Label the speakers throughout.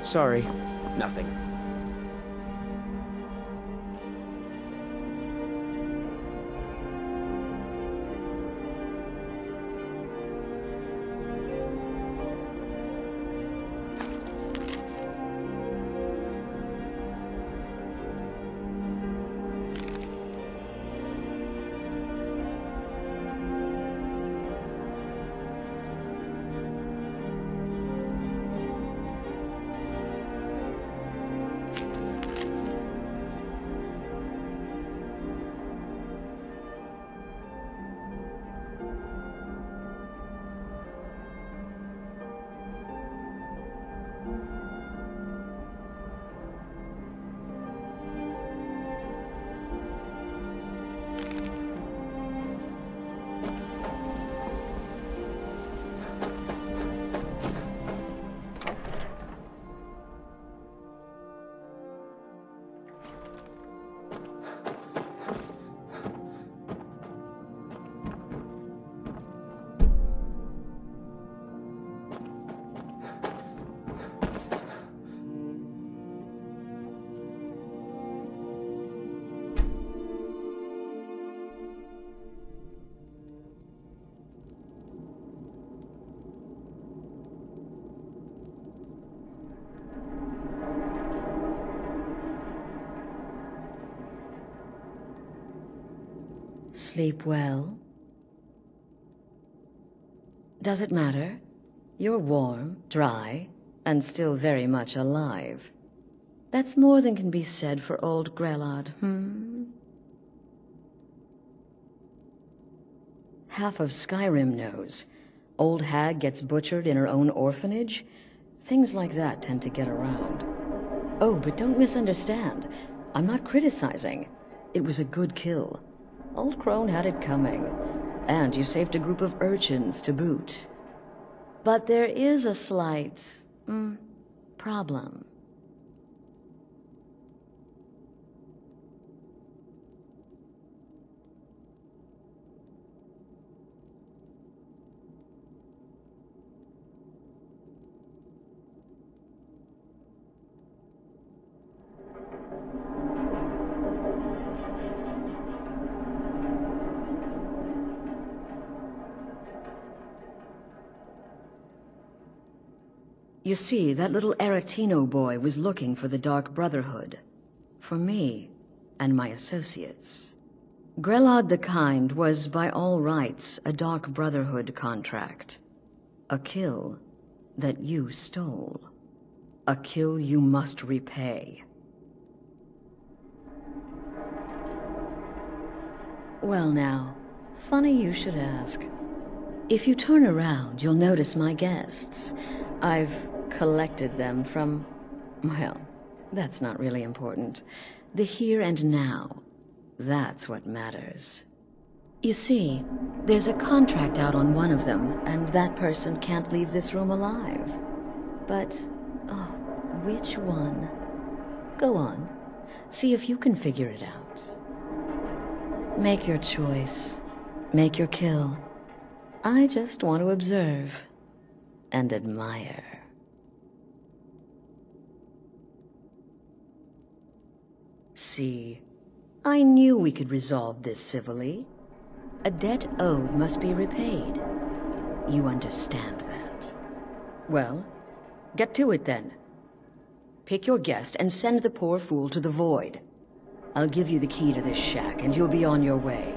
Speaker 1: Sorry. Nothing.
Speaker 2: Sleep well? Does it matter? You're warm, dry, and still very much alive. That's more than can be said for old Grelod, Half of Skyrim knows. Old hag gets butchered in her own orphanage. Things like that tend to get around. Oh, but don't misunderstand. I'm not criticizing. It was a good kill. Old Crone had it coming. And you saved a group of urchins to boot. But there is a slight, problem. You see, that little Aretino boy was looking for the Dark Brotherhood. For me, and my associates. Grelod the Kind was, by all rights, a Dark Brotherhood contract. A kill that you stole. A kill you must repay. Well now, funny you should ask. If you turn around, you'll notice my guests. I've collected them from, well, that's not really important. The here and now, that's what matters. You see, there's a contract out on one of them, and that person can't leave this room alive. But, oh, which one? Go on, see if you can figure it out. Make your choice. Make your kill. I just want to observe and admire. See, I knew we could resolve this civilly. A debt owed must be repaid. You understand that. Well, get to it then. Pick your guest and send the poor fool to the void. I'll give you the key to this shack and you'll be on your way.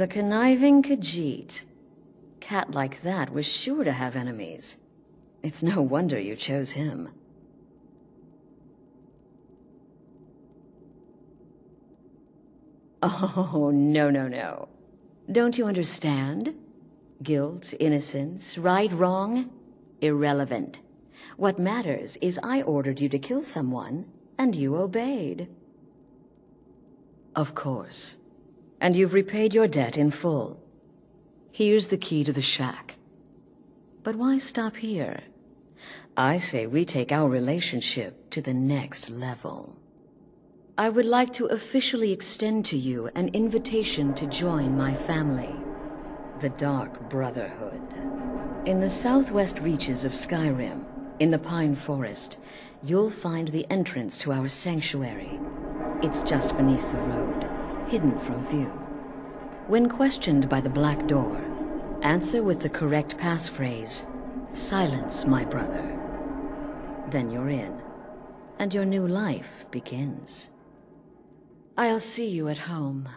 Speaker 2: The conniving Khajiit. Cat like that was sure to have enemies. It's no wonder you chose him. Oh, no. Don't you understand? Guilt, innocence, right, wrong? Irrelevant. What matters is I ordered you to kill someone, and you obeyed. Of course. And you've repaid your debt in full. Here's the key to the shack. But why stop here? I say we take our relationship to the next level. I would like to officially extend to you an invitation to join my family, the Dark Brotherhood. In the southwest reaches of Skyrim, in the Pine Forest, you'll find the entrance to our sanctuary. It's just beneath the road, hidden from view. When questioned by the Black Door, answer with the correct passphrase, "Silence, my brother." Then you're in, and your new life begins. I'll see you at home.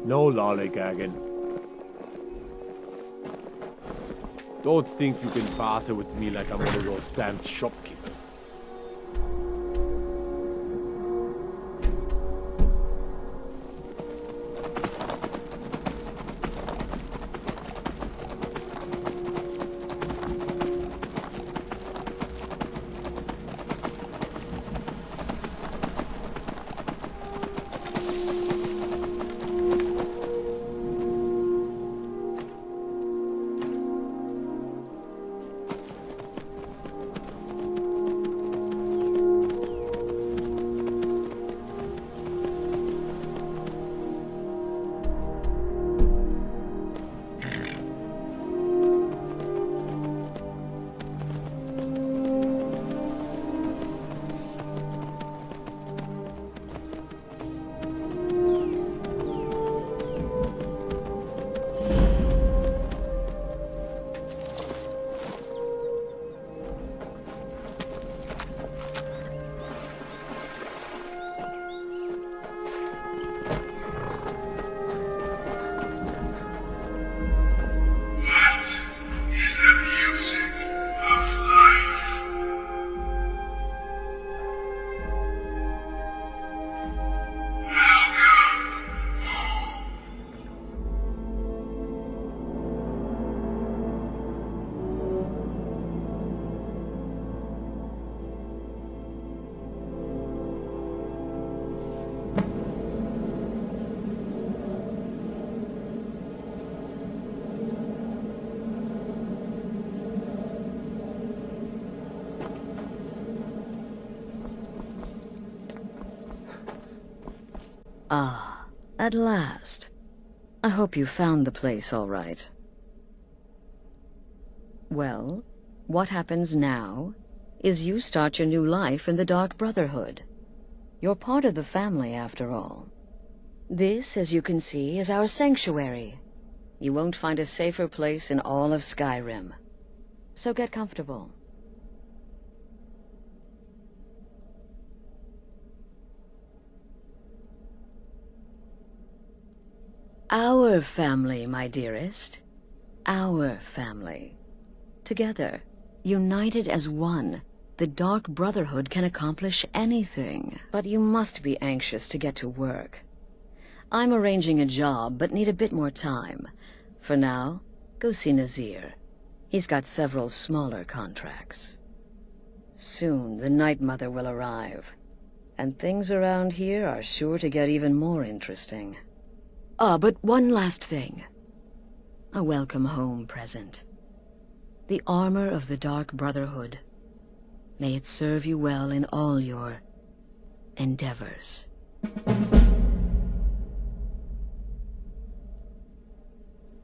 Speaker 1: No lollygagging. Don't think you can barter with me like I'm one of those damned shopkeepers.
Speaker 2: Ah, at last. I hope you found the place all right. Well, what happens now is you start your new life in the Dark Brotherhood. You're part of the family, after all. This, as you can see, is our sanctuary. You won't find a safer place in all of Skyrim. So get comfortable. Our family, my dearest. Our family. Together, united as one, the Dark Brotherhood can accomplish anything. But you must be anxious to get to work. I'm arranging a job, but need a bit more time. For now, go see Nazir. He's got several smaller contracts. Soon, the Night Mother will arrive. And things around here are sure to get even more interesting. Ah, but one last thing. A welcome home present. The armor of the Dark Brotherhood. May it serve you well in all your endeavors.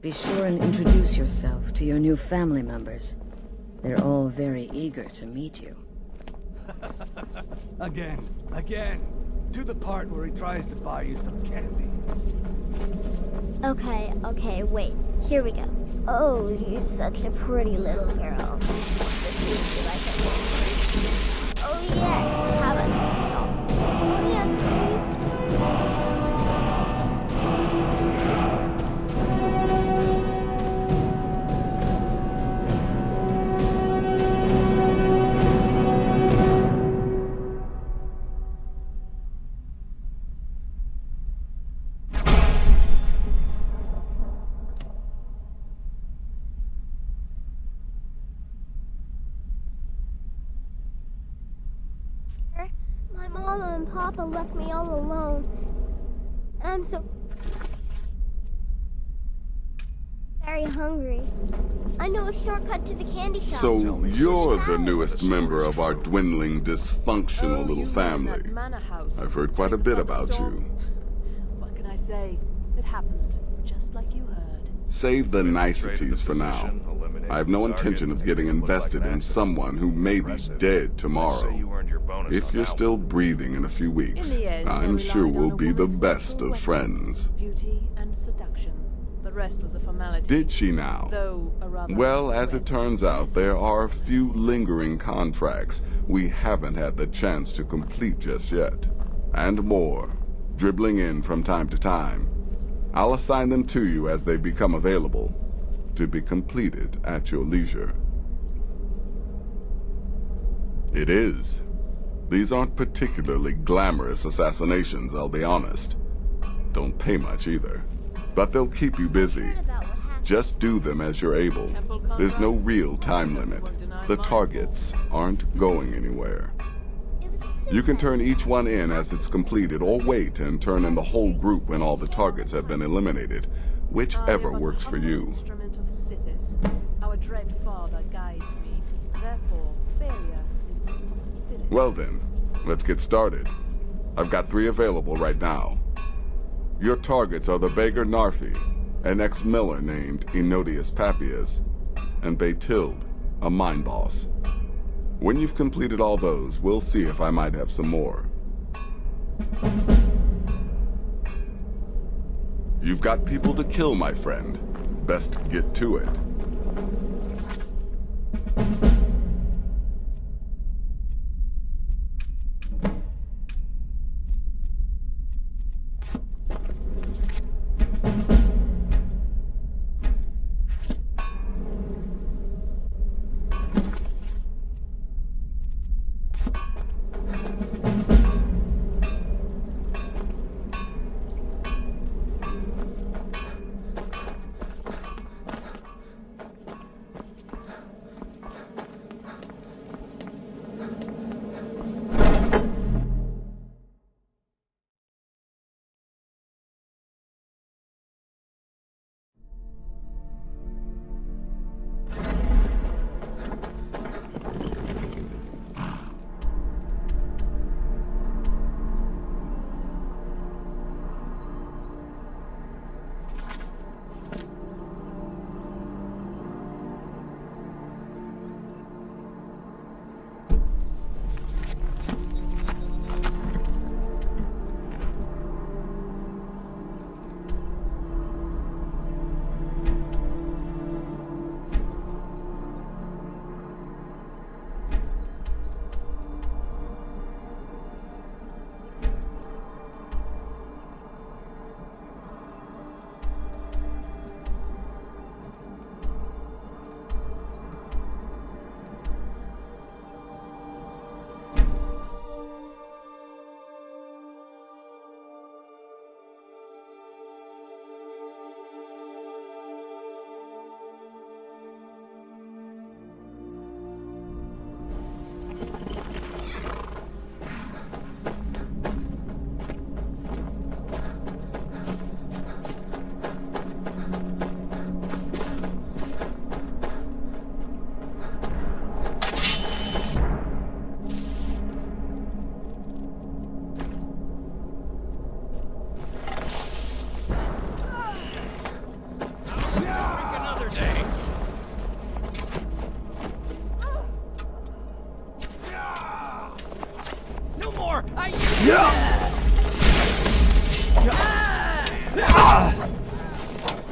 Speaker 2: Be sure and introduce yourself to your new family members. They're all very eager to meet you.
Speaker 3: Again. Do the part where he tries to buy you some candy.
Speaker 4: Okay, wait. Here we go. Oh, you're such a pretty little girl. This seems you like a... Oh yes, how about some shopping? Oh yes, please. My mama and papa left me all alone. I'm so very hungry. I know a shortcut to the candy shop.
Speaker 5: So you're the newest member of our dwindling, dysfunctional little family. I've heard quite a bit about you.
Speaker 6: What can I say? It happened, just like you heard.
Speaker 5: Save the niceties for now. I have no intention of getting invested in someone who may be dead tomorrow. If you're still breathing in a few weeks, I'm sure we'll be the best of friends.
Speaker 6: Beauty and seduction. The rest was a formality.
Speaker 5: Did she now? Well, as it turns out, there are a few lingering contracts we haven't had the chance to complete just yet. And more, dribbling in from time to time. I'll assign them to you as they become available, to be completed at your leisure. It is. These aren't particularly glamorous assassinations, I'll be honest. Don't pay much either. But they'll keep you busy. Just do them as you're able. There's no real time limit. The targets aren't going anywhere. You can turn each one in as it's completed, or wait and turn in the whole group when all the targets have been eliminated. Whichever works for you.
Speaker 6: Instrument of Sithis. Our dread father guides me. Therefore, failure is an impossibility.
Speaker 5: Well then, let's get started. I've got 3 available right now. Your targets are the beggar Narfi, an ex-miller named Enodius Papias, and Baytild, a mine boss. When you've completed all those, we'll see if I might have some more. You've got people to kill, my friend. Best get to it.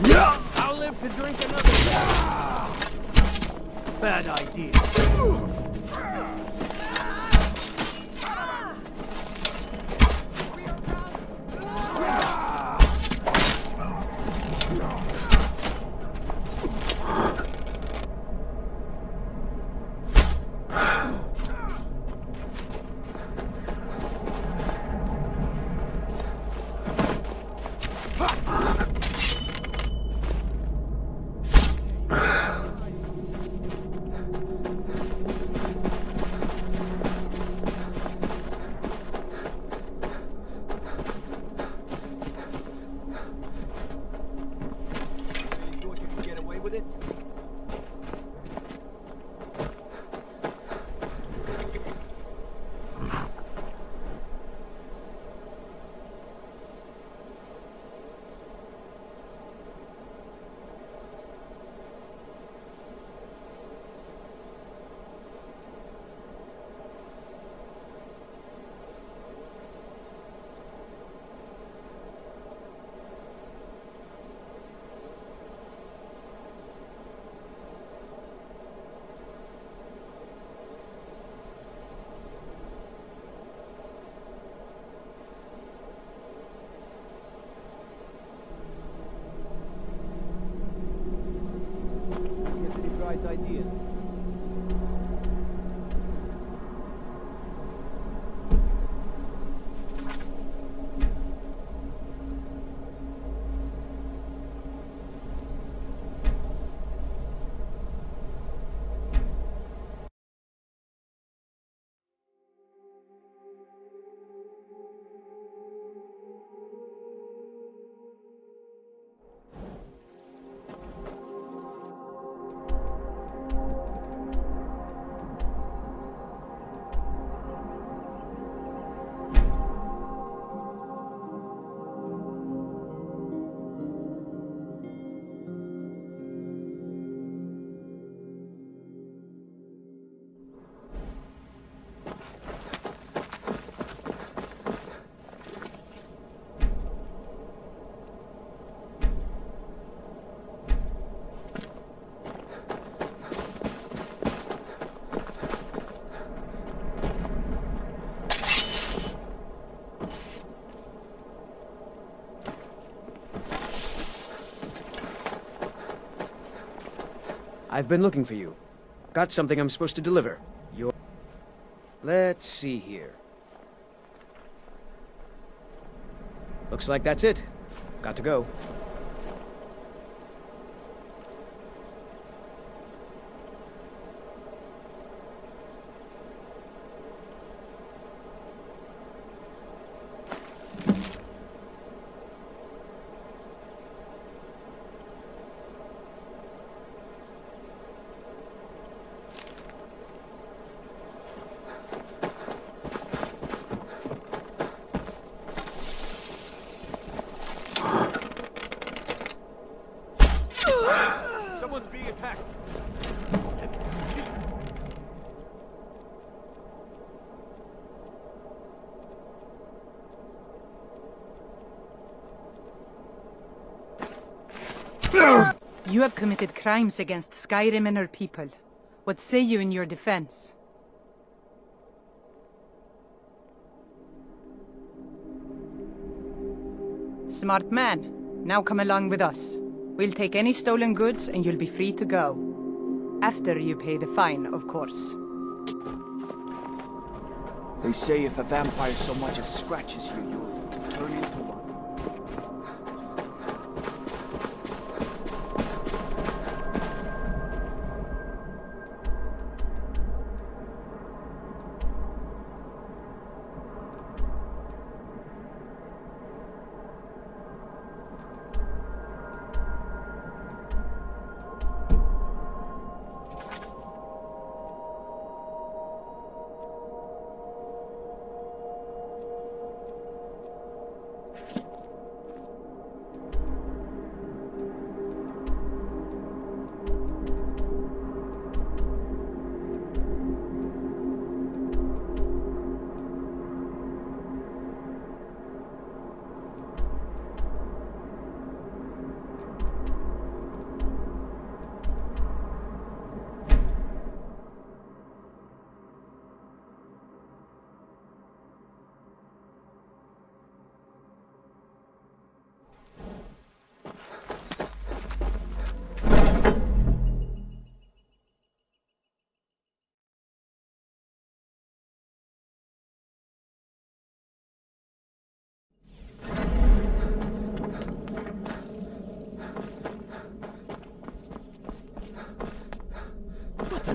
Speaker 3: I'll live to drink another. Bad idea.
Speaker 1: Idea.
Speaker 7: I've been looking for you. Got something I'm supposed to deliver. Let's see here. Looks like that's it. Got to go.
Speaker 1: Someone's being attacked.
Speaker 8: You have committed crimes against Skyrim and her people. What say you in your defense? Smart man. Now come along with us. We'll take any stolen goods and you'll be free to go. After you pay the fine, of course.
Speaker 9: They say if a vampire so much as scratches you, you'll turn into one.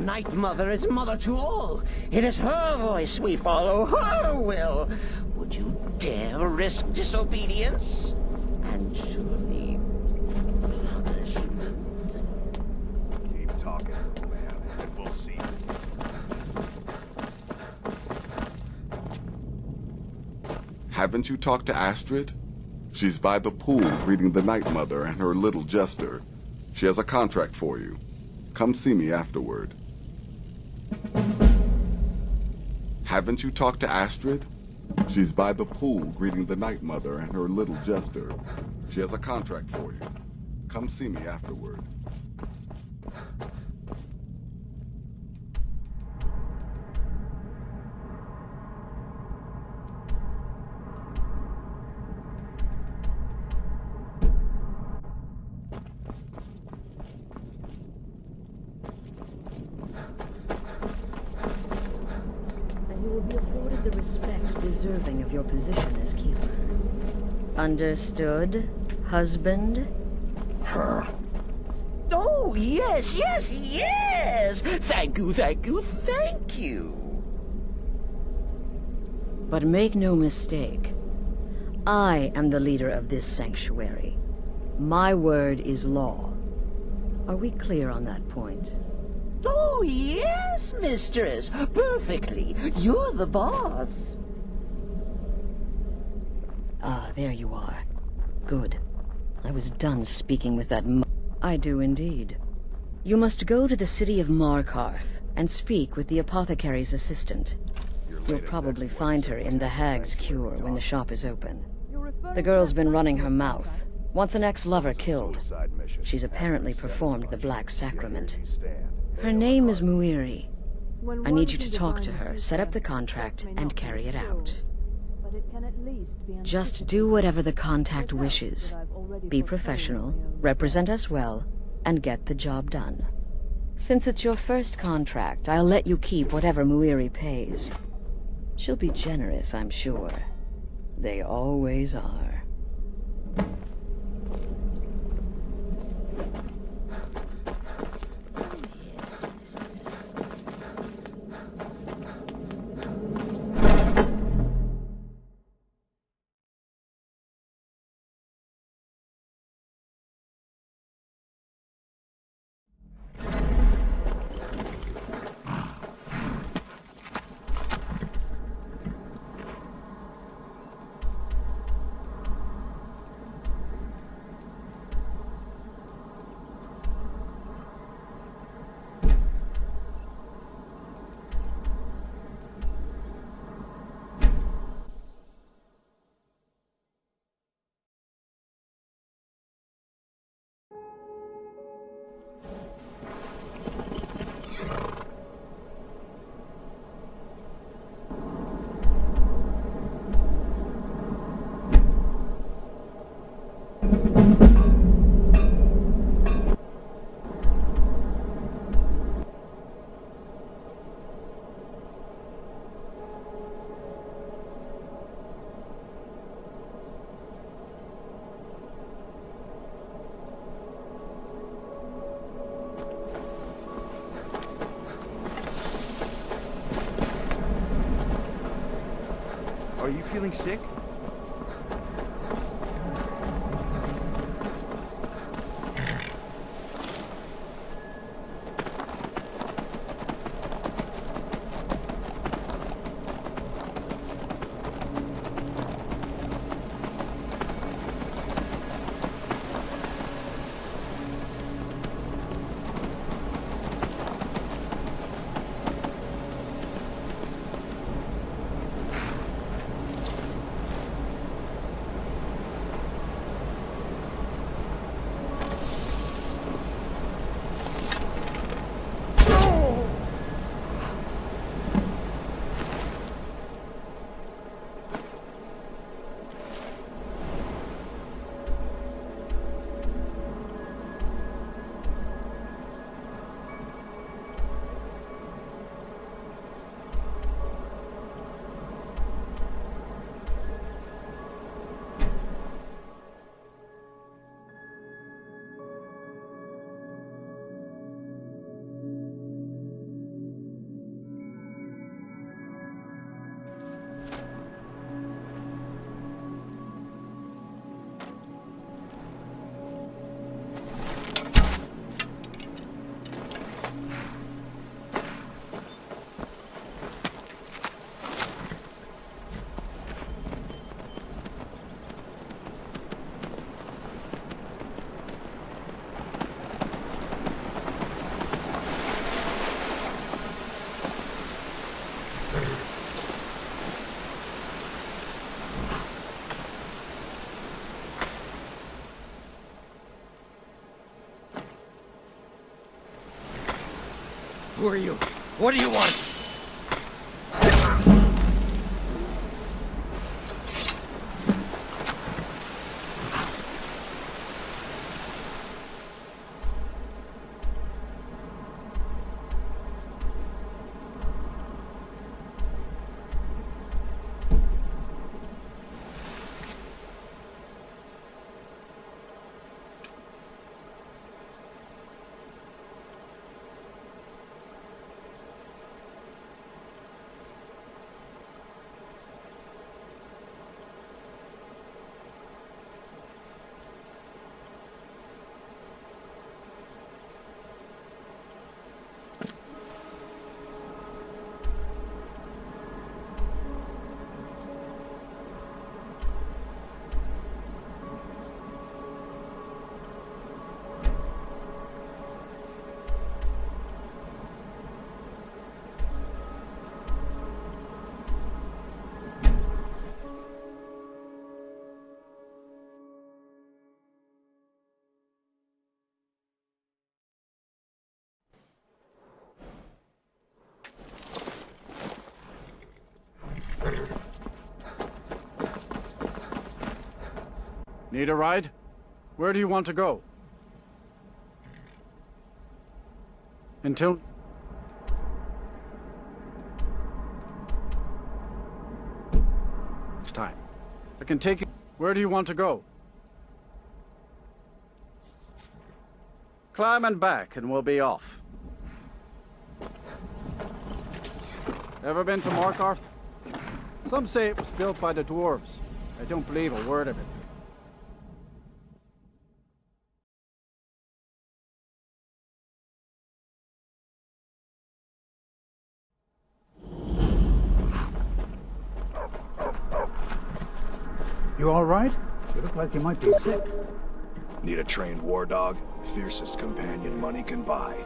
Speaker 10: Night Mother is mother to all. It is her voice we follow, her will. Would you dare risk disobedience? And surely punishment.
Speaker 11: Keep talking, little man, and we'll see.
Speaker 5: Haven't you talked to Astrid? She's by the pool greeting the Night Mother and her little jester. She has a contract for you. Come see me afterward. Haven't you talked to Astrid? She's by the pool greeting the Night Mother and her little jester. She has a contract for you. Come see me afterward.
Speaker 2: And you will be afforded the respect deserving of your position as keeper. Understood, husband?
Speaker 10: Oh, yes, yes, yes! Thank you, thank you, thank you!
Speaker 2: But make no mistake, I am the leader of this sanctuary. My word is law. Are we clear on that point?
Speaker 10: Oh, yes, mistress. Perfectly. You're the boss.
Speaker 2: Ah, there you are. Good. I was done speaking with that I do indeed. You must go to the city of Markarth and speak with the apothecary's assistant. You'll probably find her in the Hag's Cure when the shop is open. The girl's been running her mouth. Wants an ex-lover killed. She's apparently performed the Black Sacrament. Her name is Muiri. I need you to talk to her, set up the contract, and carry it out. Just do whatever the contact wishes. Be professional, represent us well, and get the job done. Since it's your first contract, I'll let you keep whatever Muiri pays. She'll be generous, I'm sure. They always are.
Speaker 11: Are you feeling sick?
Speaker 7: Who are you? What do you want?
Speaker 12: Need a ride? Where do you want to go? Until... It's time. I can take you... Where do you want to go? Climb and back and we'll be off. Ever been to Markarth? Some say it was built by the dwarves. I don't believe a word of it.
Speaker 13: You all right? You look like you might be sick.
Speaker 11: Need a trained war dog? Fiercest companion money can buy.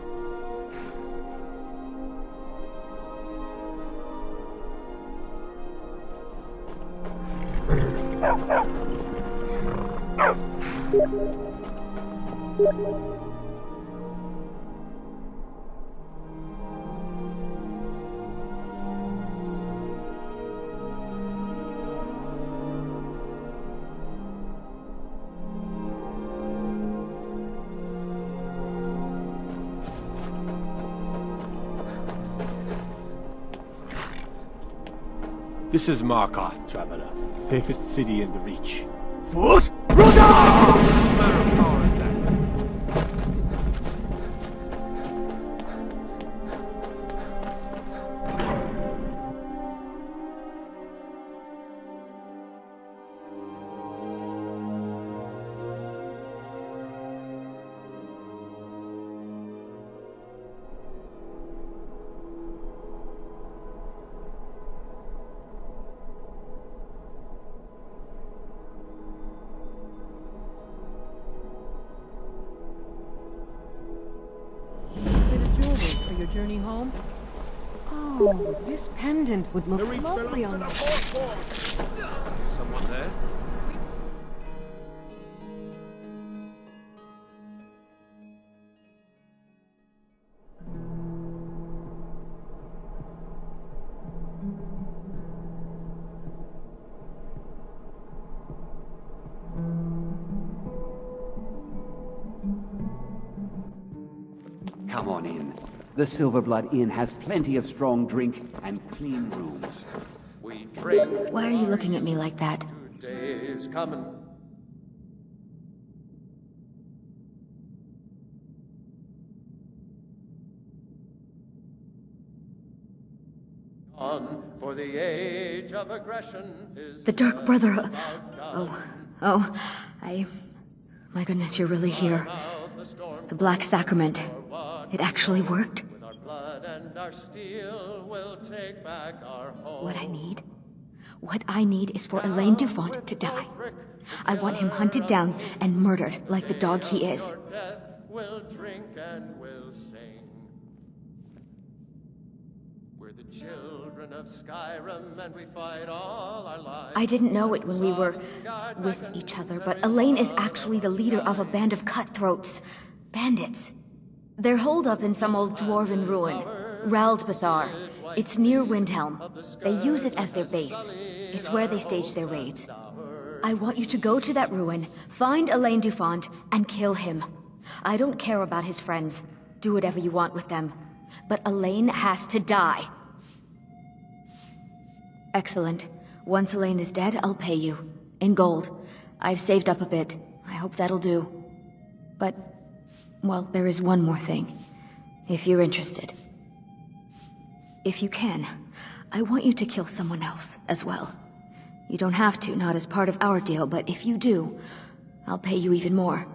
Speaker 1: This is Markarth, traveler. Safest city in the Reach.
Speaker 11: Fus!
Speaker 1: What manner of power is that?
Speaker 6: Journey home?
Speaker 8: Oh, this pendant would look lovely on you.
Speaker 7: Someone there?
Speaker 14: Come on in. The Silverblood Inn has plenty of strong drink and clean rooms.
Speaker 15: We drink.
Speaker 2: Why are you looking at me like that?
Speaker 15: Day is coming. On for the age of aggression is
Speaker 2: the Dark Brotherhood. My goodness, you're really here. The Black Sacrament. It actually worked. What I need is for Elaine Dufont to die. I want him hunted down and murdered like the dog he is.
Speaker 15: We'll drink and we'll sing. We're the children of Skyrim and we fight all our lives.
Speaker 2: I didn't know it when we were with each other, but Elaine is actually the leader of a band of cutthroats. Bandits. They're holed up in some old dwarven ruin.
Speaker 16: Raldbathar. It's near Windhelm. They use it as their base. It's where they stage their raids. I want you to go to that ruin, find Elaine Dufont, and kill him. I don't care about his friends. Do whatever you want with them. But Elaine has to die. Excellent. Once Elaine is dead, I'll pay you. In gold. I've saved up a bit. I hope that'll do. But, well, there is one more thing. If you're interested. If you can, I want you to kill someone else as well. You don't have to, not as part of our deal, but if you do, I'll pay you even more.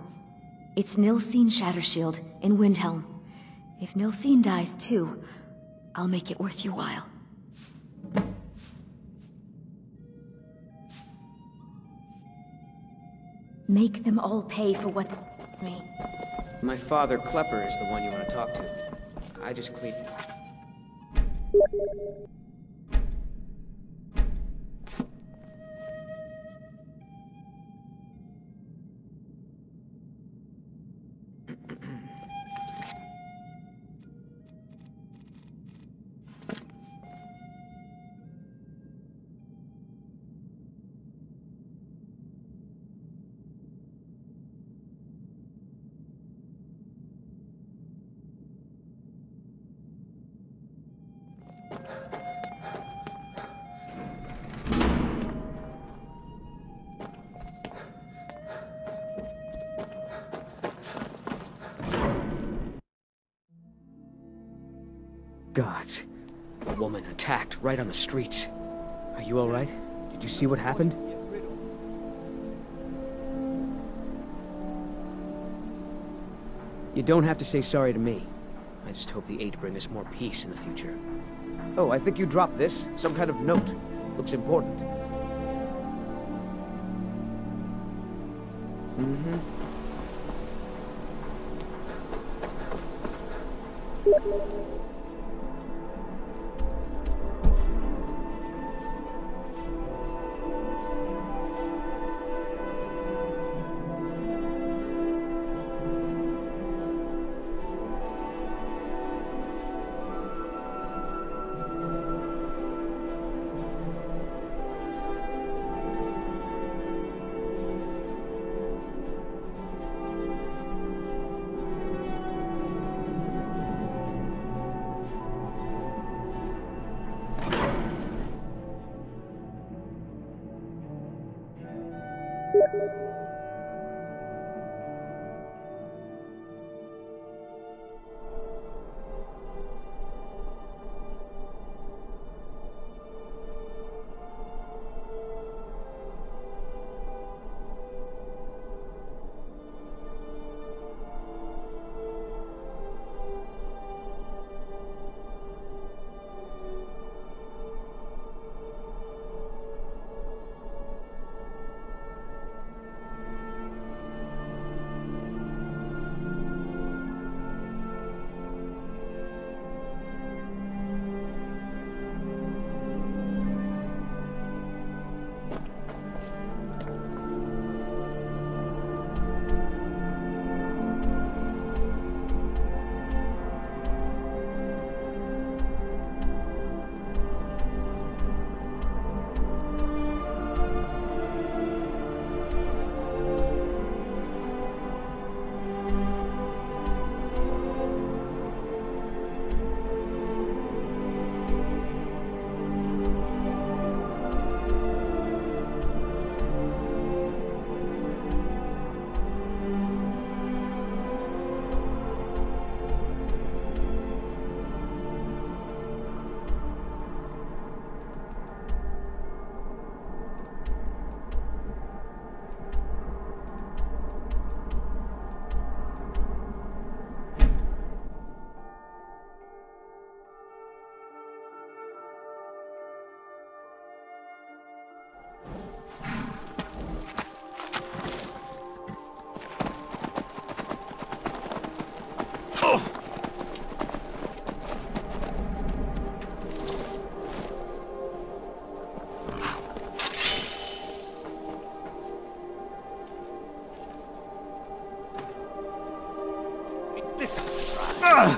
Speaker 16: It's Nilsine Shattershield in Windhelm. If Nilsine dies too, I'll make it worth your while. Make them all pay for what they me.
Speaker 7: My father, Klepper, is the one you want to talk to. I just clean. Gods. A woman attacked right on the streets. Are you alright? Did you see what happened? You don't have to say sorry to me. I just hope the Eight bring us more peace in the future. Oh, I think you dropped this. Some kind of note. Looks important. Mm-hmm.
Speaker 3: This is right.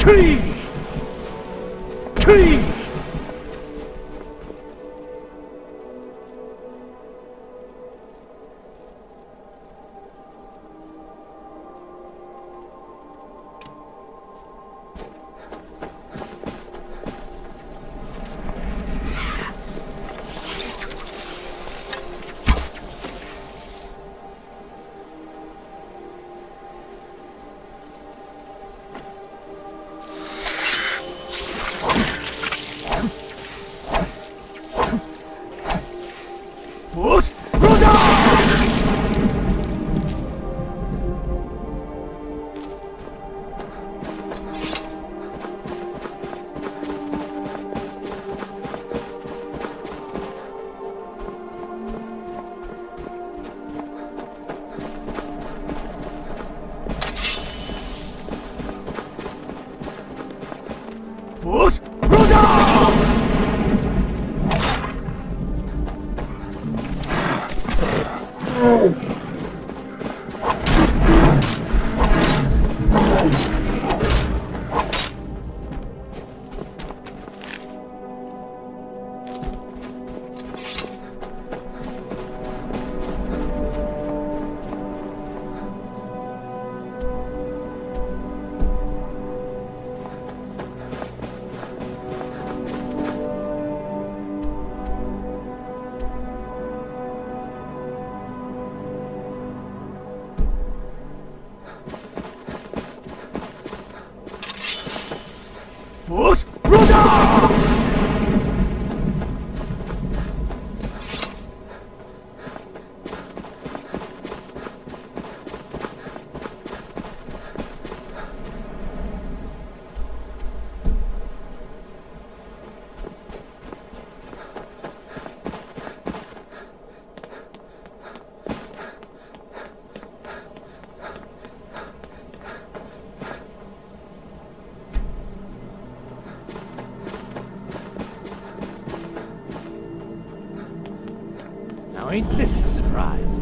Speaker 3: Tree! Tree! Now ain't this a surprise?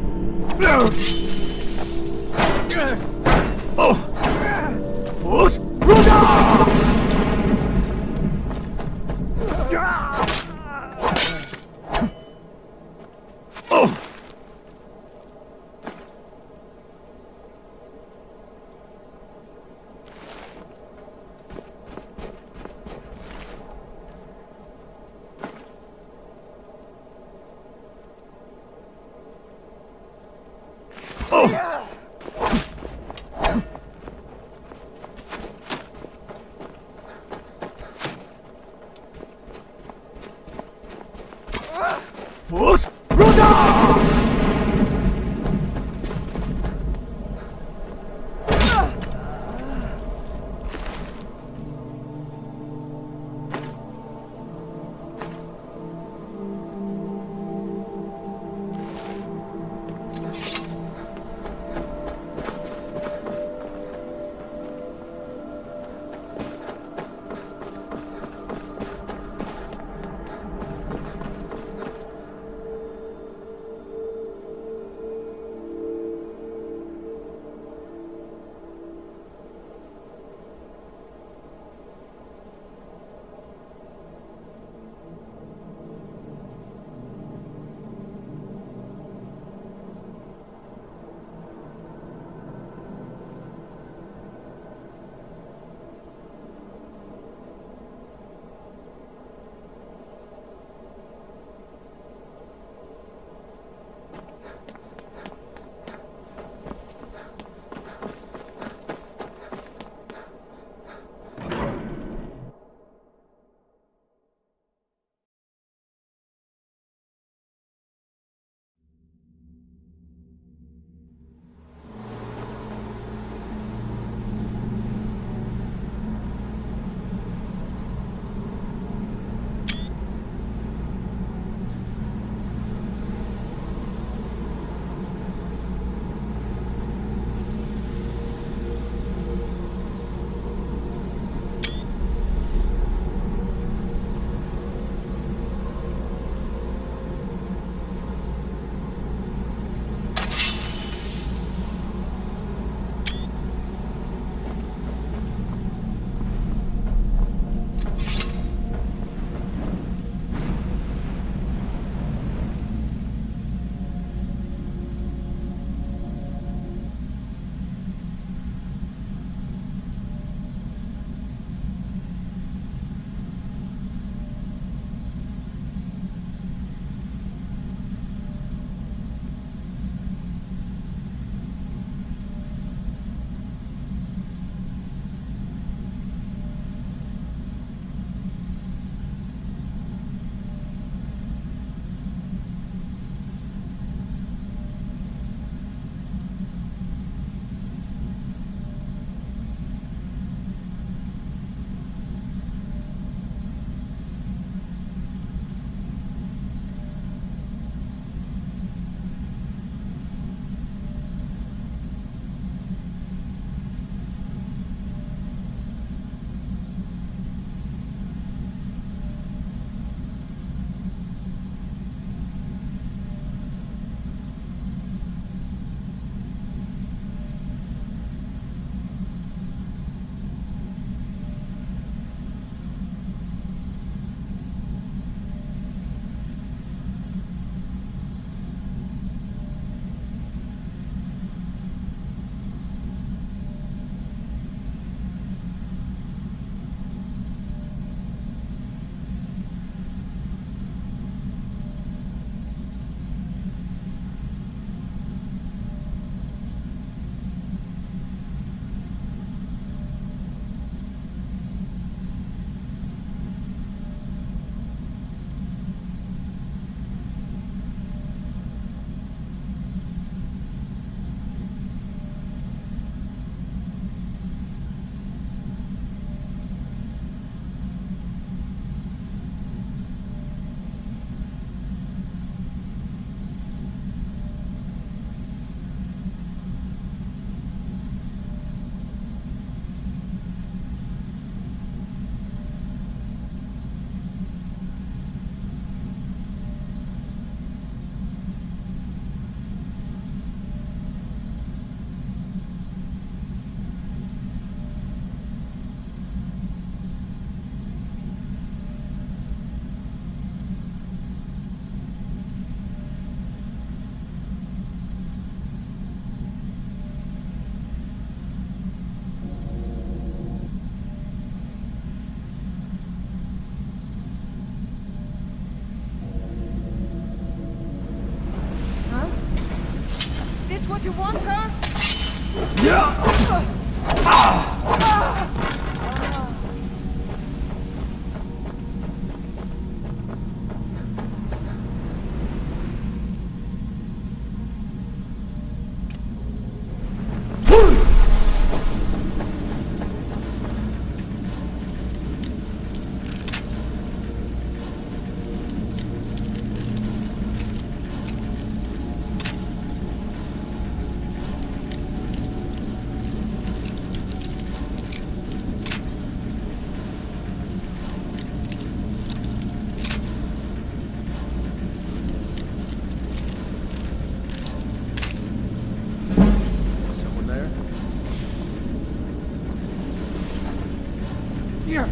Speaker 3: Here!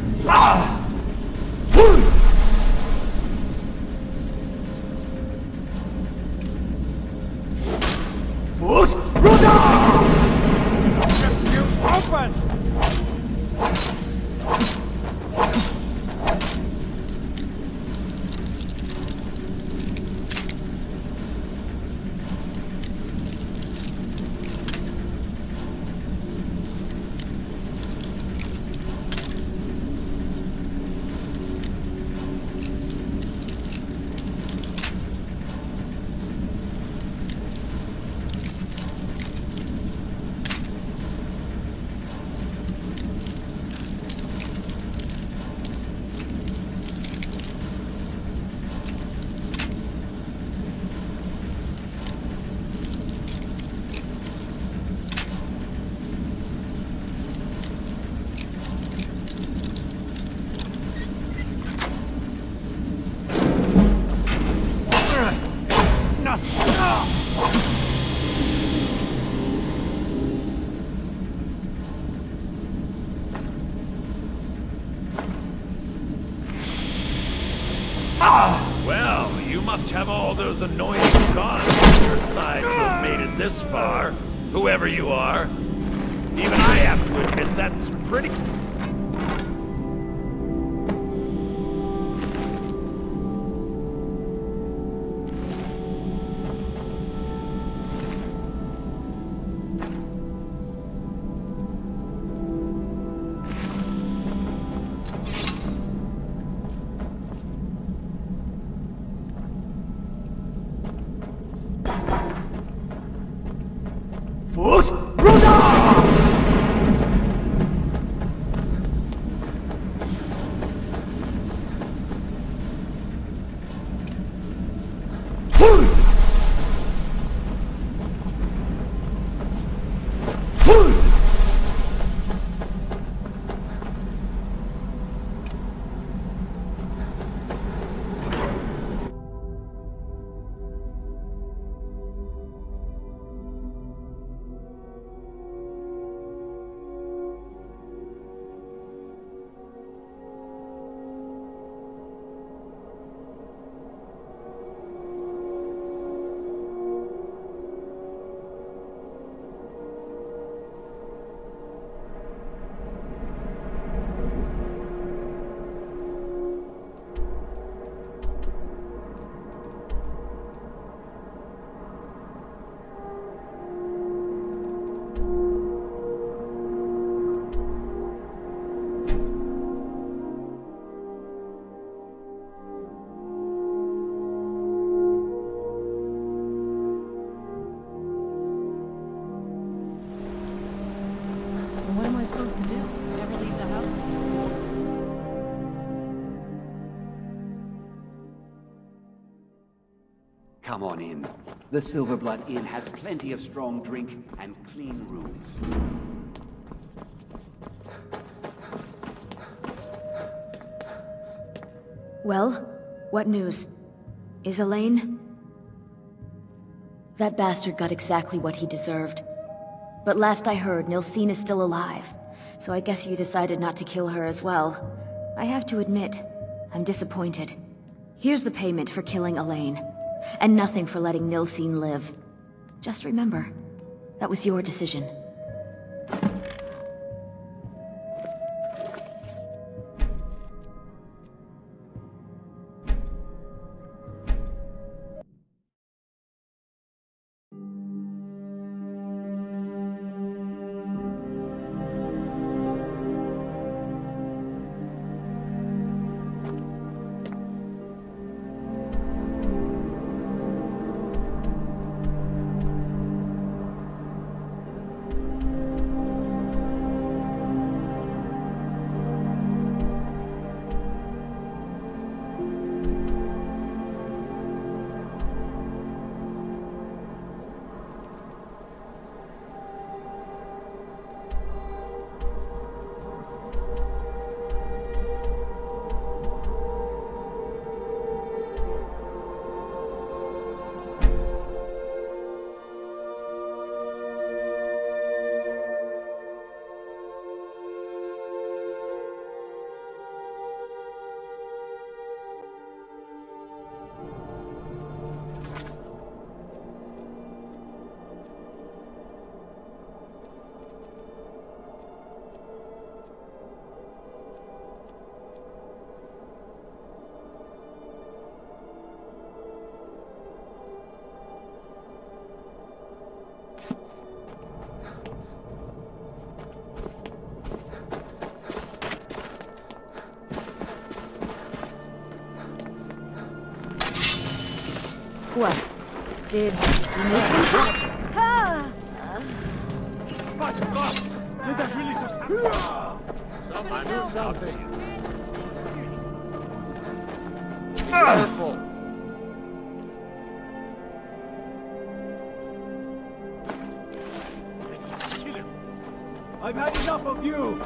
Speaker 10: Fools! Ruda!
Speaker 3: You open!
Speaker 17: Well, you must have all those annoying gods on your side to have made it this far, whoever you are. Even I have to admit that's pretty...
Speaker 10: Fools! Ruda!
Speaker 6: What am I supposed to do? Never leave the house?
Speaker 14: Come on in. The Silverblood Inn has plenty of strong drink and clean rooms.
Speaker 16: Well, what news? Is Elaine? That bastard got exactly what he deserved. But last I heard, Nilsine is still alive, so I guess you decided not to kill her as well. I have to admit, I'm disappointed. Here's the payment for killing Elaine, and nothing for letting Nilsine live. Just remember, that was your decision. What? Did you need some help?
Speaker 1: Did that really just...
Speaker 6: Somebody help!
Speaker 1: Something.
Speaker 12: Careful.
Speaker 1: I've had enough of you!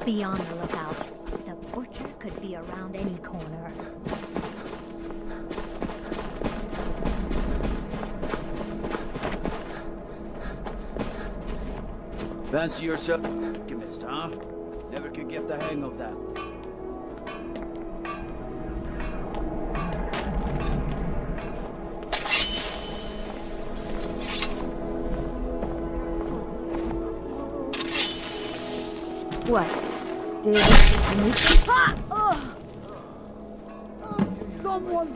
Speaker 4: Be on the lookout. The butcher could be around any corner.
Speaker 9: Fancy yourself alchemist, huh? Never could get the hang of that.
Speaker 16: What? Did you need some...
Speaker 3: Someone...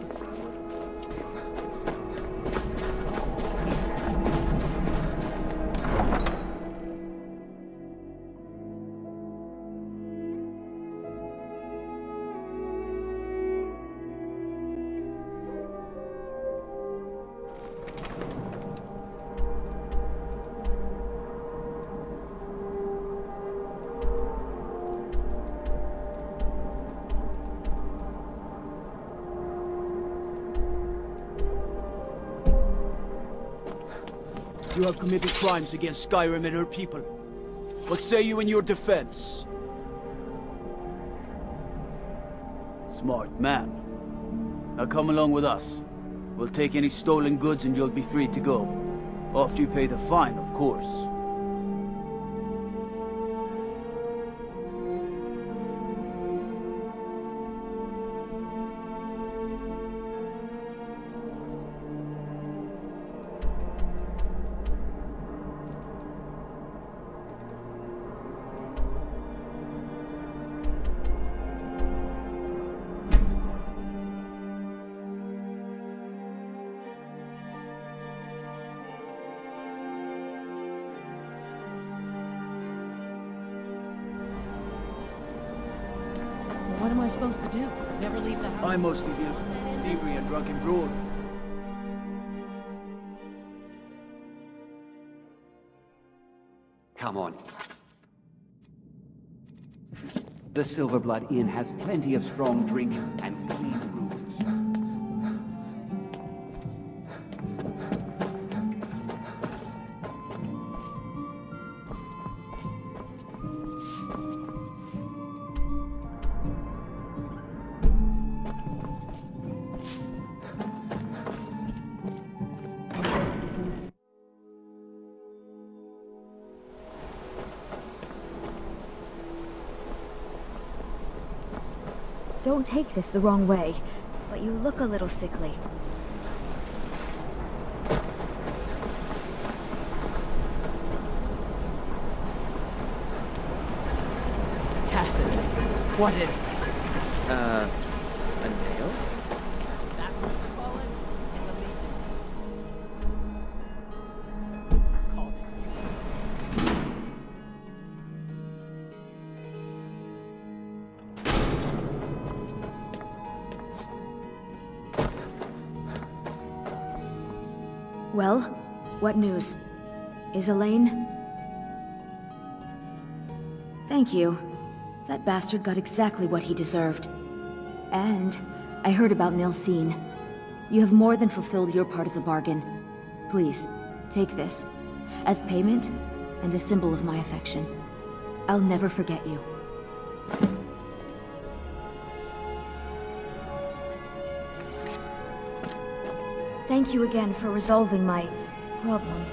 Speaker 9: You have committed crimes against Skyrim and her people. What say you in your defense? Smart man. Now come along with us. We'll take any stolen goods and you'll be free to go. After you pay the fine, of course.
Speaker 6: What am I supposed to do? Never leave the house?
Speaker 9: I mostly deal with thievery and drunken brawl.
Speaker 14: Come on. The Silverblood Inn has plenty of strong drink and clean rooms.
Speaker 16: Don't take this the wrong way, but you look a little sickly.
Speaker 6: Tacitus, what is this?
Speaker 7: A nail?
Speaker 6: Is that what you call it? In the Legion? I've called
Speaker 16: Well, what news? Is Elaine... Thank you. That bastard got exactly what he deserved. And I heard about Nilsine. You have more than fulfilled your part of the bargain. Please, take this. as payment and a symbol of my affection. I'll never forget you. Thank you again for resolving my problem.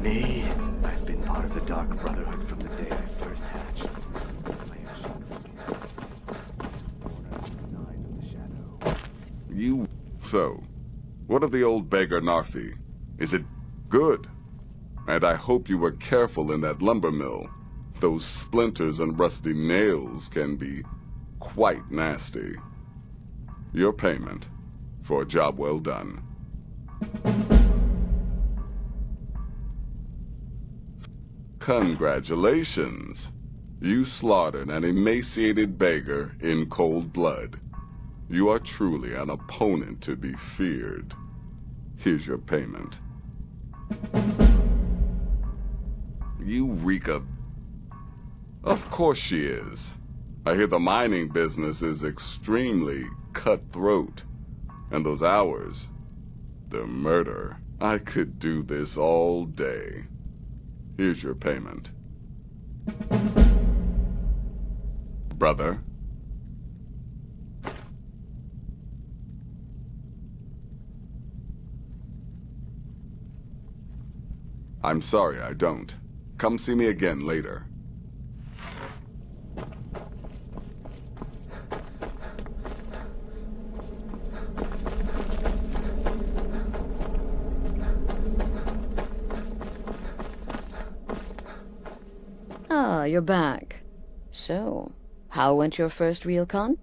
Speaker 3: Me? I've been part of the Dark Brotherhood from the day I first hatched.
Speaker 5: You... So, what of the old beggar Narfi? Is it good? And I hope you were careful in that lumber mill. Those splinters and rusty nails can be quite nasty. Your payment for a job well done. Congratulations. You slaughtered an emaciated beggar in cold blood. You are truly an opponent to be feared. Here's your payment. You reek of... Of course she is. I hear the mining business is extremely cutthroat. And those hours, the murder. I could do this all day. Here's your payment. Brother? I'm sorry, I don't. Come see me again later.
Speaker 2: Ah, you're back. So, how went your first real con?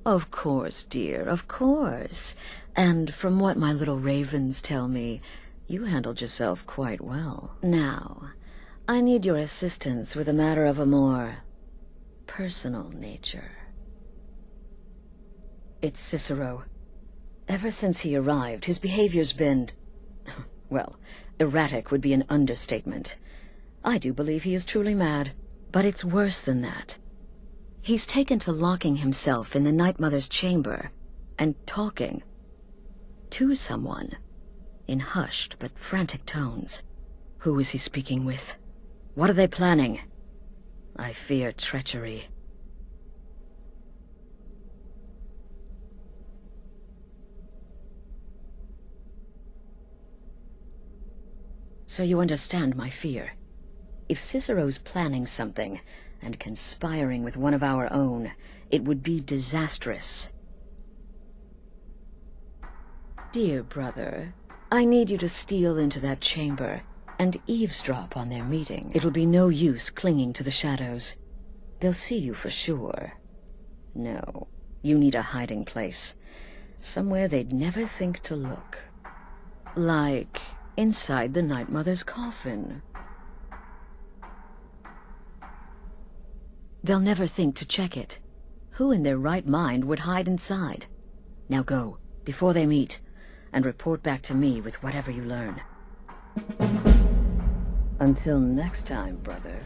Speaker 2: Of course, dear, of course. And from what my little ravens tell me, you handled yourself quite well. Now, I need your assistance with a matter of a more personal nature. It's Cicero. Ever since he arrived, his behavior's been... well, erratic would be an understatement. I do believe he is truly mad. But it's worse than that. He's taken to locking himself in the Night Mother's chamber and talking to someone in hushed but frantic tones. Who is he speaking with? What are they planning? I fear treachery. So you understand my fear. If Cicero's planning something, and conspiring with one of our own, it would be disastrous. Dear brother, I need you to steal into that chamber and eavesdrop on their meeting. It'll be no use clinging to the shadows. They'll see you for sure. No, you need a hiding place. Somewhere they'd never think to look. Like inside the Night Mother's coffin. They'll never think to check it. Who in their right mind would hide inside? Now go, before they meet, and report back to me with whatever you learn. Until next time, brother.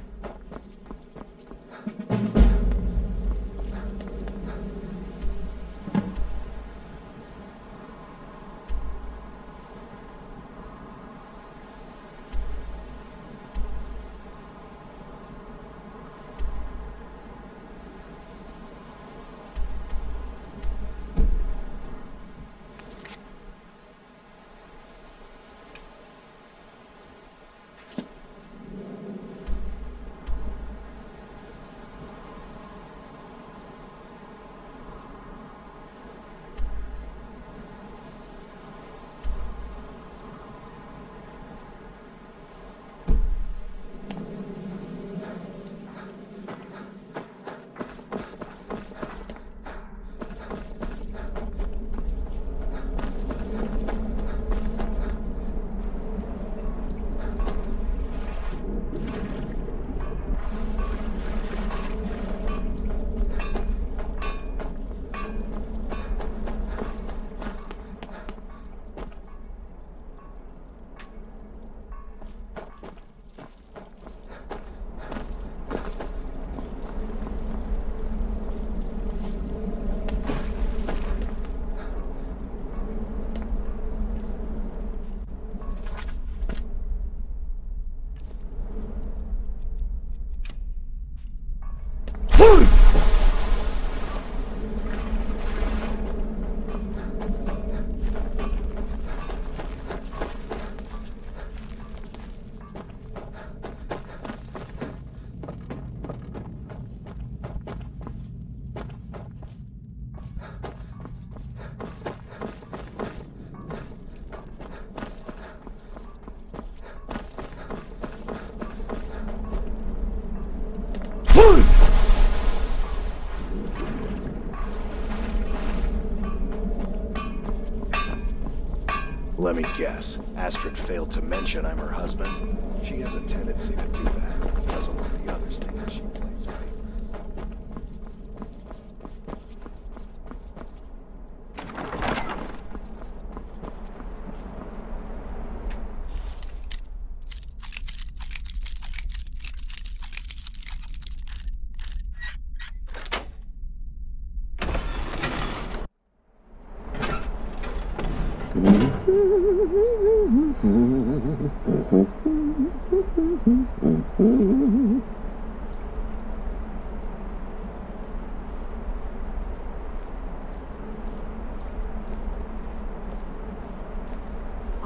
Speaker 11: Let me guess. Astrid failed to mention I'm her husband. She has a tendency to do that. Doesn't want the others thinking she plays favorites.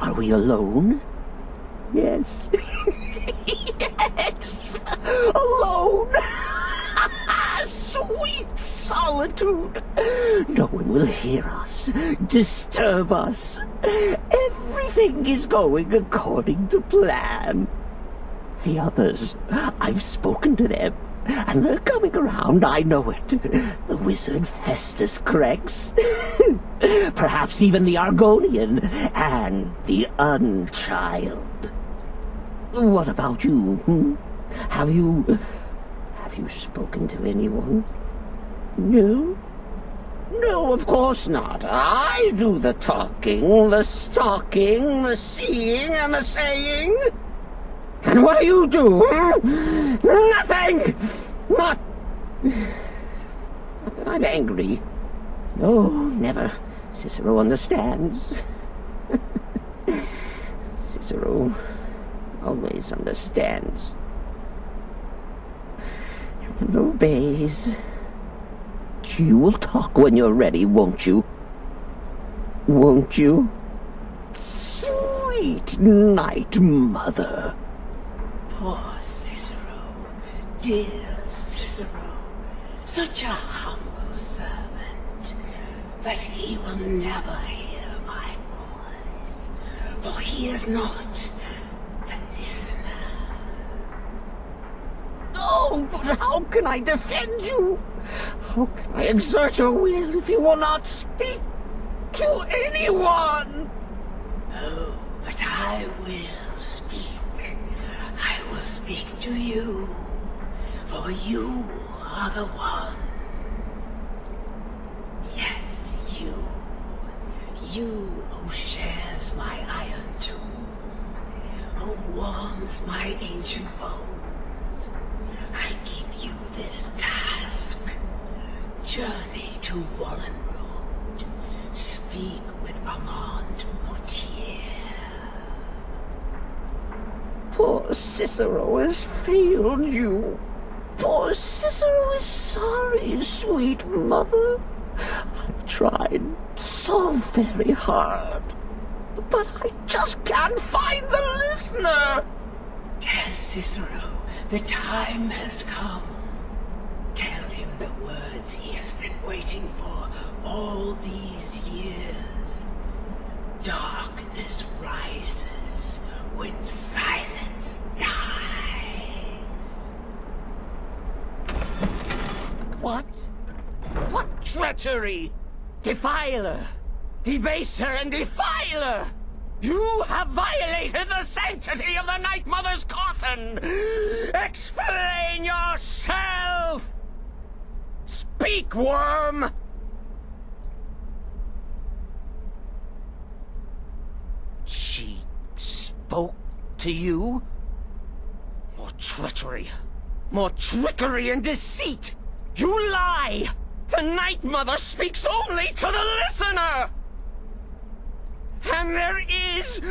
Speaker 10: Are we alone? Yes. Yes! Alone! Sweet solitude! No one will hear us, disturb us. Everything is going according to plan. The others, I've spoken to them, and they're coming around, I know it. The wizard Festus Crex, perhaps even the Argonian, and the Unchild. What about you, hmm? Have you spoken to anyone? No? No, of course not. I do the talking, the stalking, the seeing, and the saying. And what do you do? Nothing! Not that I'm angry. No, never. Cicero understands. Cicero always understands. And obeys. You will talk when you're ready, won't you? Won't you? Sweet night, Mother.
Speaker 18: Poor Cicero, dear Cicero, such a humble servant, but he will never hear my voice, for he is not the listener.
Speaker 10: Oh, but how can I defend you? How can I exert your will if you will not speak to anyone?
Speaker 18: Oh, but I will speak. I will speak to you, for you are the one. Yes, you. You who shares my iron tomb, who warms my ancient bones. I give you this task. Journey to Wallen Road. Speak with Armand Mortier.
Speaker 10: Poor Cicero has failed you. Poor Cicero is sorry, sweet Mother. I've tried so very hard, but I just can't find the listener.
Speaker 18: Tell Cicero the time has come. Tell him the words he has been waiting for all these years. Darkness rises when silence dies.
Speaker 10: What? What treachery? Defiler! Debaser and defiler! You have violated the sanctity of the Night Mother's coffin! Explain yourself! Speak, worm! She spoke to you? More treachery. More trickery and deceit! You lie! The Night Mother speaks only to the listener! And there is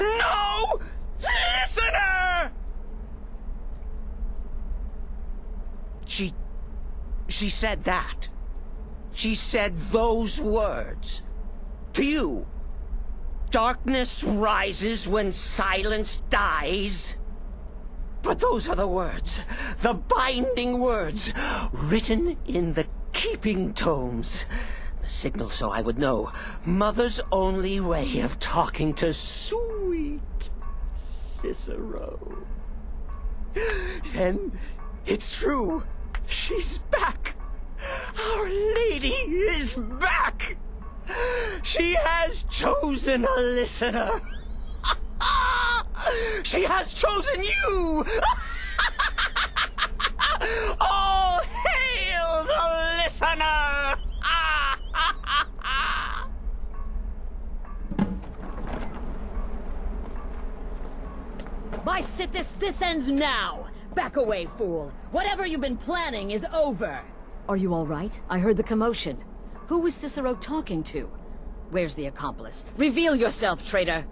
Speaker 10: no listener! She said that. She said those words. To you. Darkness rises when silence dies. But those are the words, the binding words, written in the keeping tomes. The signal so I would know. Mother's only way of talking to sweet Cicero. And it's true. She's back. Our Lady is back. She has chosen a listener. She has chosen you. All hail the listener.
Speaker 2: By Sithis, this ends now! Back away, fool! Whatever you've been planning is over! Are you all right? I heard the commotion. Who was Cicero talking to? Where's the accomplice? Reveal yourself, traitor!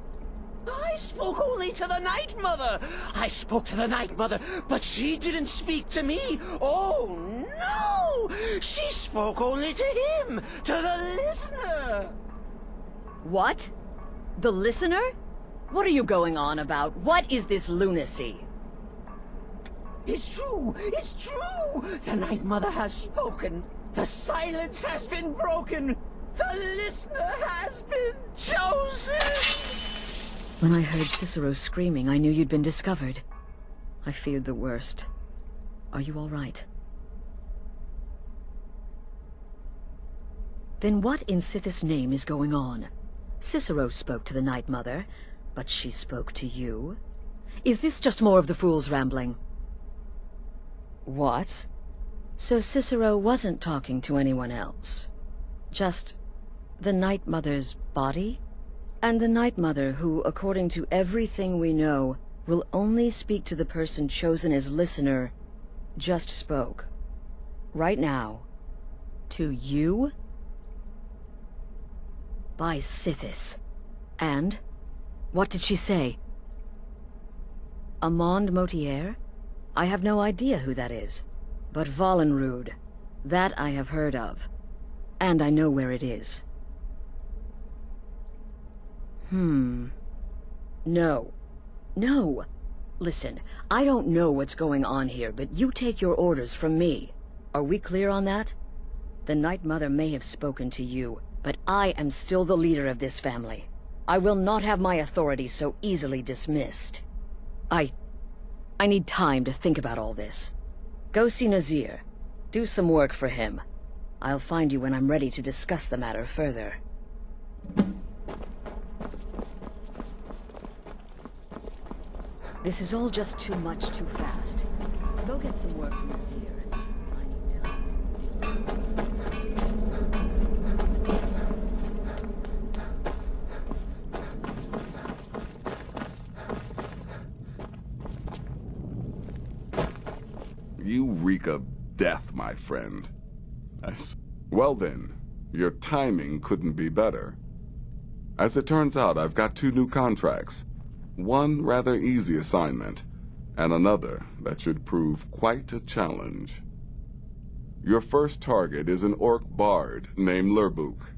Speaker 10: I spoke only to the Night Mother! I spoke to the Night Mother, but she didn't speak to me! Oh, no! She spoke only to him! To the listener!
Speaker 2: What? The listener? What are you going on about? What is this lunacy?
Speaker 10: It's true! It's true! The Night Mother has spoken! The silence has been broken! The listener has been chosen!
Speaker 2: When I heard Cicero screaming, I knew you'd been discovered. I feared the worst. Are you all right? Then what in Sithis' name is going on? Cicero spoke to the Night Mother, but she spoke to you? Is this just more of the fool's rambling? What? So Cicero wasn't talking to anyone else? Just the Night Mother's body? And the Night Mother who, according to everything we know, will only speak to the person chosen as listener just spoke. Right now. To you? By Sithis. And? What did she say? Amand Motier? I have no idea who that is. But Valenrud, that I have heard of. And I know where it is. No. No! Listen, I don't know what's going on here, but you take your orders from me. Are we clear on that? The Night Mother may have spoken to you, but I am still the leader of this family. I will not have my authority so easily dismissed. I need time to think about all this. Go see Nazir. Do some work for him. I'll find you when I'm ready to discuss the matter further. This is all just too much too fast. Go get some work from Nazir. I need to hunt.
Speaker 5: You reek of death, my friend. Well then, your timing couldn't be better. As it turns out, I've got 2 new contracts. One rather easy assignment, and another that should prove quite a challenge. Your first target is an orc bard named Lurbuk.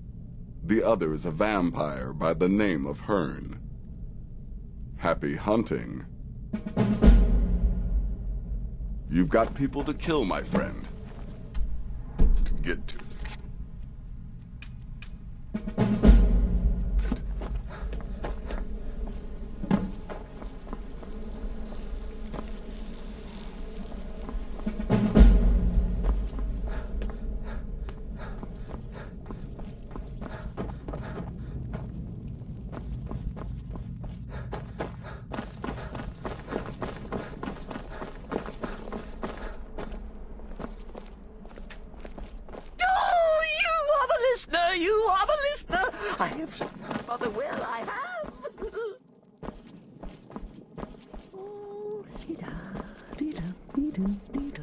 Speaker 5: The other is a vampire by the name of Hearn. Happy hunting. You've got people to kill, my friend. It's to get to.
Speaker 10: You are the listener! I have seen my mother well, I have! Oh, dee-da, dee-da, dee-da, dee-da.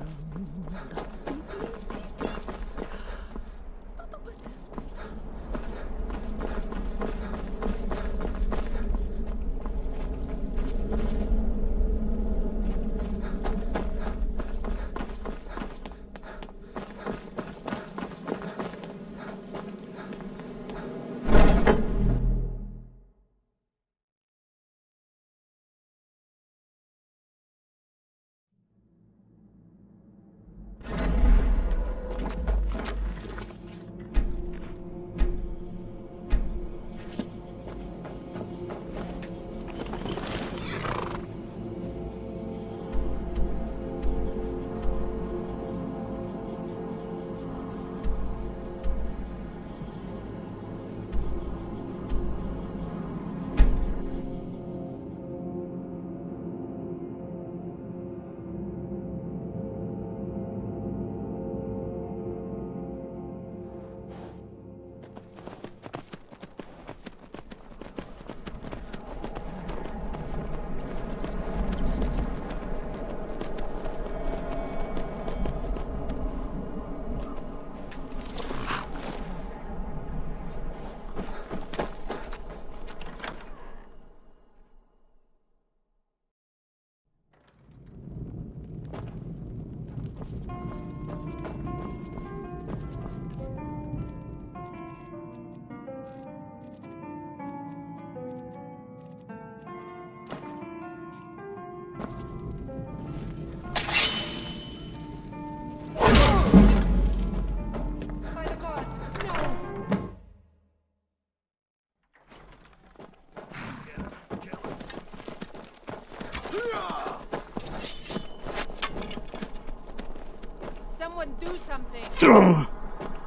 Speaker 8: Someone do something.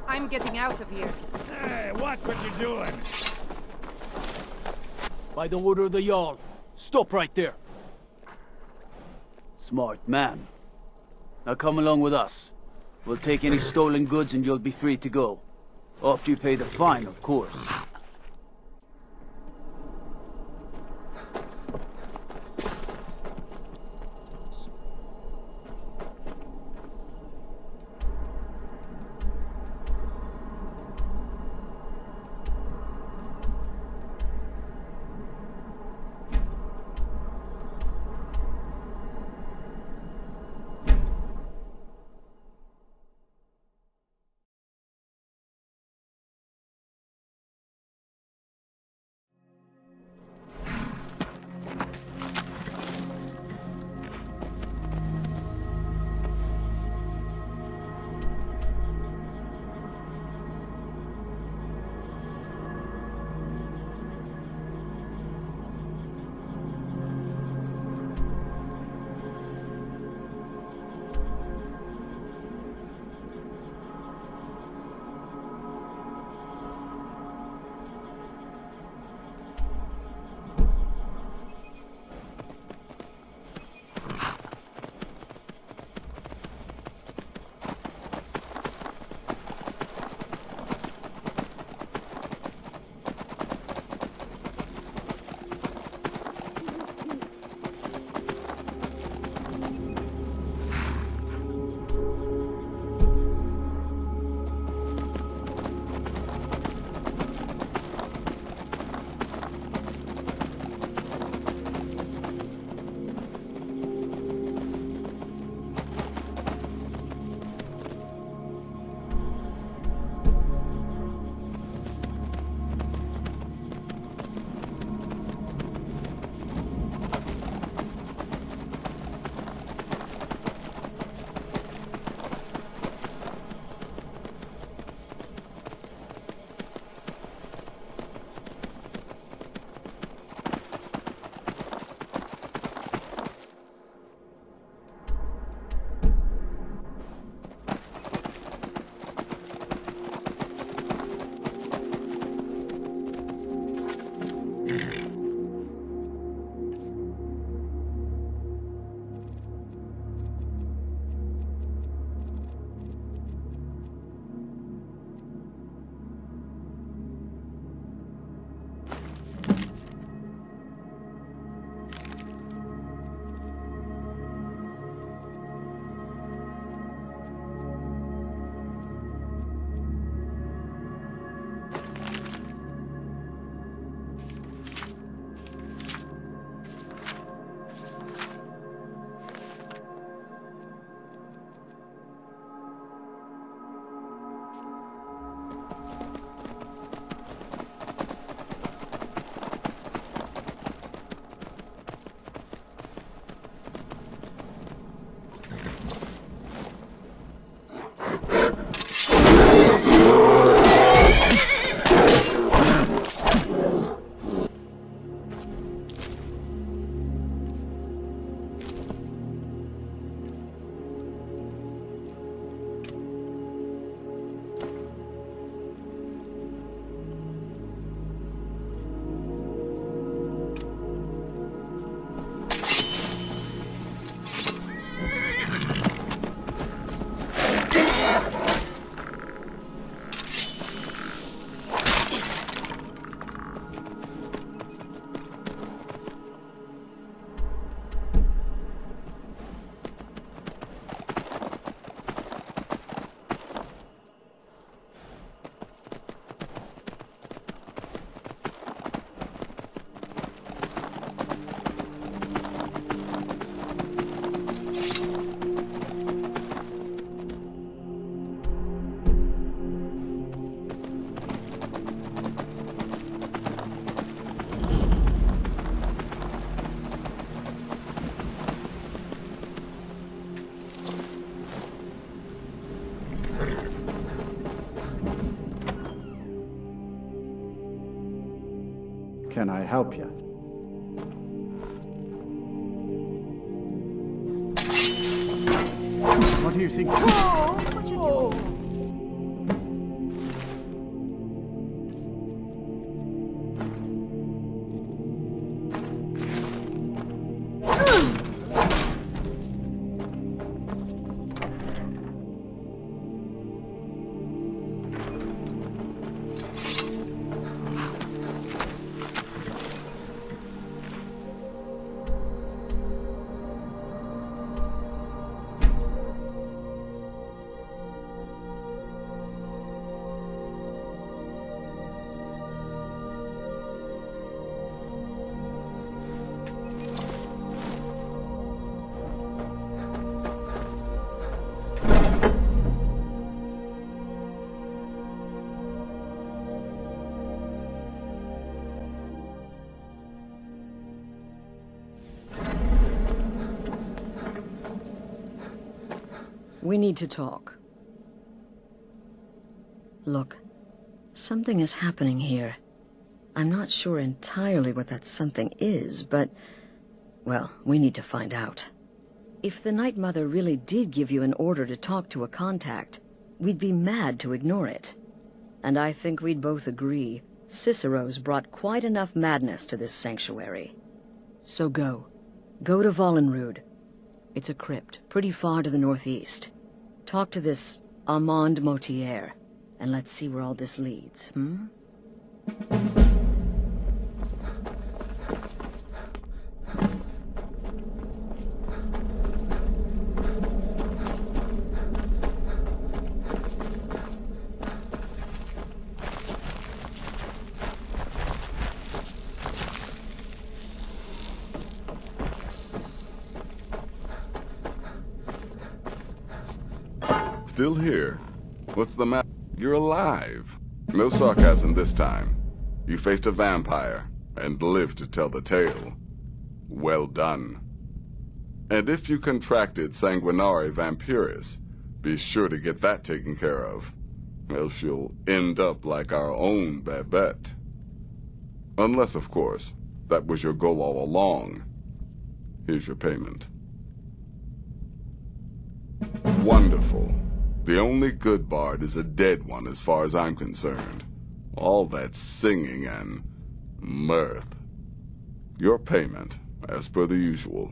Speaker 8: I'm getting out of here.
Speaker 3: Hey, watch what you're doing.
Speaker 9: By the order of the Jarl, stop right there. Smart man. Now come along with us. We'll take any stolen goods and you'll be free to go. After you pay the fine, of course.
Speaker 12: can I help you? What do you think?
Speaker 4: What you doing?
Speaker 2: We need to talk. Look, something is happening here. I'm not sure entirely what that something is, but, well, we need to find out. If the Night Mother really did give you an order to talk to a contact, we'd be mad to ignore it. And I think we'd both agree, Cicero's brought quite enough madness to this sanctuary. So go. Go to Vollenrud. It's a crypt, pretty far to the northeast. Talk to this Armand Motier, and let's see where all this leads, hmm?
Speaker 5: Still here? What's the matter? You're alive. No sarcasm this time. You faced a vampire and lived to tell the tale. Well done. And if you contracted sanguinare vampiris, be sure to get that taken care of. Else you'll end up like our own Babette. Unless, of course, that was your goal all along. Here's your payment. Wonderful. The only good bard is a dead one as far as I'm concerned. All that singing and mirth. Your payment, as per the usual.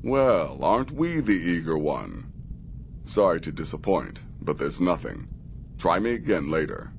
Speaker 5: Well, aren't we the eager one? Sorry to disappoint, but there's nothing. Try me again later.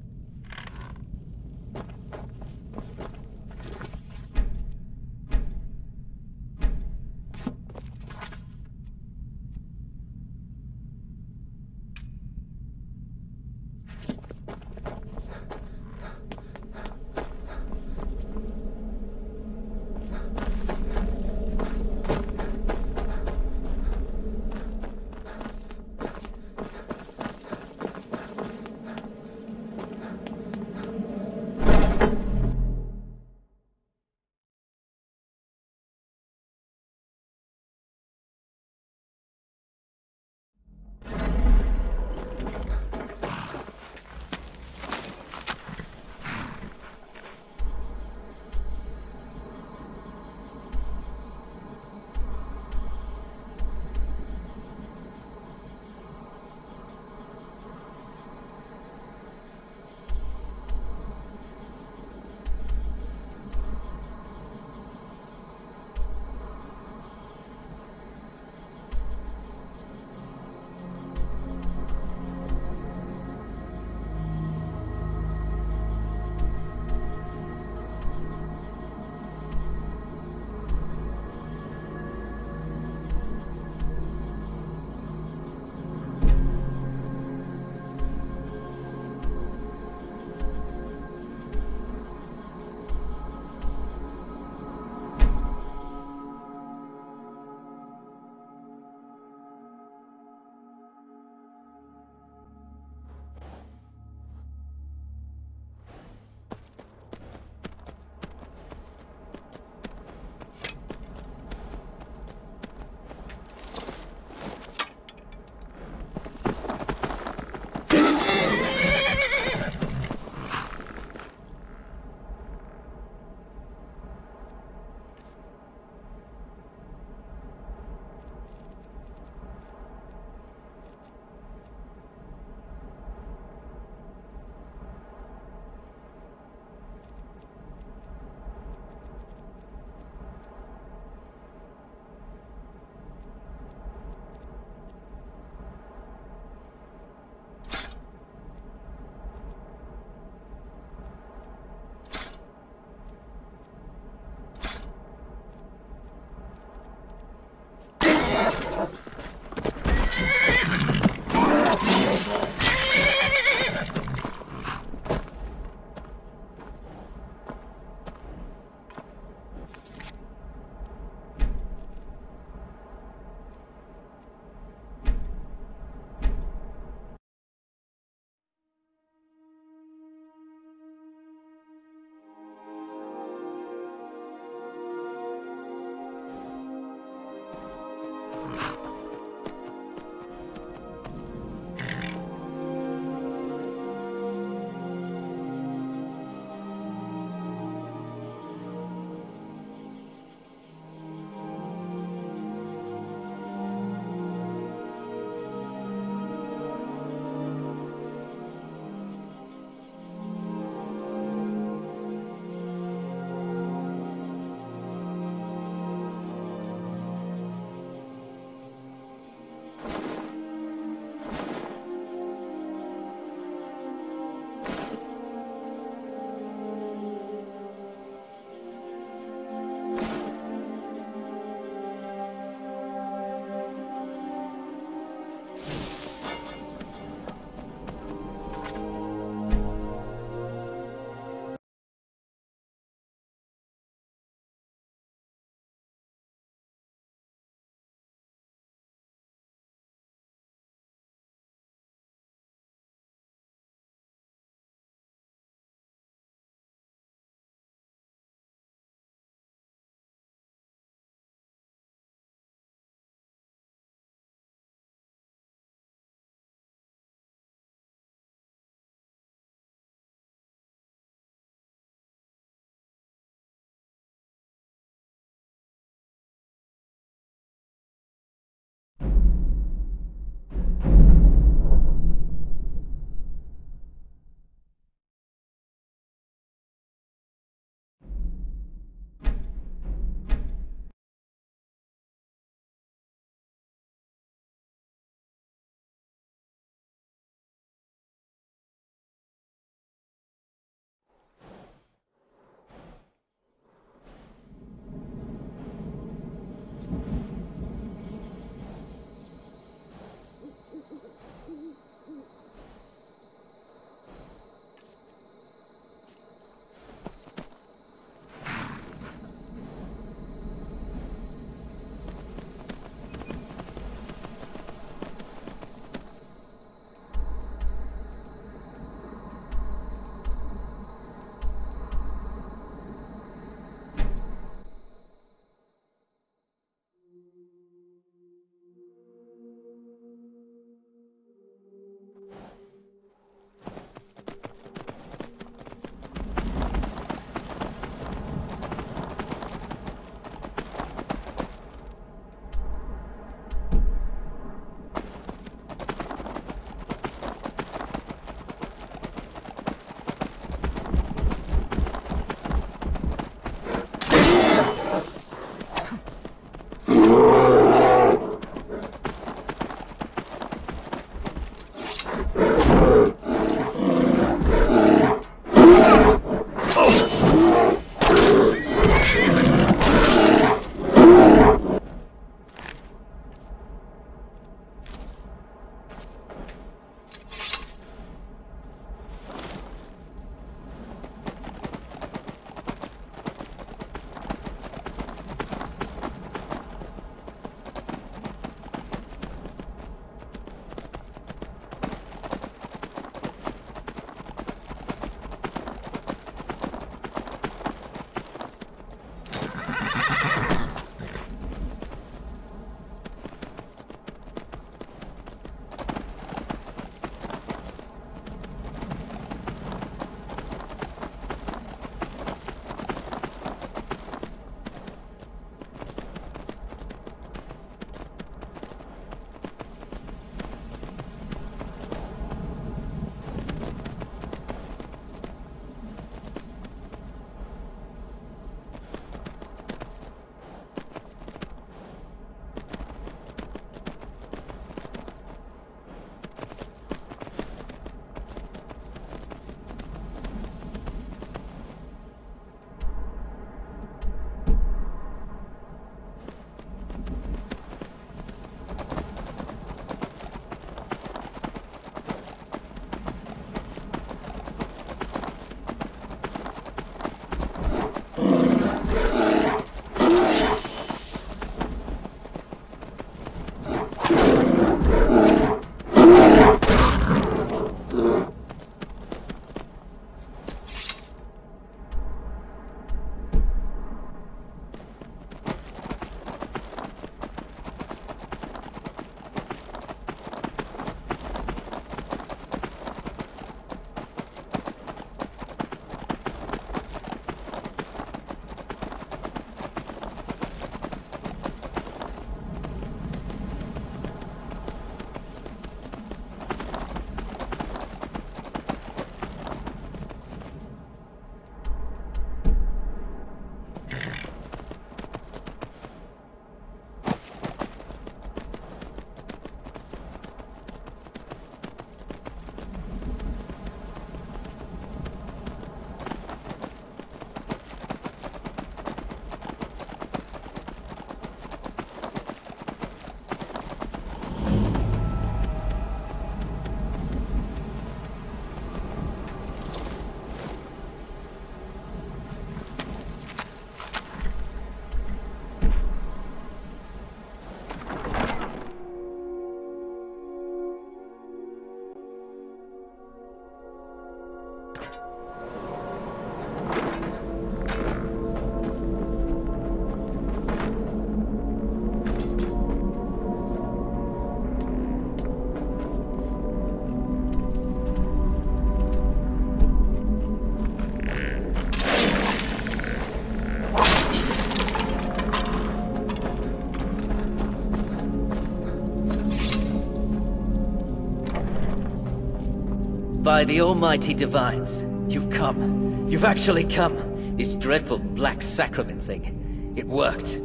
Speaker 19: By the almighty divines, you've come. You've actually come. This dreadful black sacrament thing. It worked.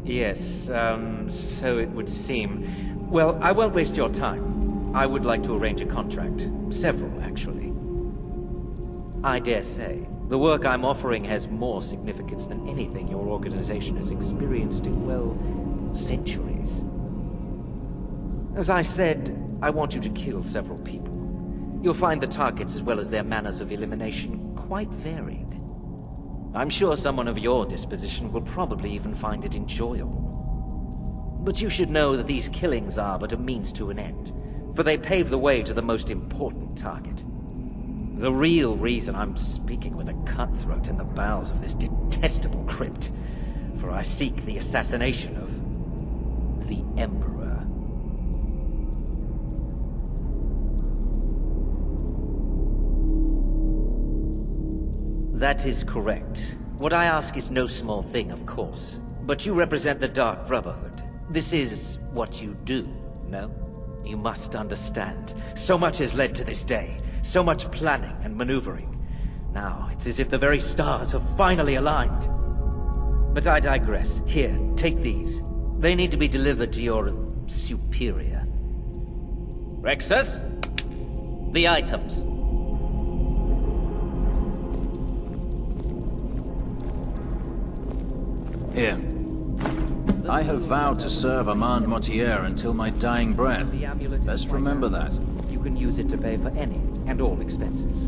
Speaker 19: Yes, so it would seem. Well, I won't waste your time. I would like to arrange a contract. Several, actually. I dare say, the work I'm offering has more significance than anything your organization has experienced in, well, centuries. As I said, I want you to kill several people. You'll find the targets as well as their manners of elimination quite varied. I'm sure someone of your disposition will probably even find it enjoyable. But you should know that these killings are but a means to an end, for they pave the way to the most important target. The real reason I'm speaking with a cutthroat in the bowels of this detestable crypt, for I seek the assassination of the Emperor. That is correct. What I ask is no small thing, of course. But you represent the Dark Brotherhood. This is what you do, no? You must understand. So much has led to this day. So much planning and maneuvering. Now, it's as if the very stars have finally aligned. But I digress. Here, take these. They need to be delivered to your superior. Rexus? The items.
Speaker 20: Here. I have vowed to serve Armand Mortier until my dying breath. Best remember that.
Speaker 19: You can use it to pay for any and all expenses.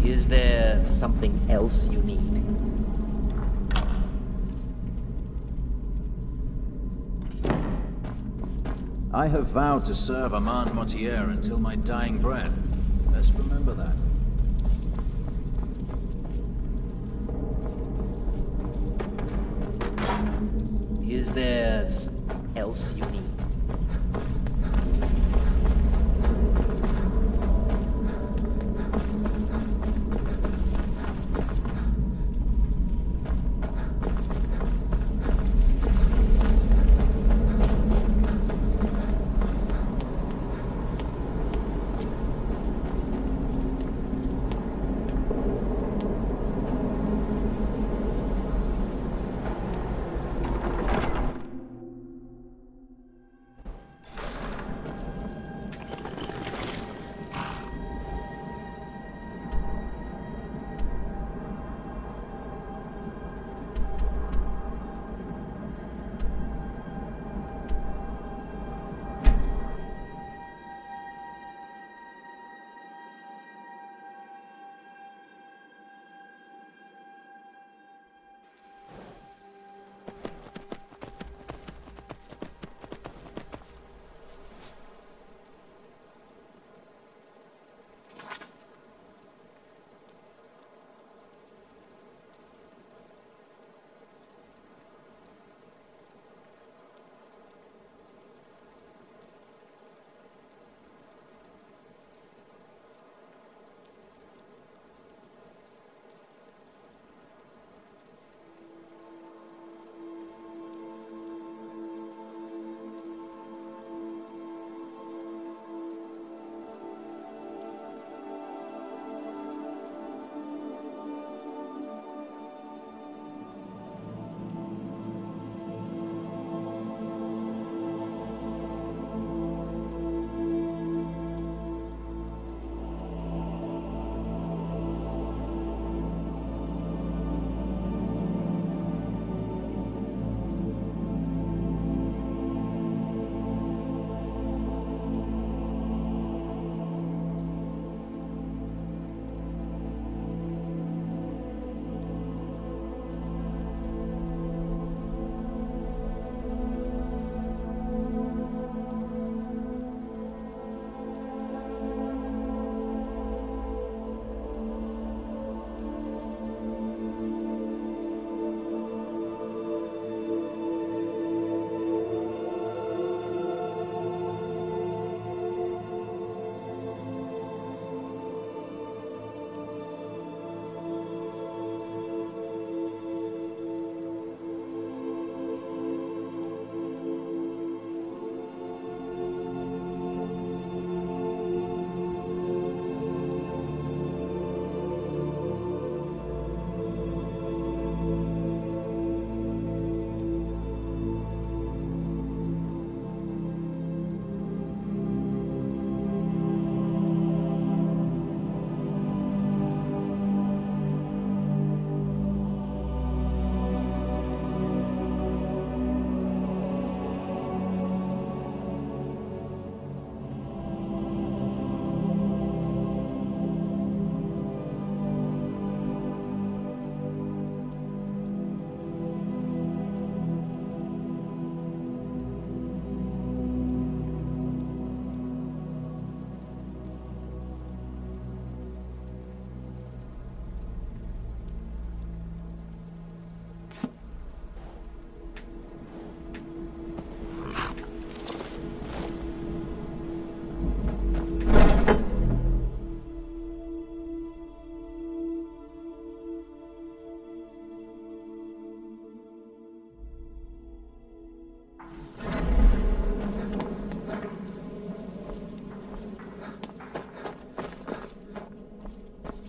Speaker 19: Is there something else you need?
Speaker 20: I have vowed to serve Armand Mortier until my dying breath. Best remember that.
Speaker 19: Is there something else you need?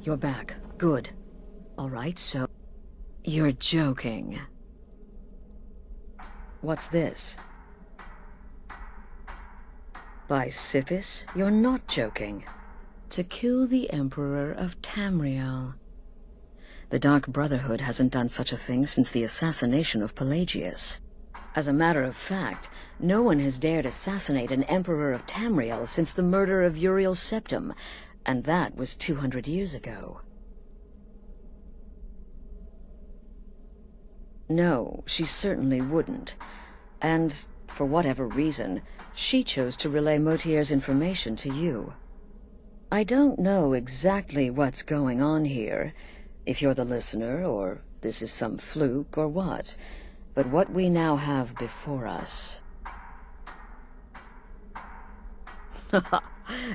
Speaker 2: you're back. Good. All right, so... You're joking. What's this? By Sithis, you're not joking. To kill the Emperor of Tamriel. The Dark Brotherhood hasn't done such a thing since the assassination of Pelagius. As a matter of fact, no one has dared assassinate an Emperor of Tamriel since the murder of Uriel Septim, and that was 200 years ago. No, she certainly wouldn't. And, for whatever reason, she chose to relay Motier's information to you. I don't know exactly what's going on here, if you're the listener, or this is some fluke, or what. But what we now have before us...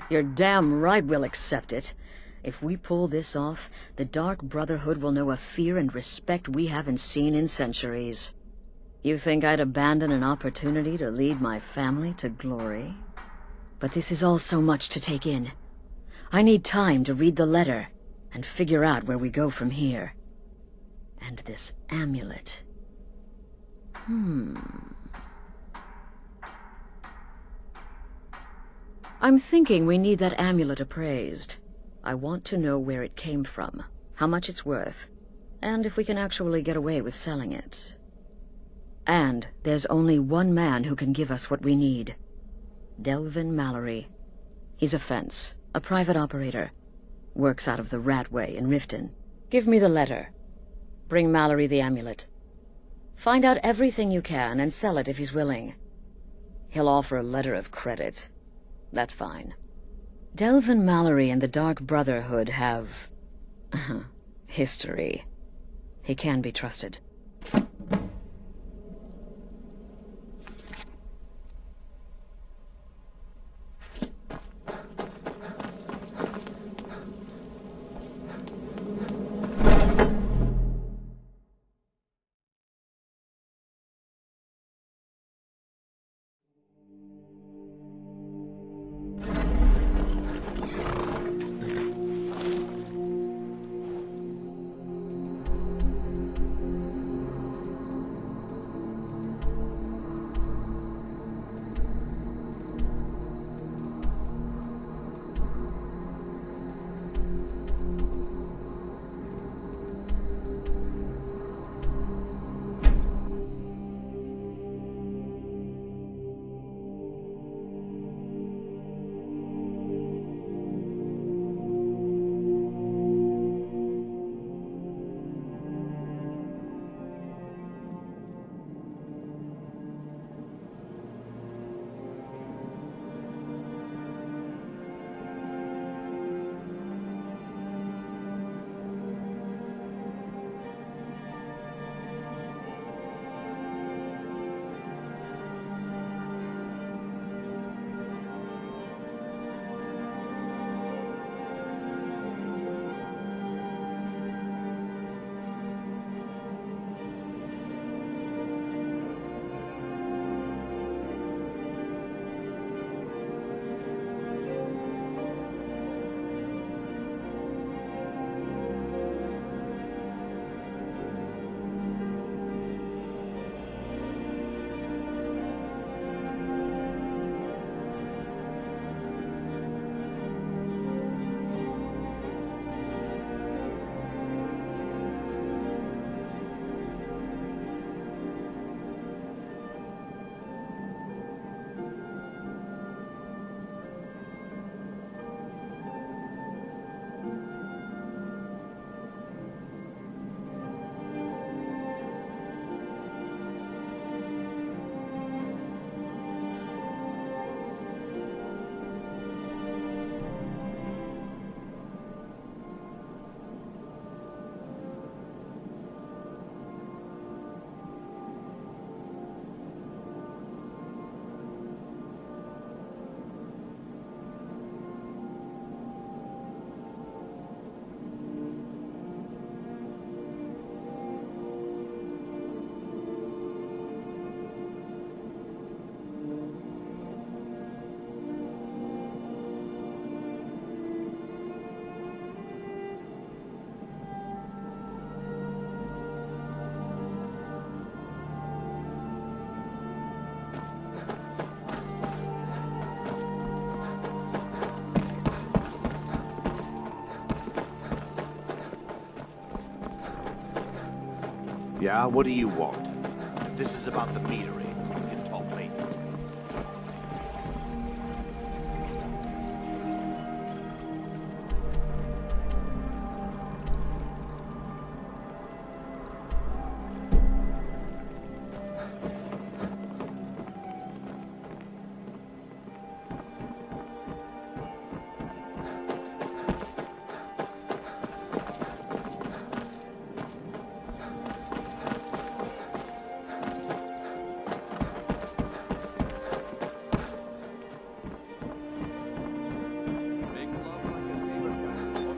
Speaker 2: You're damn right we'll accept it. If we pull this off, the Dark Brotherhood will know a fear and respect we haven't seen in centuries. You think I'd abandon an opportunity to lead my family to glory? But this is all so much to take in. I need time to read the letter and figure out where we go from here. And this amulet... I'm thinking we need that amulet appraised. I want to know where it came from, how much it's worth, and if we can actually get away with selling it. And there's only one man who can give us what we need. Delvin Mallory. He's a fence, a private operator. Works out of the Ratway in Riften. Give me the letter. Bring Mallory the amulet. Find out everything you can and sell it if he's willing. He'll offer a letter of credit. That's fine. Delvin Mallory and the Dark Brotherhood have... history. He can be trusted.
Speaker 21: Yeah, what do you want? If this is about the metering, we can talk later.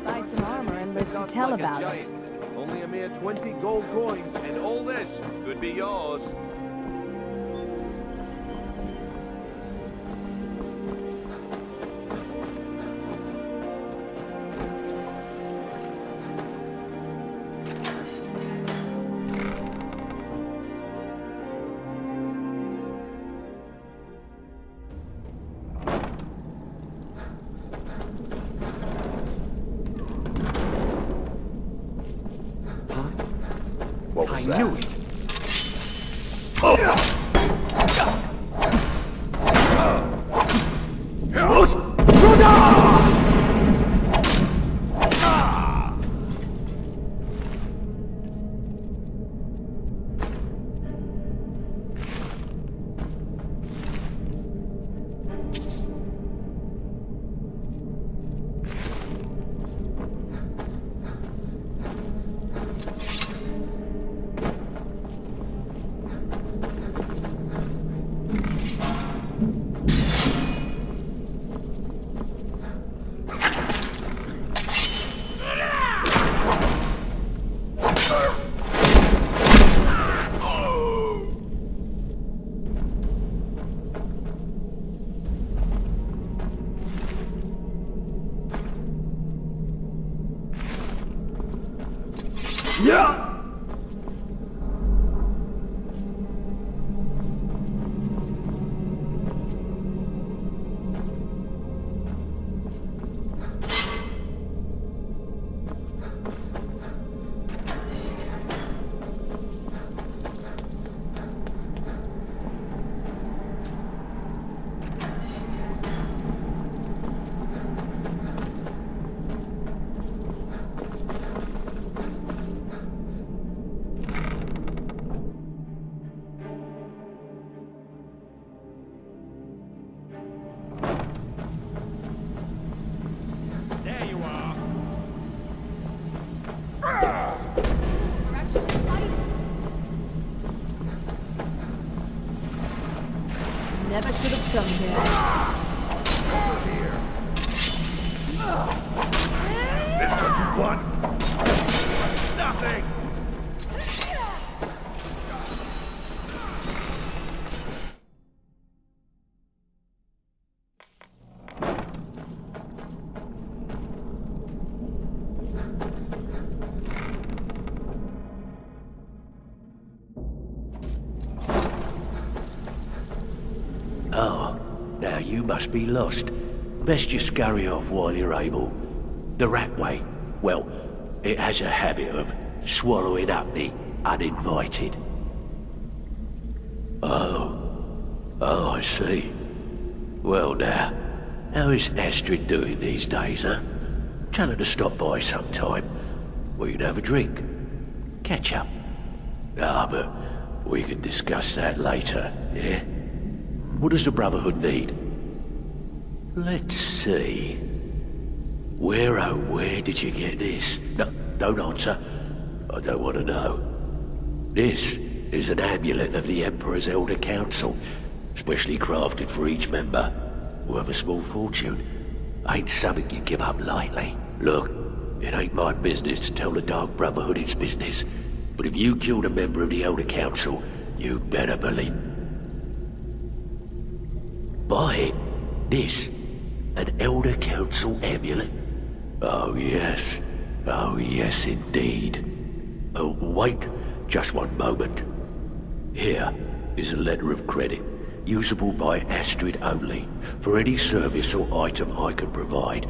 Speaker 6: Buy some armor and live to tell about it.
Speaker 15: Only a mere 20 gold coins, and all this could be yours.
Speaker 21: What was
Speaker 15: I
Speaker 21: that?
Speaker 15: knew it!
Speaker 17: Yeah!
Speaker 6: Never should have come here.
Speaker 15: This what you want? Nothing!
Speaker 22: Oh, now you must be lost. Best you scurry off while you're able. The rat way, well, it has a habit of swallowing up the uninvited. Oh, I see. Well now, how is Astrid doing these days, huh? Tell her to stop by sometime. We can have a drink. Catch up. Ah, but we can discuss that later, yeah? What does the Brotherhood need? Let's see. Where, oh, where did you get this? No, don't answer. I don't want to know. This is an amulet of the Emperor's Elder Council, specially crafted for each member, worth a small fortune. Ain't something you give up lightly. Look, it ain't my business to tell the Dark Brotherhood its business, but if you killed a member of the Elder Council, you better believe. Buy it. This, an Elder Council amulet? Oh yes indeed. Oh, wait, just one moment. Here is a letter of credit, usable by Astrid only, for any service or item I can provide,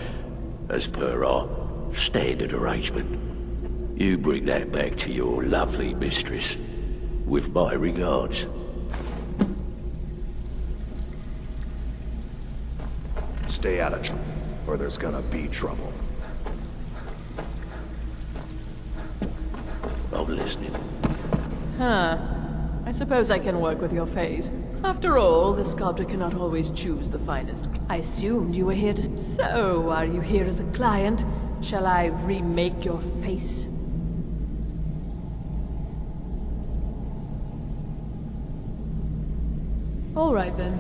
Speaker 22: as per our standard arrangement. You bring that back to your lovely mistress. With my regards.
Speaker 11: Stay out of trouble, or there's gonna be trouble.
Speaker 22: I'm listening.
Speaker 6: Huh. I suppose I can work with your face. After all, the sculptor cannot always choose the finest. I assumed you were here to... So, are you here as a client? Shall I remake your face? All right, then.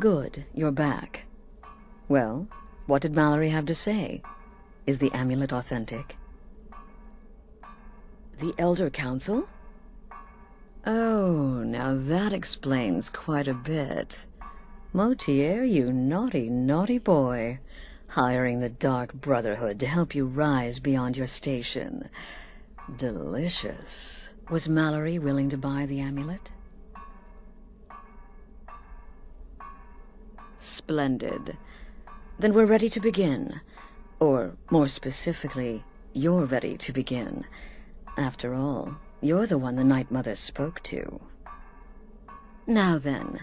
Speaker 2: Good, you're back. Well, what did Mallory have to say? Is the amulet authentic? The Elder Council? Oh, now that explains quite a bit. Motier, you naughty, naughty boy. Hiring the Dark Brotherhood to help you rise beyond your station. Delicious. Was Mallory willing to buy the amulet? Splendid. Then we're ready to begin. Or, more specifically, you're ready to begin. After all, you're the one the Night Mother spoke to. Now then,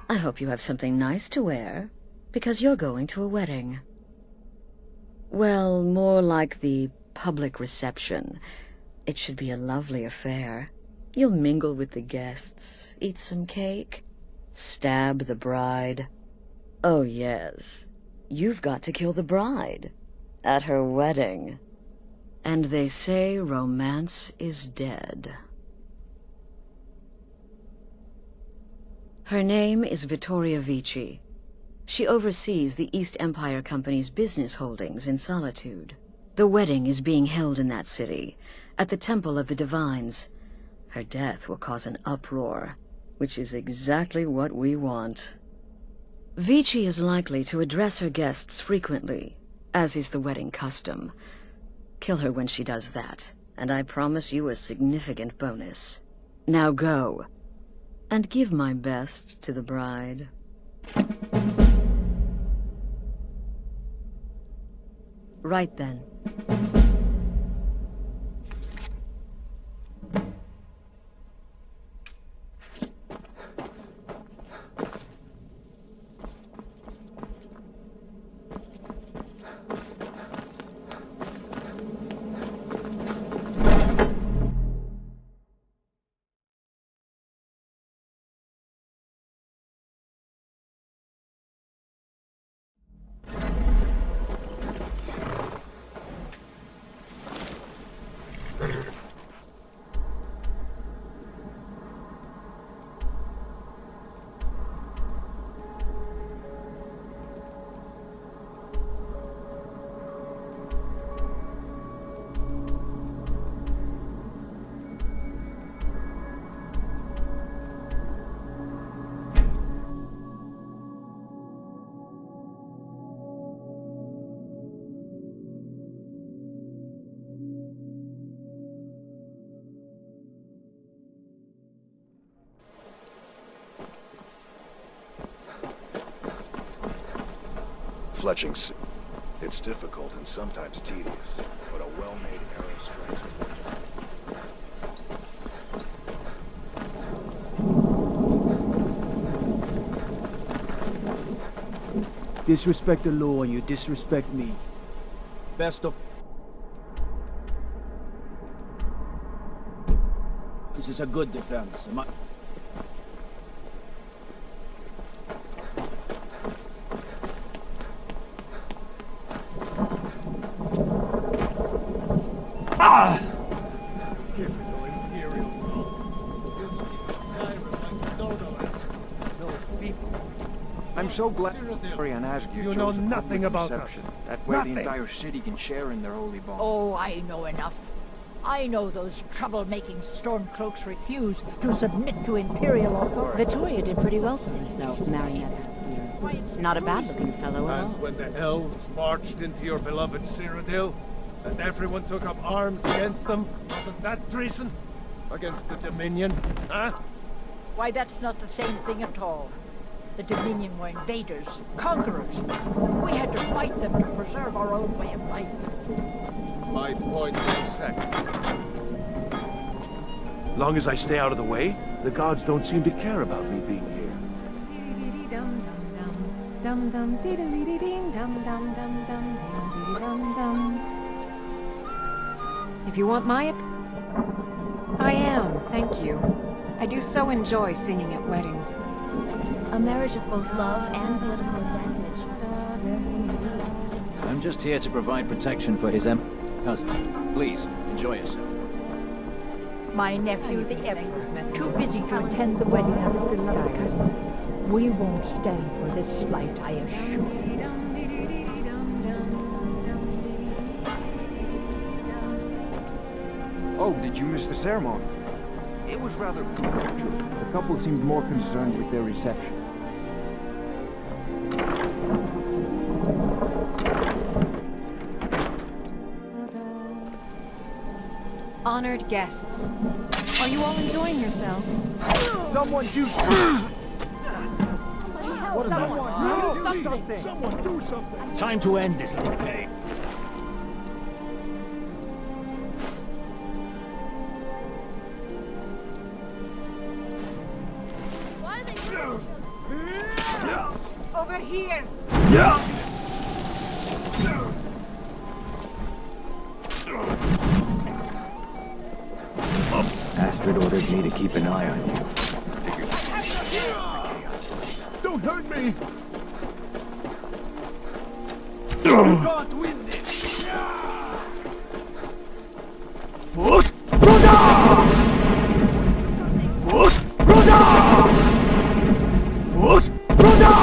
Speaker 2: I hope you have something nice to wear, because you're going to a wedding. Well, more like the public reception. It should be a lovely affair. You'll mingle with the guests, eat some cake, stab the bride. Oh yes, you've got to kill the bride at her wedding. And they say romance is dead. Her name is Vittoria Vici. She oversees the East Empire Company's business holdings in Solitude. The wedding is being held in that city, at the Temple of the Divines. Her death will cause an uproar, which is exactly what we want. Vici is likely to address her guests frequently, as is the wedding custom. Kill her when she does that, and I promise you a significant bonus. Now go, and give my best to the bride. Right then.
Speaker 11: Fletching suit. It's difficult and sometimes tedious, but a well-made arrow strikes fortune.
Speaker 9: Disrespect the law and you disrespect me. Best of... This is a good defense. Am I...
Speaker 3: Ah! Typical Imperial role. You speak Skyrim like no people.
Speaker 12: I'm so glad Arian asked you.
Speaker 3: You know nothing about us.
Speaker 12: That way
Speaker 3: Nothing.
Speaker 12: the entire city can share in their holy bond.
Speaker 1: Oh, I know enough. I know those trouble-making Stormcloaks refuse to submit to Imperial authority.
Speaker 13: Vittoria did pretty well for herself, marrying that here. Not a bad-looking fellow at all.
Speaker 3: And when the elves marched into your beloved Cyrodiil, and everyone took up arms against them, wasn't that treason? Against the Dominion, huh?
Speaker 1: Why, that's not the same thing at all. The Dominion were invaders, conquerors. We had to fight them to preserve our own way of life.
Speaker 3: My point is second.
Speaker 21: Long as I stay out of the way, the gods don't seem to care about me being here.
Speaker 13: If you want my I am, thank you. I do so enjoy singing at weddings.
Speaker 16: A marriage of both love and political advantage.
Speaker 20: I'm just here to provide protection for his cousin. Please, enjoy yourself.
Speaker 1: My nephew, the Emperor, too busy to attend the wedding of his beloved cousin. We won't stand for this slight, I assure you.
Speaker 7: Oh, did you miss the ceremony?
Speaker 21: It was rather...
Speaker 7: The couple seemed more concerned with their reception.
Speaker 13: Honored guests, are you all enjoying yourselves?
Speaker 7: Someone do something! What is that?
Speaker 1: Do something!
Speaker 7: Someone do something!
Speaker 10: Time to end this little game.
Speaker 8: Over here!
Speaker 7: Astrid ordered me to keep an eye on you.
Speaker 3: Don't hurt me!
Speaker 21: You can't win this!
Speaker 10: First, brother! First, brother! First, brother!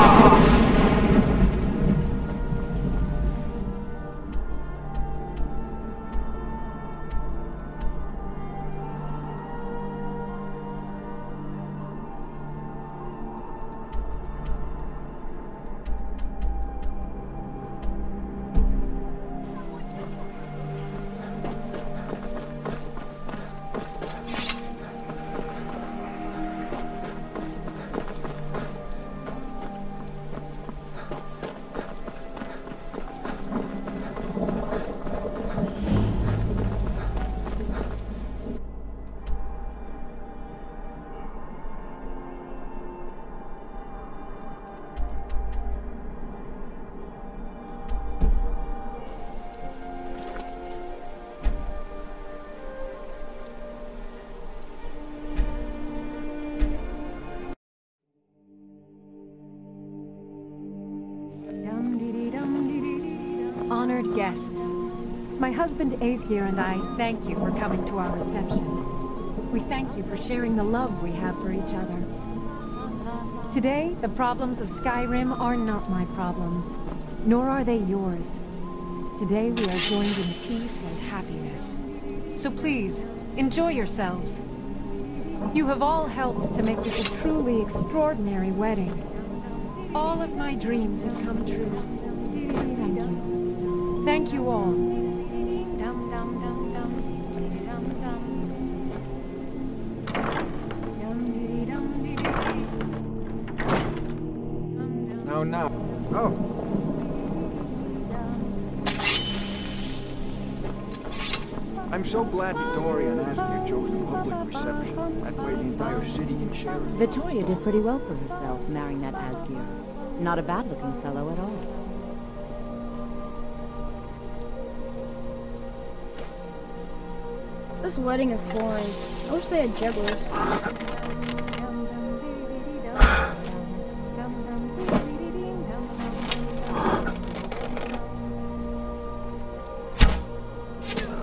Speaker 13: Honored guests, my husband Aesgeir and I thank you for coming to our reception. We thank you for sharing the love we have for each other. Today, the problems of Skyrim are not my problems, nor are they yours. Today we are joined in peace and happiness. So please, enjoy yourselves. You have all helped to make this a truly extraordinary wedding. All of my dreams have come true. So thank you. Thank you all.
Speaker 7: Now. Oh. I'm so glad Victoria and Asgeir chose a public reception. That way the entire city can share it.
Speaker 14: Victoria did pretty well for herself, marrying that Asgeir. Not a bad-looking fellow at all.
Speaker 4: This wedding is boring. I wish they had jugglers.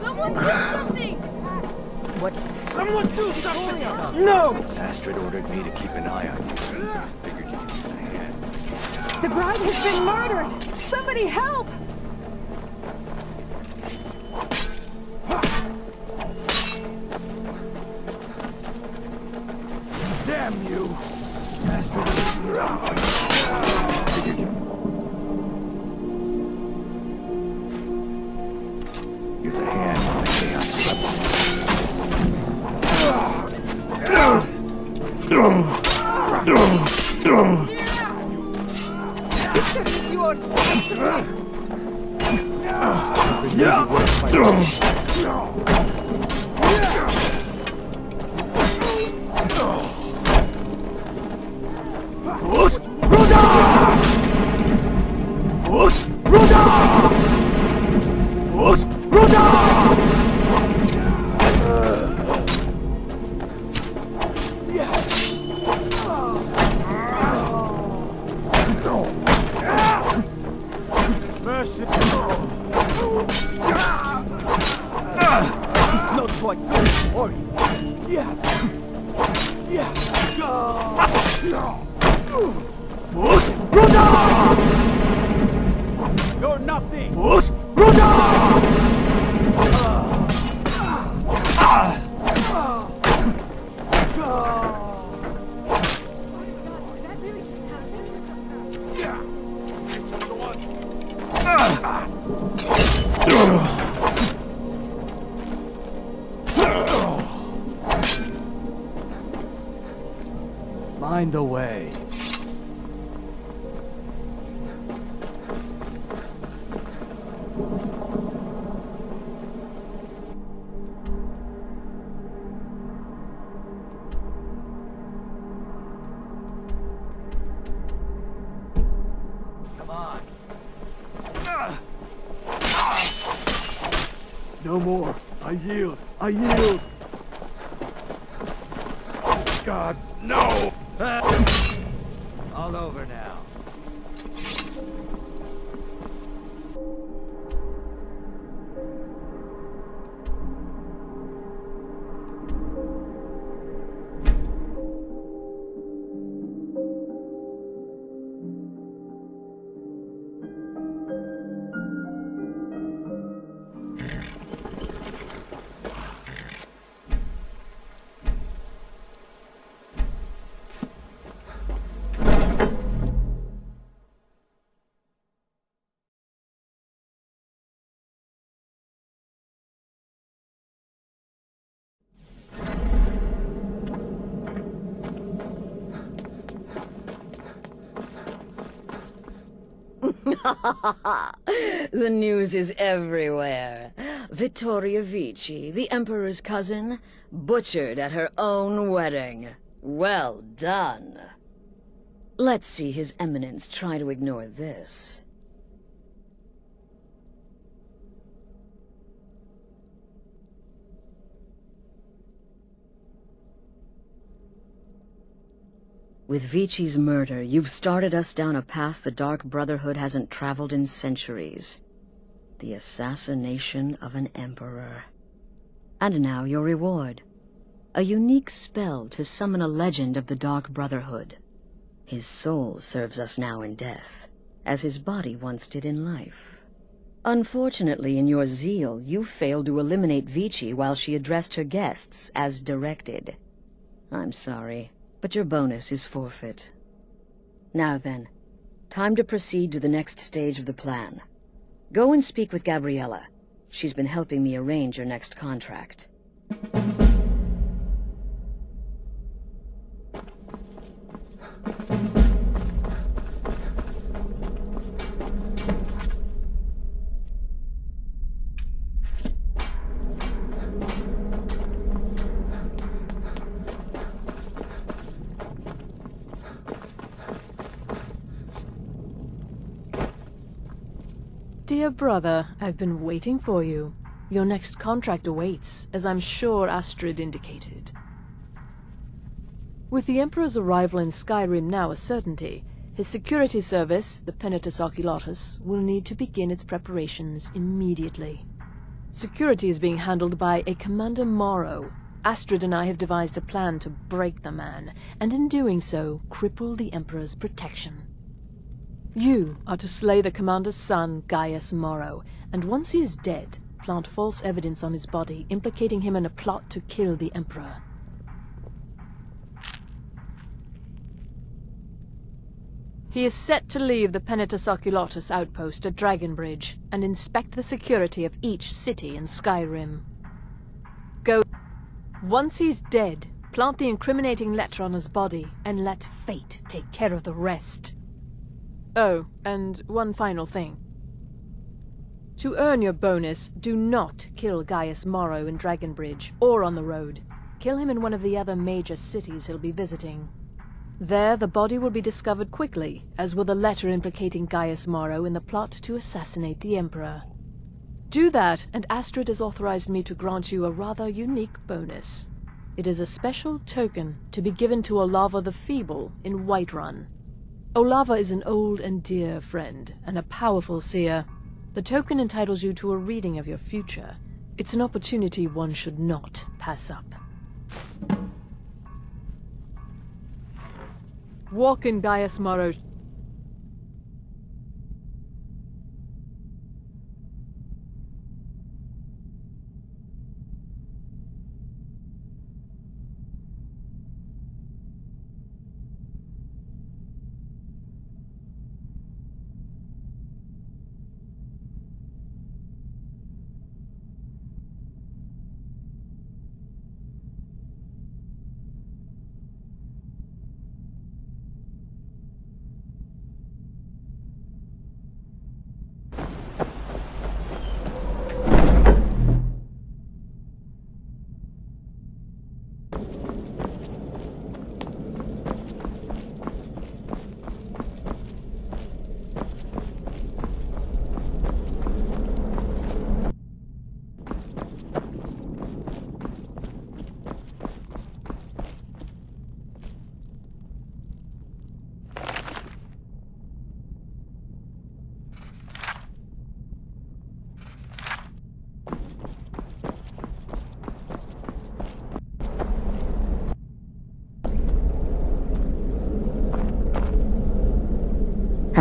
Speaker 1: Someone do something!
Speaker 21: What? Someone do something!
Speaker 7: No! Astrid ordered me to keep an eye on you. Figured you could use a hand.
Speaker 13: The bride has been murdered! Somebody help!
Speaker 7: Damn you! Astrid figured you... Use a hand on the chaos
Speaker 21: Mercy!
Speaker 9: Not quite good, are you? Yeah.
Speaker 7: You're nothing!
Speaker 5: Find a way. Come on. No more. I yield. I yield.
Speaker 17: Gods, no!
Speaker 5: All over now.
Speaker 2: The news is everywhere. Vittoria Vici, the Emperor's cousin, butchered at her own wedding. Well done. Let's see His Eminence try to ignore this. With Vici's murder, you've started us down a path the Dark Brotherhood hasn't traveled in centuries. The assassination of an emperor. And now your reward. A unique spell to summon a legend of the Dark Brotherhood. His soul serves us now in death, as his body once did in life. Unfortunately, in your zeal, you failed to eliminate Vici while she addressed her guests as directed. I'm sorry, but your bonus is forfeit. Now then, time to proceed to the next stage of the plan. Go and speak with Gabriella. She's been helping me arrange your next contract.
Speaker 6: Dear brother, I've been waiting for you. Your next contract awaits, as I'm sure Astrid indicated. With the Emperor's arrival in Skyrim now a certainty, his security service, the Penitus Oculatus, will need to begin its preparations immediately. Security is being handled by a Commander Morrow. Astrid and I have devised a plan to break the man, and in doing so, cripple the Emperor's protection. You are to slay the Commander's son, Gaius Morrow, and once he is dead, plant false evidence on his body, implicating him in a plot to kill the Emperor. He is set to leave the Penitus Oculatus outpost at Dragonbridge and inspect the security of each city in Skyrim. Go. Once he's dead, plant the incriminating letter on his body and let fate take care of the rest. Oh, and one final thing. To earn your bonus, do not kill Gaius Morrow in Dragonbridge or on the road. Kill him in one of the other major cities he'll be visiting. There, the body will be discovered quickly, as will the letter implicating Gaius Morrow in the plot to assassinate the Emperor. Do that, and Astrid has authorized me to grant you a rather unique bonus. It is a special token to be given to Olava the Feeble in Whiterun. Olava is an old and dear friend, and a powerful seer. The token entitles you to a reading of your future. It's an opportunity one should not pass up. Walk in Gaius Morrow.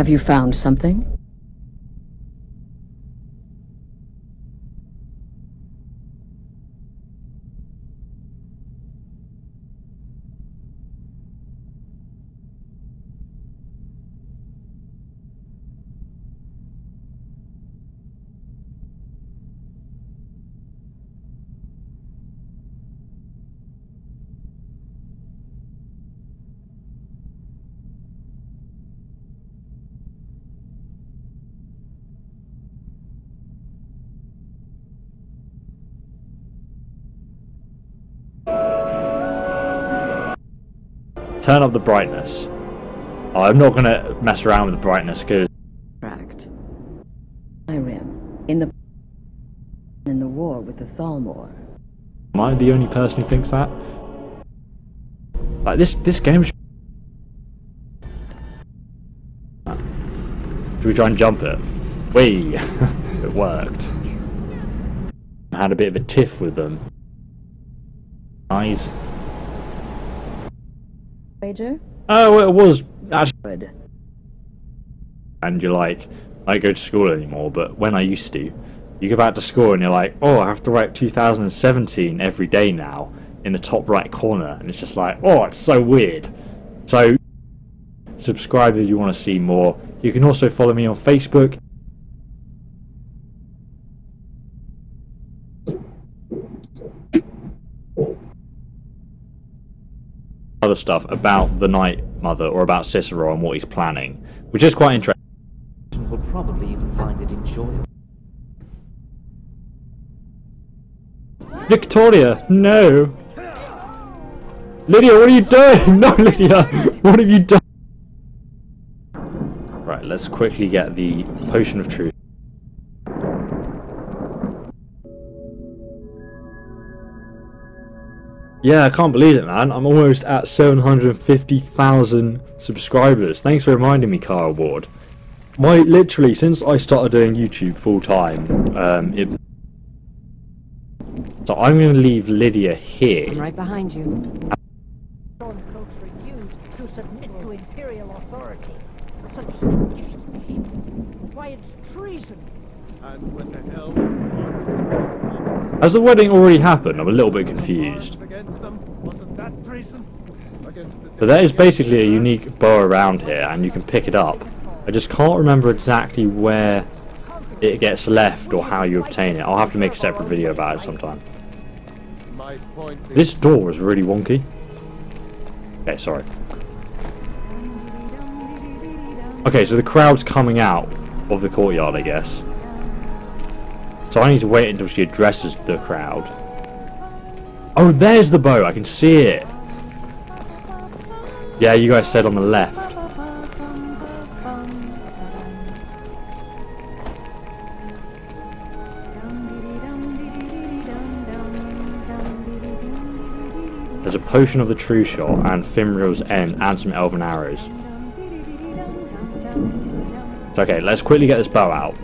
Speaker 2: Have you found something?
Speaker 18: Turn up the brightness. Oh, I'm not gonna mess around with the brightness because
Speaker 2: Correct. Skyrim. In the war with the Thalmor.
Speaker 18: am I the only person who thinks that? Like this game. Should we try and jump it? Whee! It worked. I had a bit of a tiff with them. Eyes.
Speaker 2: Wager?
Speaker 18: Oh, well, it was actually good. And you're like, I don't go to school anymore, but when I used to, you go back to school and you're like, oh, I have to write 2017 every day now in the top right corner, and it's just like, oh, it's so weird. So, subscribe if you want to see more. You can also follow me on Facebook. Other stuff about the Night Mother or about Cicero and what he's planning, which is quite interesting.
Speaker 10: Will probably even find it enjoyable.
Speaker 18: Victoria, no! Lydia, what are you doing? No, Lydia! What have you done? Right, let's quickly get the Potion of Truth. Yeah, I can't believe it, man. I'm almost at 750,000 subscribers. Thanks for reminding me, Kyle Ward. Literally, since I started doing YouTube full time, so I'm going to leave Lydia here.
Speaker 13: I'm right behind you.
Speaker 1: Stormcloaks refused to submit to Imperial authority. Such seditious behavior. Why, it's treason.
Speaker 3: And when the hell was marched
Speaker 18: Has the wedding already happened? I'm a little bit confused.
Speaker 3: against them, wasn't that treason? Against the
Speaker 18: So there is basically a unique bow around here, and you can pick it up. I just can't remember exactly where it gets left or how you obtain it. I'll have to make a separate video about it sometime.
Speaker 3: My point is,
Speaker 18: This door is really wonky. Okay, sorry. Okay, so the crowd's coming out of the courtyard, I guess. So I need to wait until she addresses the crowd. Oh, there's the bow. I can see it. Yeah, you guys said on the left. There's a potion of the true shot and Fimriel's end and some elven arrows. So, okay, let's quickly get this bow out.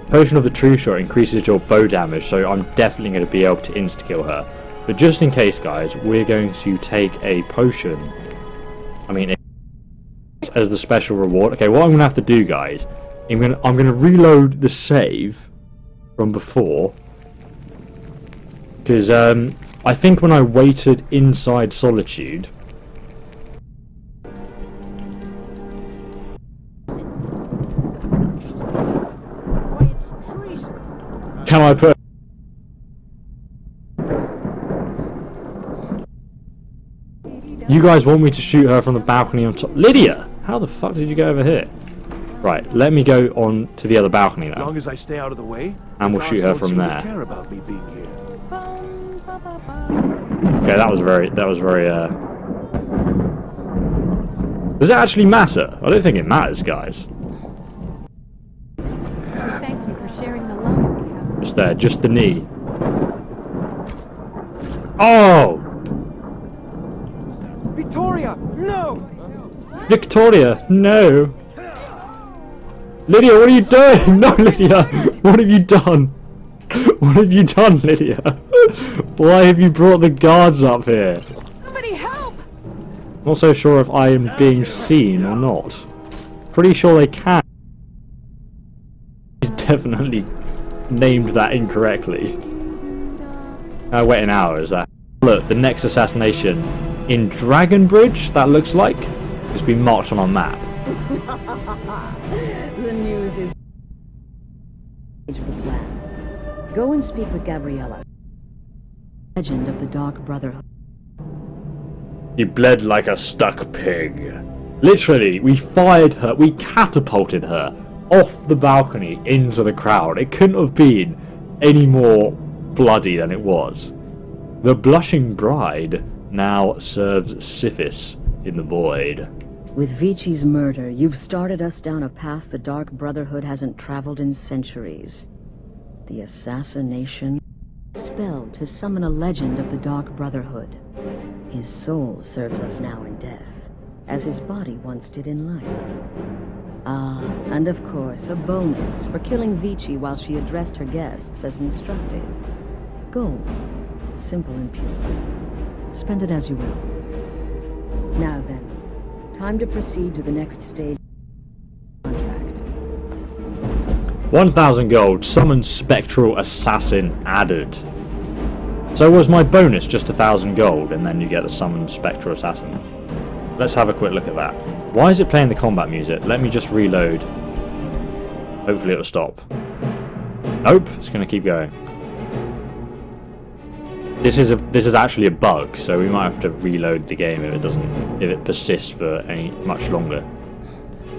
Speaker 18: Potion of the true shot increases your bow damage, so I'm definitely going to be able to insta-kill her. But just in case, guys, we're going to take a potion. I mean, as the special reward. Okay, what I'm going to have to do, guys, I'm going to reload the save from before. Because I think when I waited inside Solitude, can I put... You guys want me to shoot her from the balcony on top? Lydia! How the fuck did you go over here? Right, let me go on to the other balcony now.
Speaker 11: As long as I stay out of the way,
Speaker 18: and we'll shoot her from there.
Speaker 11: care about me being here.
Speaker 18: Okay, that was very Does it actually matter? I don't think it matters, guys.
Speaker 13: Thank you for sharing the love we have.
Speaker 18: Just there, just the knee. Oh!
Speaker 7: Victoria, no!
Speaker 18: Victoria, no! Lydia, what are you doing? No, Lydia! What have you done? What have you done, Lydia? Why have you brought the guards up here?
Speaker 13: Somebody help!
Speaker 18: Not so sure if I am being seen or not. pretty sure they can. He's definitely named that incorrectly. Wait an hour, is that? Look, the next assassination in Dragonbridge, that looks like, has been marked on our map.
Speaker 2: The news is the plan. Go and speak with Gabriella. Legend of the Dark Brotherhood.
Speaker 18: He bled like a stuck pig. Literally, we fired her, we catapulted her off the balcony into the crowd. It couldn't have been any more bloody than it was. The blushing bride now serves Sithis in the void.
Speaker 2: With Vici's murder, you've started us down a path the Dark Brotherhood hasn't traveled in centuries. The assassination spell to summon a legend of the Dark Brotherhood. His soul serves us now in death, as his body once did in life. Ah, and of course, a bonus for killing Vici while she addressed her guests as instructed. Gold. Simple and pure. Spend it as you will. Now then, time to proceed to the next stage. Contract.
Speaker 18: 1,000 gold, summon spectral assassin added. So was my bonus just 1,000 gold, and then you get the summoned spectral assassin? Let's have a quick look at that. Why is it playing the combat music? Let me just reload. Hopefully it'll stop. Nope, it's going to keep going. This is actually a bug, so we might have to reload the game if it persists for any much longer.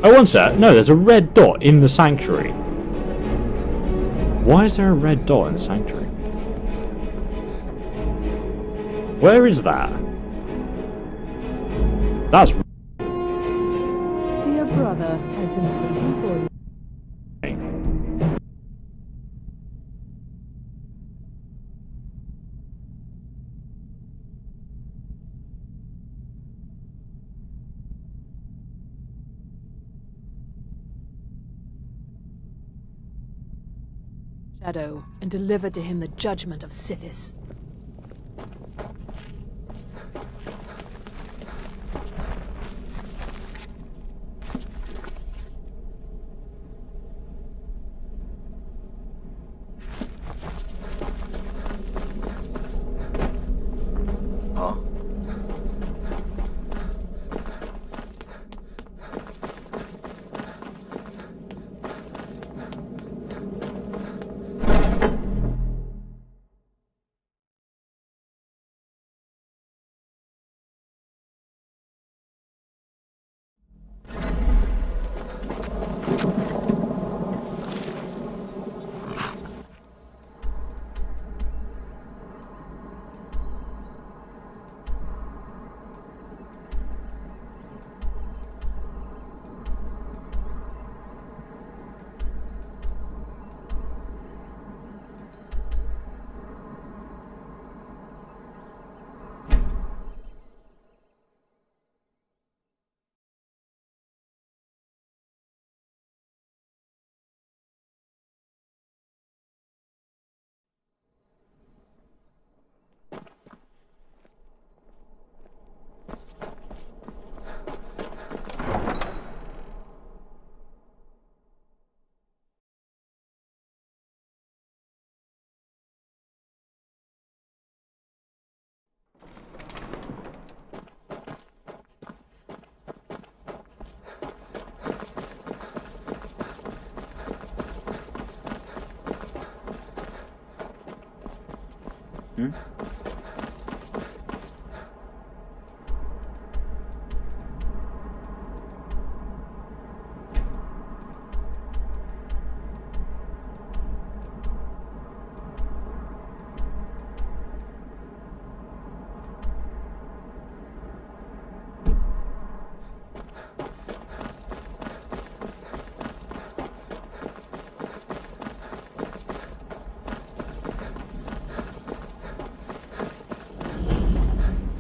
Speaker 18: Oh, one sec. No, there's a red dot in the sanctuary. Why is there a red dot in the sanctuary? Where is that? That's...
Speaker 6: Dear brother, I've been waiting for you. Shadow, and deliver to him the judgment of Sithis.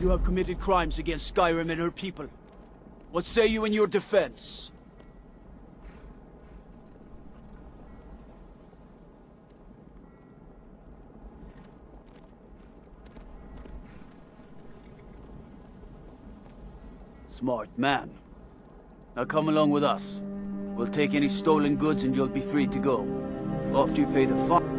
Speaker 9: You have committed crimes against Skyrim and her people. What say you in your defense? Smart man. Now come along with us. We'll take any stolen goods and you'll be free to go. After you pay the fine.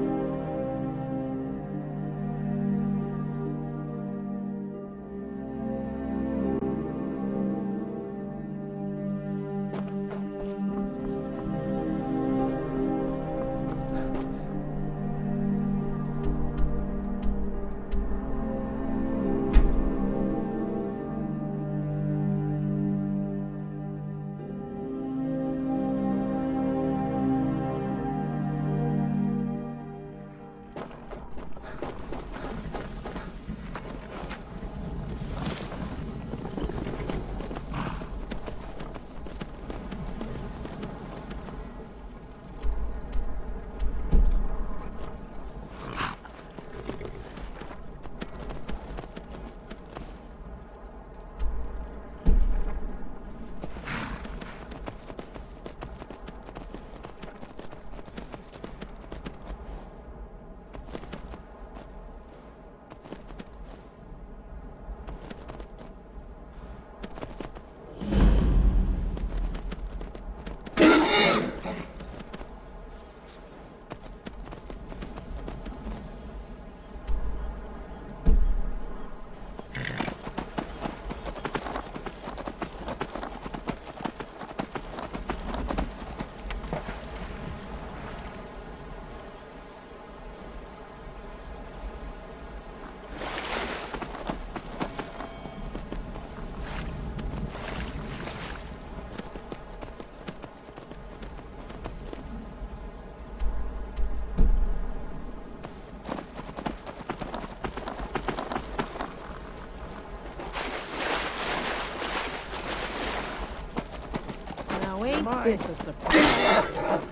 Speaker 6: This is a surprise.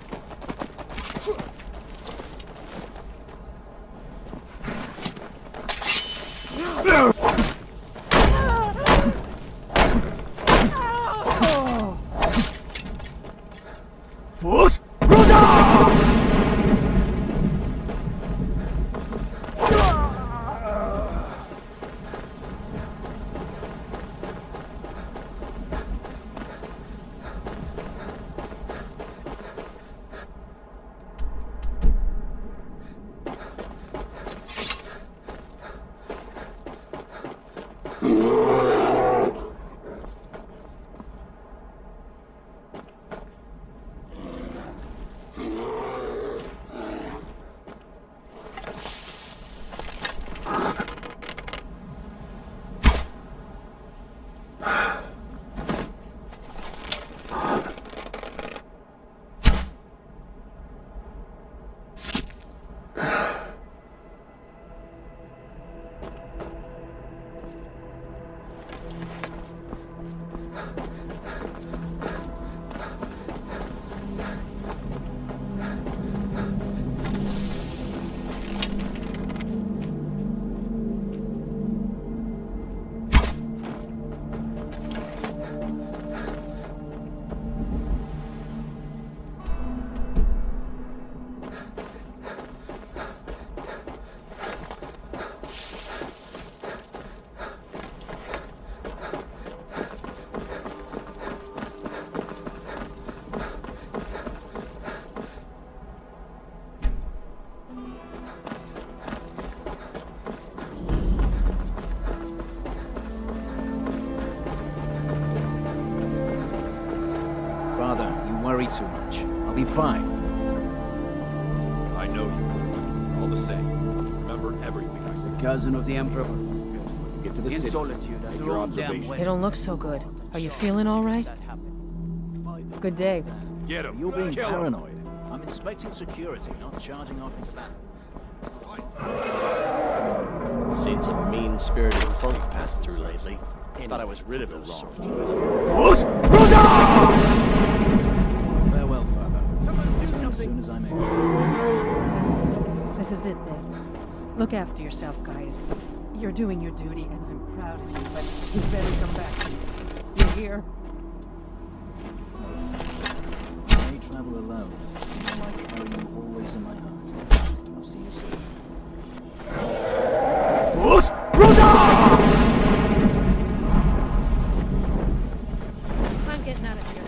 Speaker 5: First, brother!
Speaker 20: Too much. I'll be fine.
Speaker 15: I know you will. All the same, remember everything I said.
Speaker 9: The cousin of the Emperor.
Speaker 15: Get to the
Speaker 9: In
Speaker 15: city.
Speaker 9: solitude,
Speaker 15: Make your observation.
Speaker 6: They don't look so good. Are you feeling all right? Good day.
Speaker 15: Get him.
Speaker 20: You're being
Speaker 15: Kill him.
Speaker 20: paranoid. I'm inspecting security, not charging off into battle.
Speaker 19: Seen some mean-spirited folk pass through lately. Thought I was rid of those sort.
Speaker 5: First, brother!
Speaker 20: Farewell, Father. Someone do something. As soon as I'm able.
Speaker 6: This is it then. Look after yourself, guys. You're doing your duty, and I'm proud of you, but you better come back. You hear?
Speaker 20: I may travel alone. I might carry you always in my heart. I'll see you soon.
Speaker 5: First, brother!
Speaker 6: I'm getting out of here.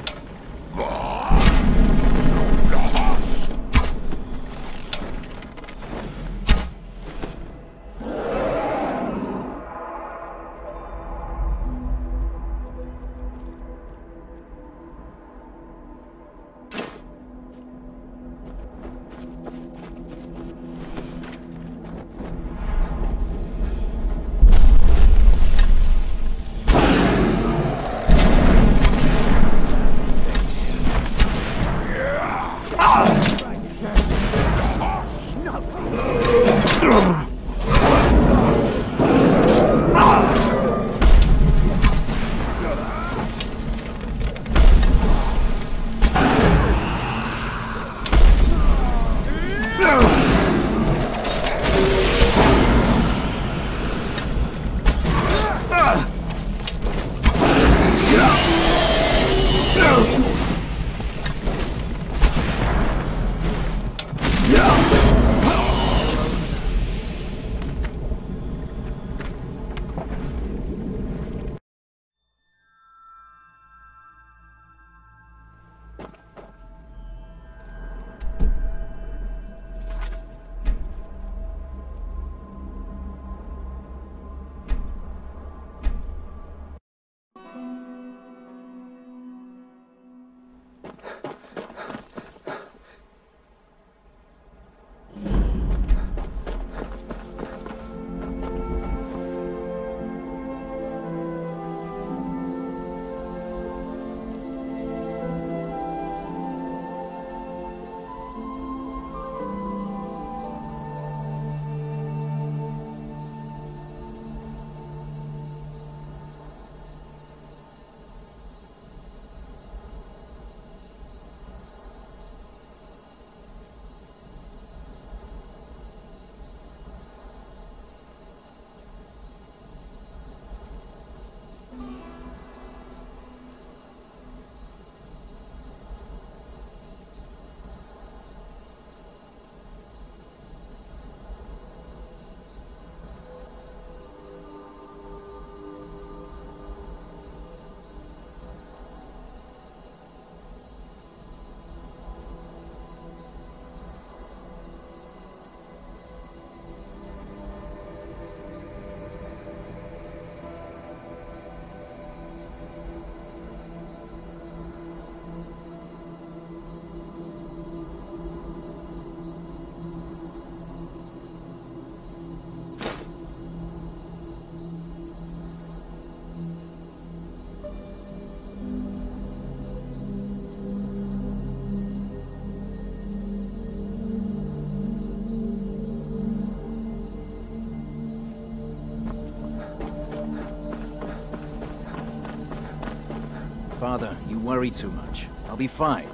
Speaker 20: Father, you worry too much. I'll be fine.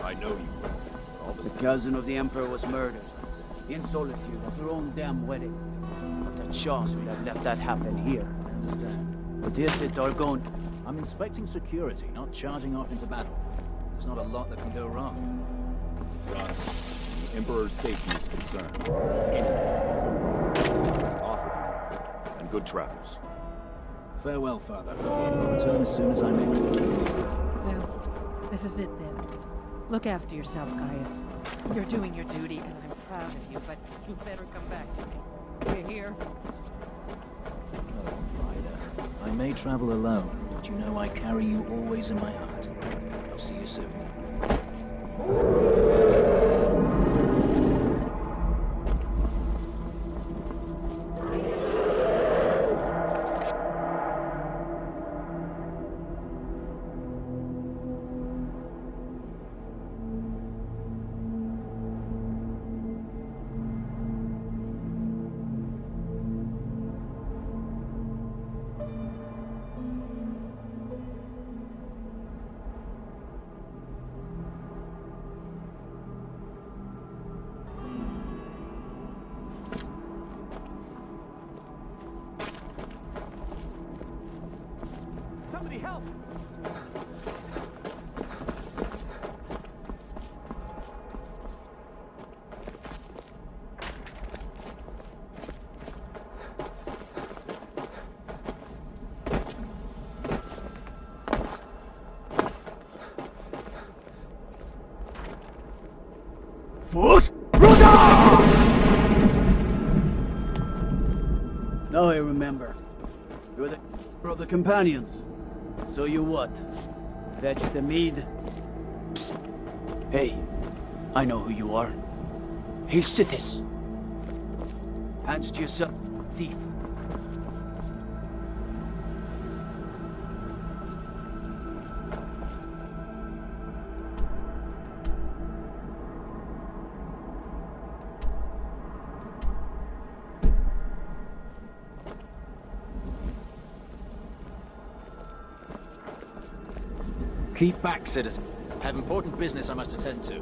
Speaker 15: I know you will. All the
Speaker 9: The cousin of the Emperor was murdered. In solitude at her own damn wedding. Not a chance we'd have left that happen here.
Speaker 20: I understand.
Speaker 9: But is it, Argon?
Speaker 20: I'm inspecting security, not charging off into battle. There's not a lot that can go wrong.
Speaker 15: Son, the Emperor's safety is concerned. Anything can go wrong. Off with you, and good travels.
Speaker 20: Farewell, Father. I'll return as soon as I'm able.
Speaker 12: Well, this is it then. Look after yourself, Gaius. You're doing your duty, and I'm proud of you, but you better come back to me. You hear?
Speaker 20: Oh, Vida. I may travel alone, but you know I carry you always in my heart. I'll see you soon.
Speaker 5: Somebody help! Fus Roda!
Speaker 9: Now I remember. You're the of the companions. So you what? Fetch the mead? Psst. Hey, I know who you are. Hail Sithis. Hands to yourself, thief.
Speaker 20: Keep back, citizen. I have important business I must attend to.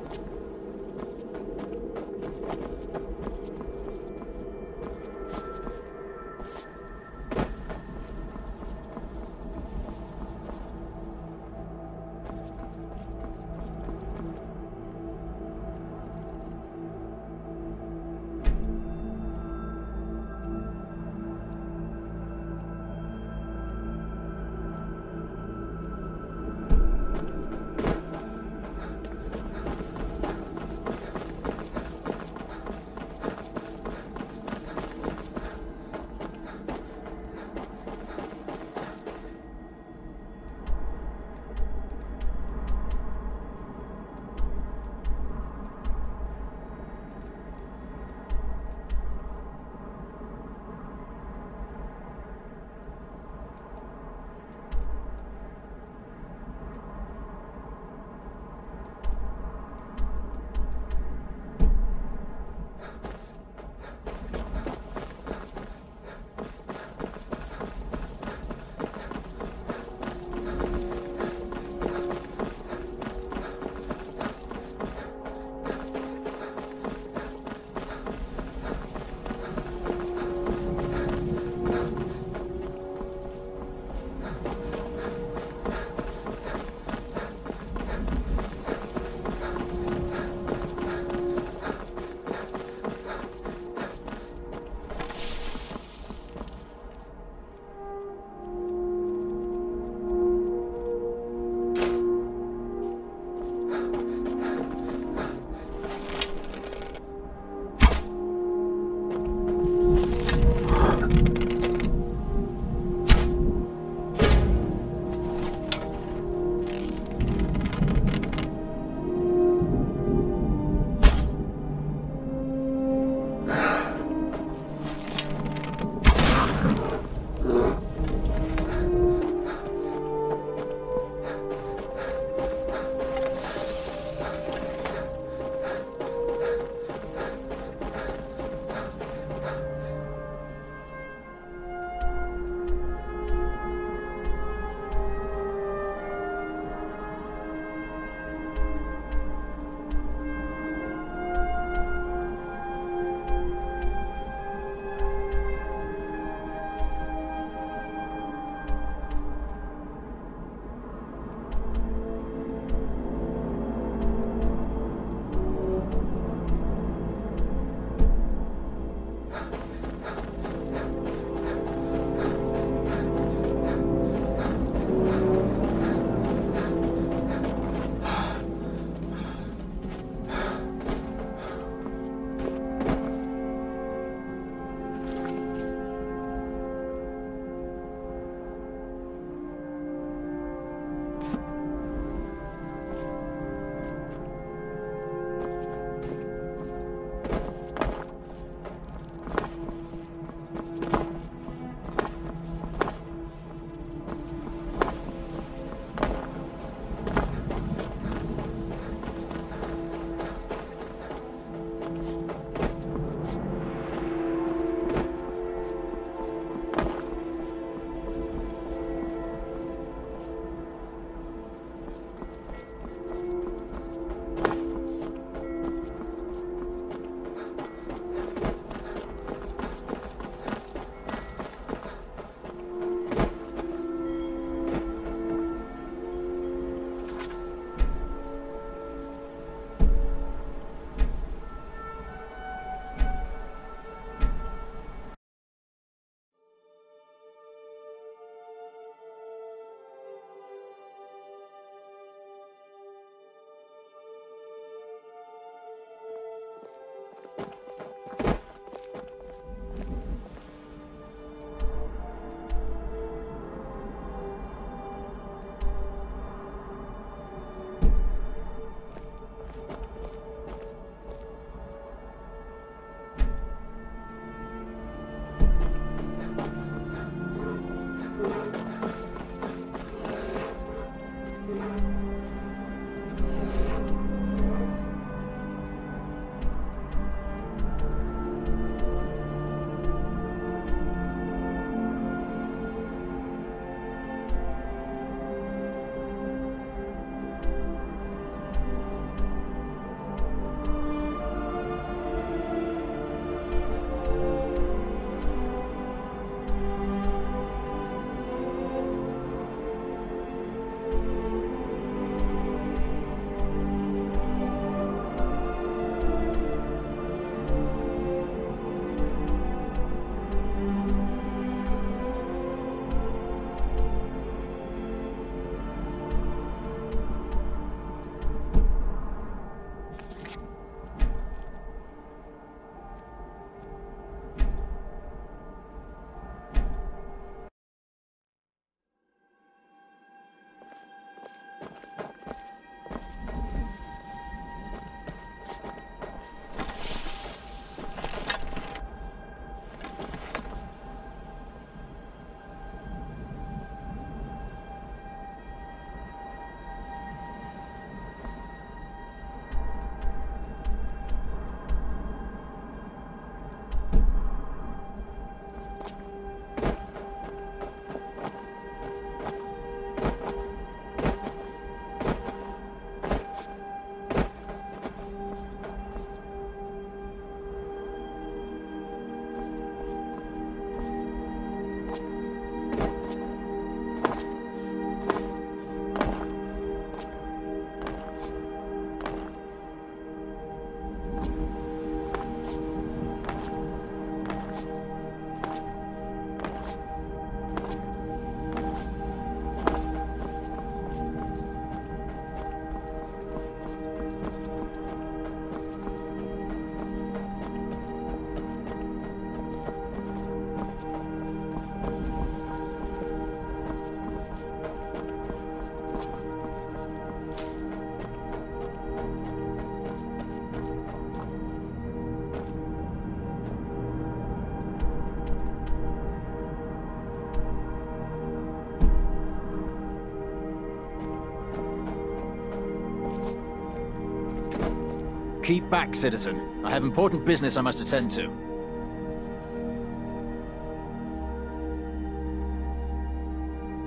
Speaker 20: Keep back, citizen. I have important business I must attend to.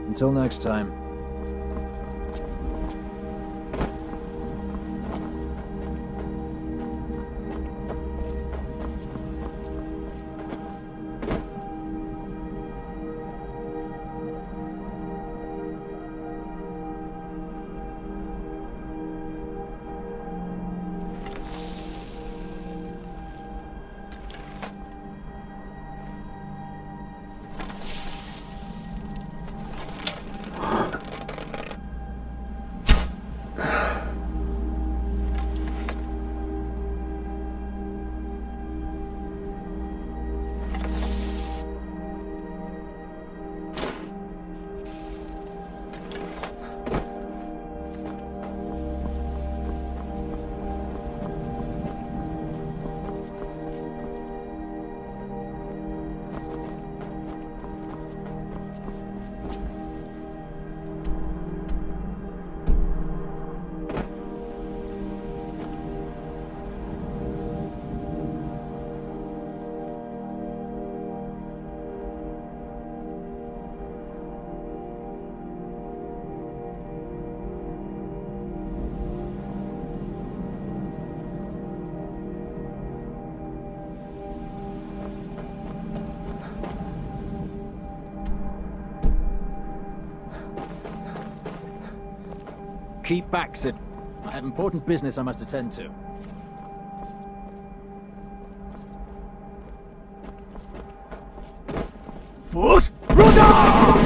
Speaker 20: Until next time. Keep back, Sid. I have important business I must attend to.
Speaker 5: First, brother!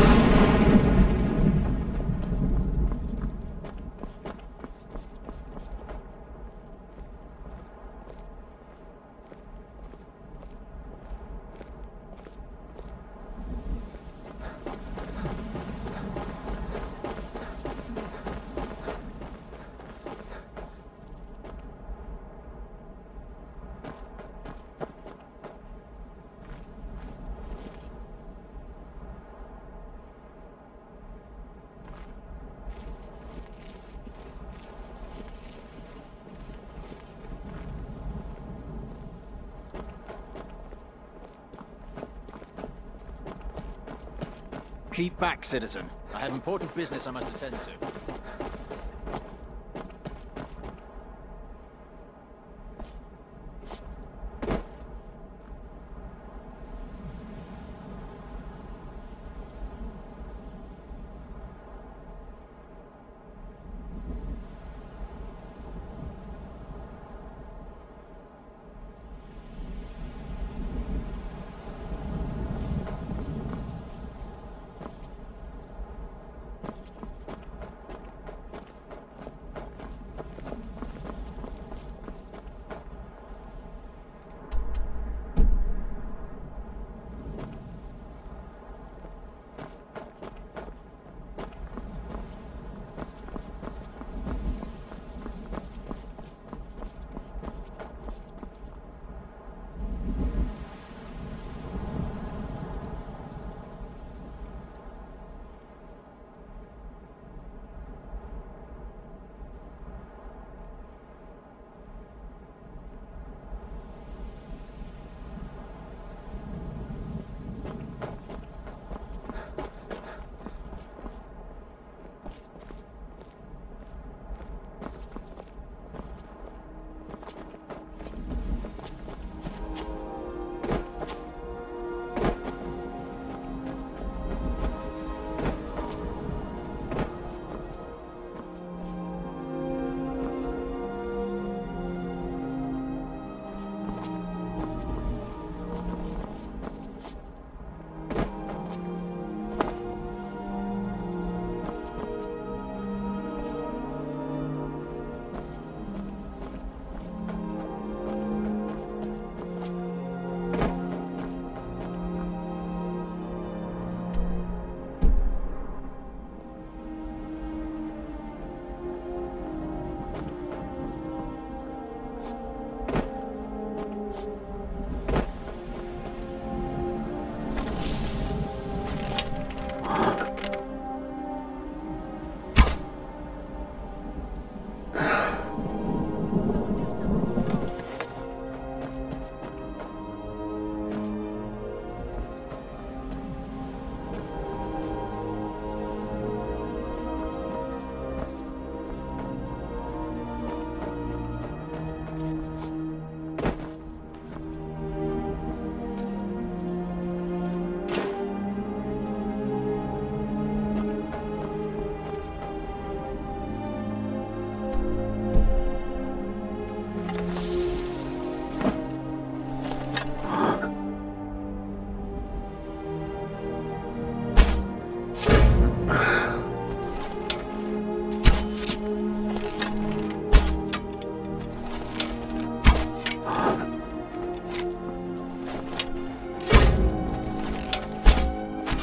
Speaker 20: Keep back, citizen. I have important business I must attend to.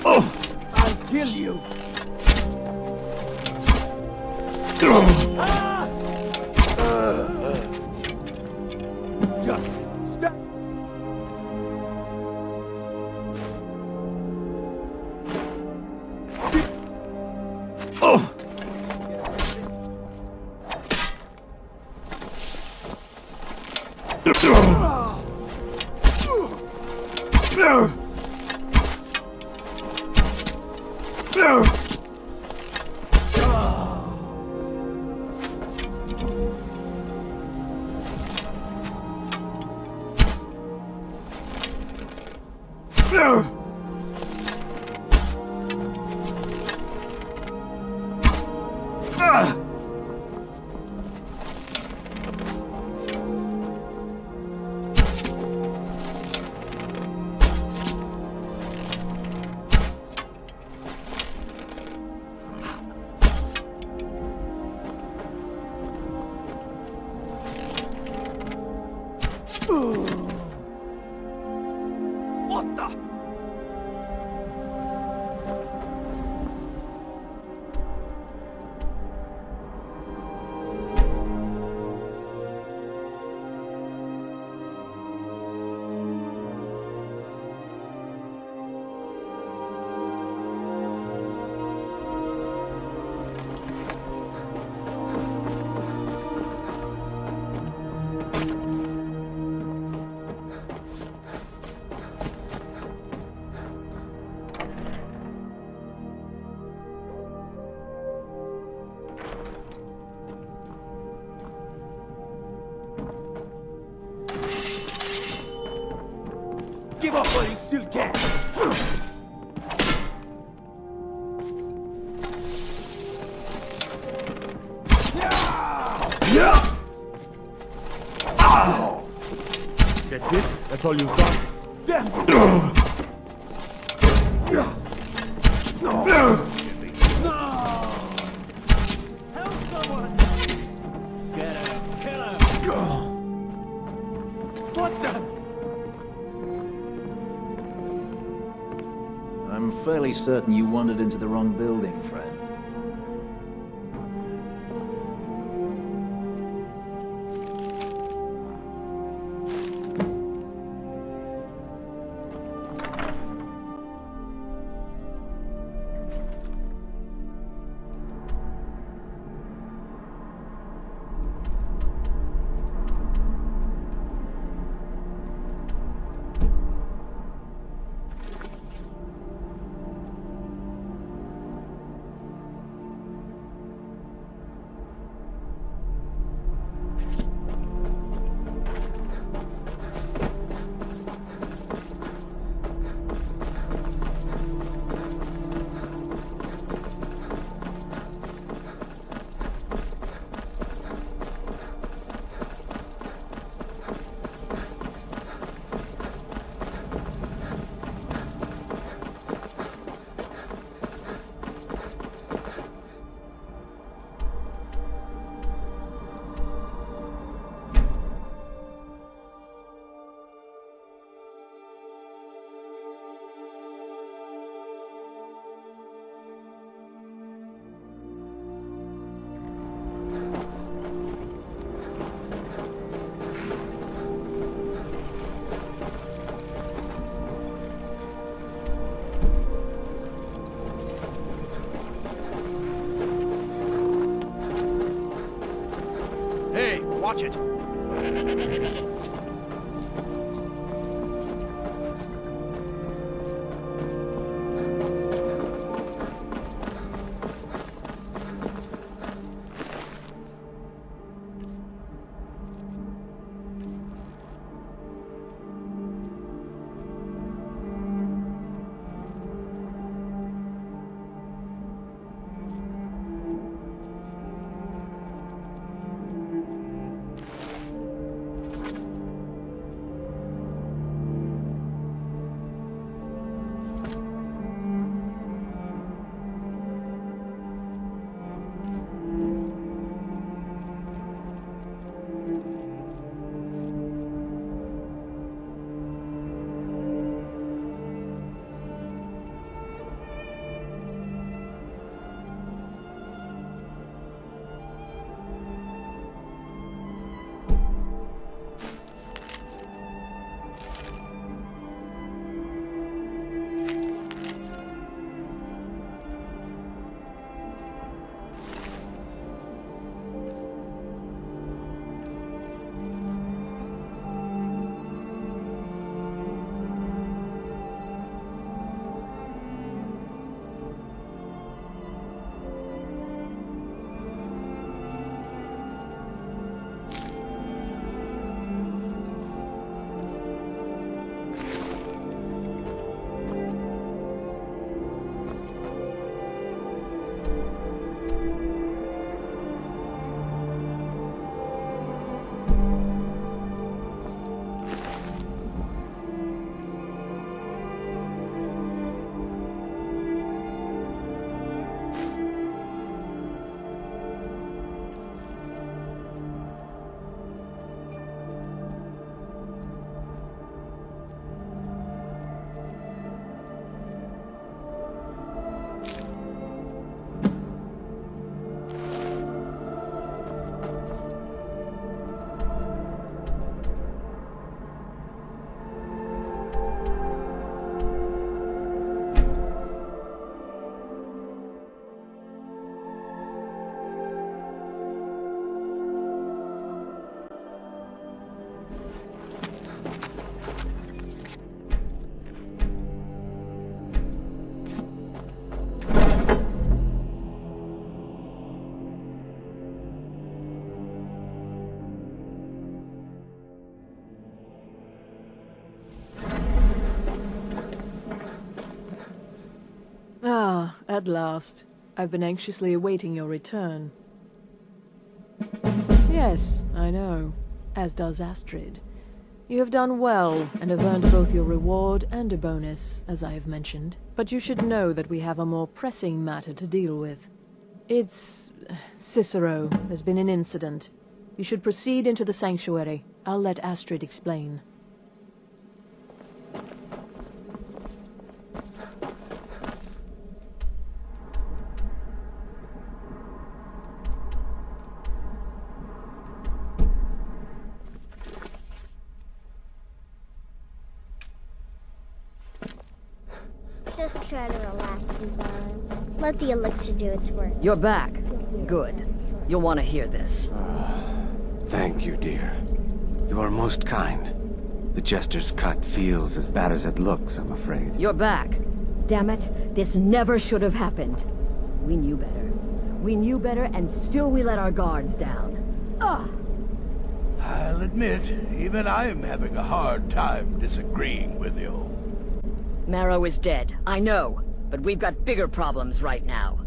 Speaker 5: I'll kill you. Just stop.
Speaker 21: What the?
Speaker 5: Give up while you still can. Yeah. Ow. That's it? That's all you've got? Damn you. Help someone! Get him! Kill him! What the?
Speaker 20: I'm fairly certain you wandered into the wrong building, friend.
Speaker 21: Hey, watch it.
Speaker 6: At last. I've been anxiously awaiting your return. Yes, I know. As does Astrid. You have done well, and have earned both your reward and a bonus, as I have mentioned. But you should know that we have a more pressing matter to deal with. It's... Cicero. There's been an incident. You should proceed into the sanctuary. I'll let Astrid explain.
Speaker 4: Just try to relax, Bizarro. Let the elixir do its work.
Speaker 2: You're back. Good. You'll want to hear this.
Speaker 16: Thank you, dear. You are most kind. The Jester's cut feels as bad as it looks, I'm afraid.
Speaker 2: You're back.
Speaker 14: Damn it, this never should have happened. We knew better. We knew better, and still we let our guards down. Ugh!
Speaker 22: I'll admit, even I'm having a hard time disagreeing with you.
Speaker 2: Marrow is dead, I know, but we've got bigger problems right now.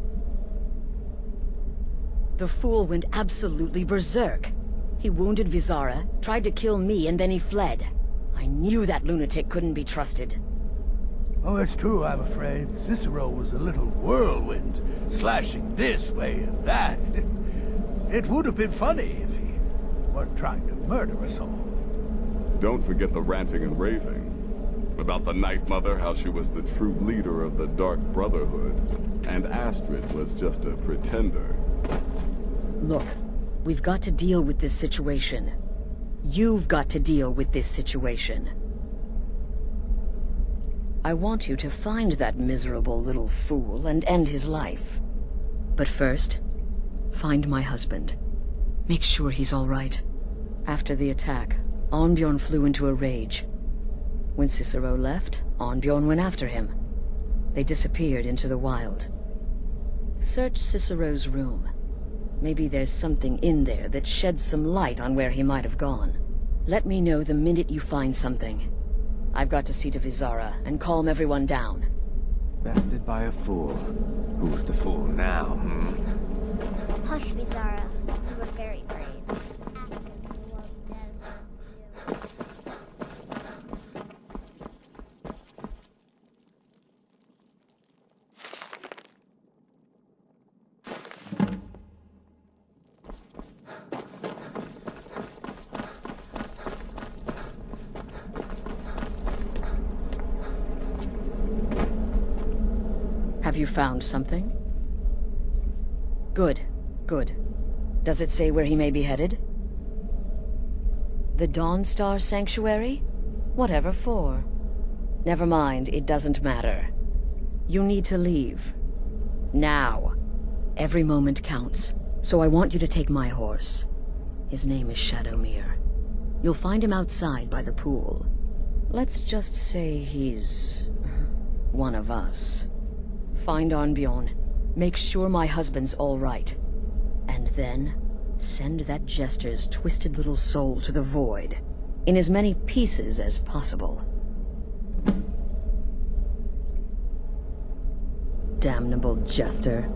Speaker 2: The fool went absolutely berserk. He wounded Vizara, tried to kill me, and then he fled. I knew that lunatic couldn't be trusted.
Speaker 22: Oh, it's true, I'm afraid. Cicero was a little whirlwind, slashing this way and that. It would have been funny if he weren't trying to murder us all.
Speaker 15: Don't forget the ranting and raving. About the Night Mother, how she was the true leader of the Dark Brotherhood, and Astrid was just a pretender.
Speaker 2: Look, we've got to deal with this situation. You've got to deal with this situation. I want you to find that miserable little fool and end his life. But first, find my husband. Make sure he's all right. After the attack, Arnbjorn flew into a rage. When Cicero left, Arnbjorn went after him. They disappeared into the wild. Search Cicero's room. Maybe there's something in there that sheds some light on where he might have gone. Let me know the minute you find something. I've got to see to Vizara and calm everyone down.
Speaker 16: Bested by a fool. Who's the fool now,
Speaker 4: Hush, Vizara. You were very brave. Astrid, you were dead.
Speaker 2: Have you found something? Good, good. Does it say where he may be headed? The Dawnstar Sanctuary? Whatever for. Never mind, it doesn't matter. You need to leave. Now. Every moment counts, so I want you to take my horse. His name is Shadowmere. You'll find him outside by the pool. Let's just say he's... one of us. Find Arnbjorn. Make sure my husband's all right. And then, send that Jester's twisted little soul to the void, in as many pieces as possible. Damnable Jester.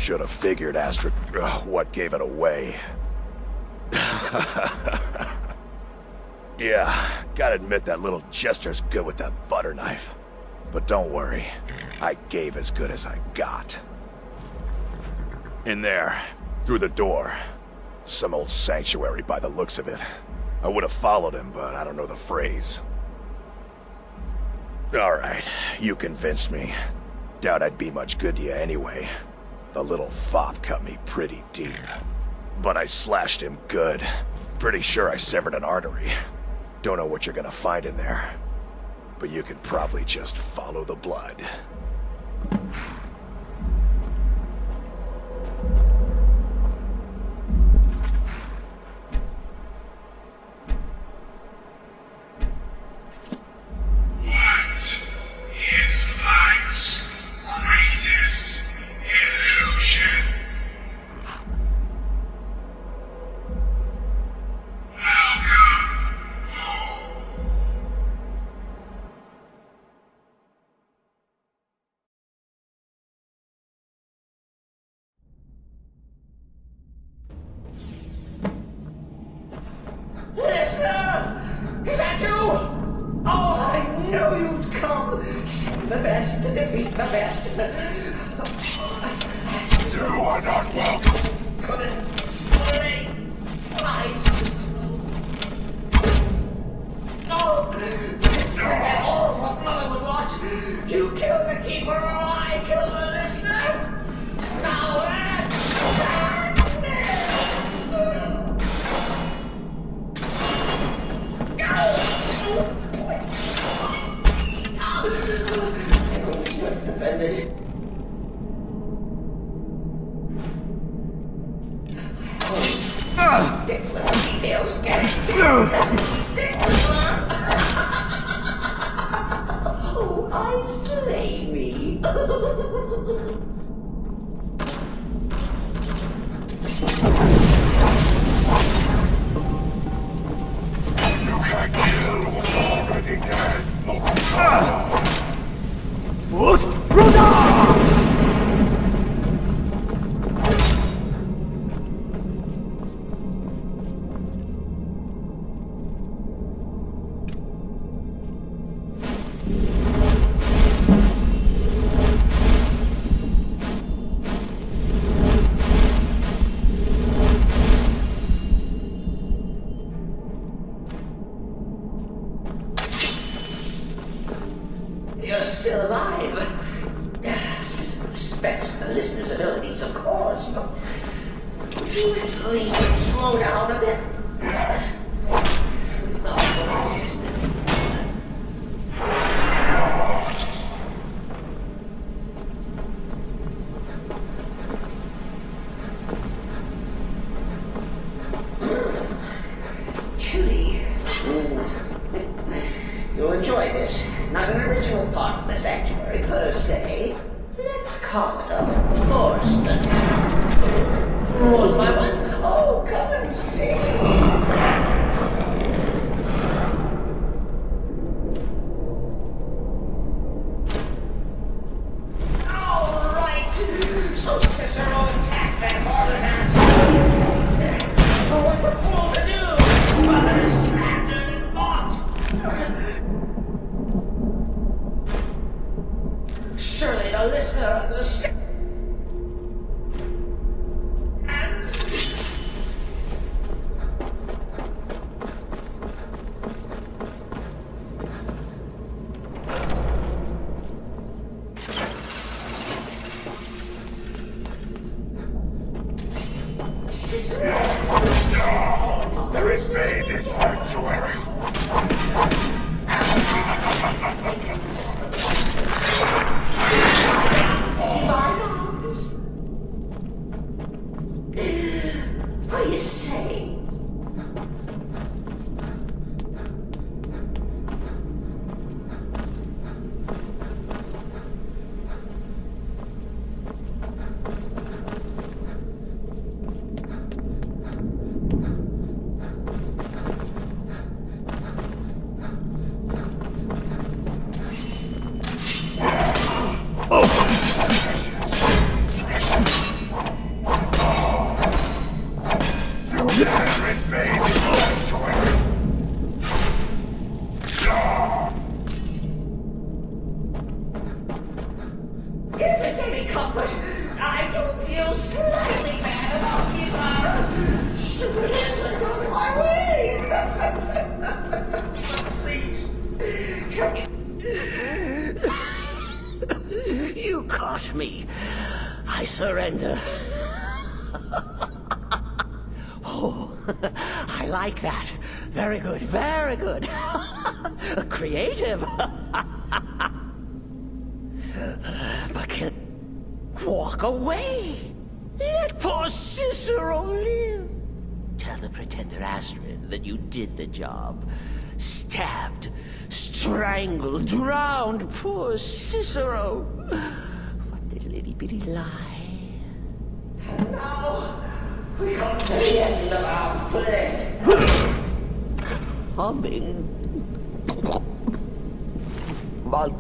Speaker 11: Should have figured, Astrid, what gave it away. Yeah, gotta admit that little Jester's good with that butter knife. But don't worry, I gave as good as I got. In there, through the door. Some old sanctuary by the looks of it. I would have followed him, but I don't know the phrase. Alright, you convinced me. Doubt I'd be much good to you anyway. The little fop cut me pretty deep. But I slashed him good. Pretty sure I severed an artery. Don't know what you're gonna find in there. But you can probably just follow the blood.
Speaker 8: Is life's greatest illusion. Welcome home.
Speaker 10: Listener! Is that you? Oh, I knew you'd come! Send the best to defeat the best.
Speaker 8: You are not welcome.
Speaker 10: Couldn't slice. Oh, this is all what Mother would want. You kill the keeper or I kill the listener. Now that's madness. Defended. Stickler details get Stickler. Oh, I slay me.
Speaker 8: You can't kill what's already dead.
Speaker 5: First, Rhoda!
Speaker 10: You're still alive. Citizen respects the listener's abilities, of course, but would you at least slow down a bit? Chilly. You'll enjoy this. Not an original part of the sanctuary per se. Let's call it a forced. Was my one? Oh, come and see. All right. So Cicero attacked that Marlin ass. Oh, what's a fool to do? His mother is slandered and mocked. Surely the listener understands.
Speaker 8: No, there is me in this sanctuary.
Speaker 10: See, but I do feel slightly bad about these stupid heads that got in my way. Please, tell me. You caught me. I surrender. Oh, I like that. Very good, very good. Creative. But walk away. Let poor Cicero live. Tell the pretender Astrid that you did the job. Stabbed, strangled, drowned poor Cicero. What a little bitty lie. And now, we come to the end of our play. Humming. But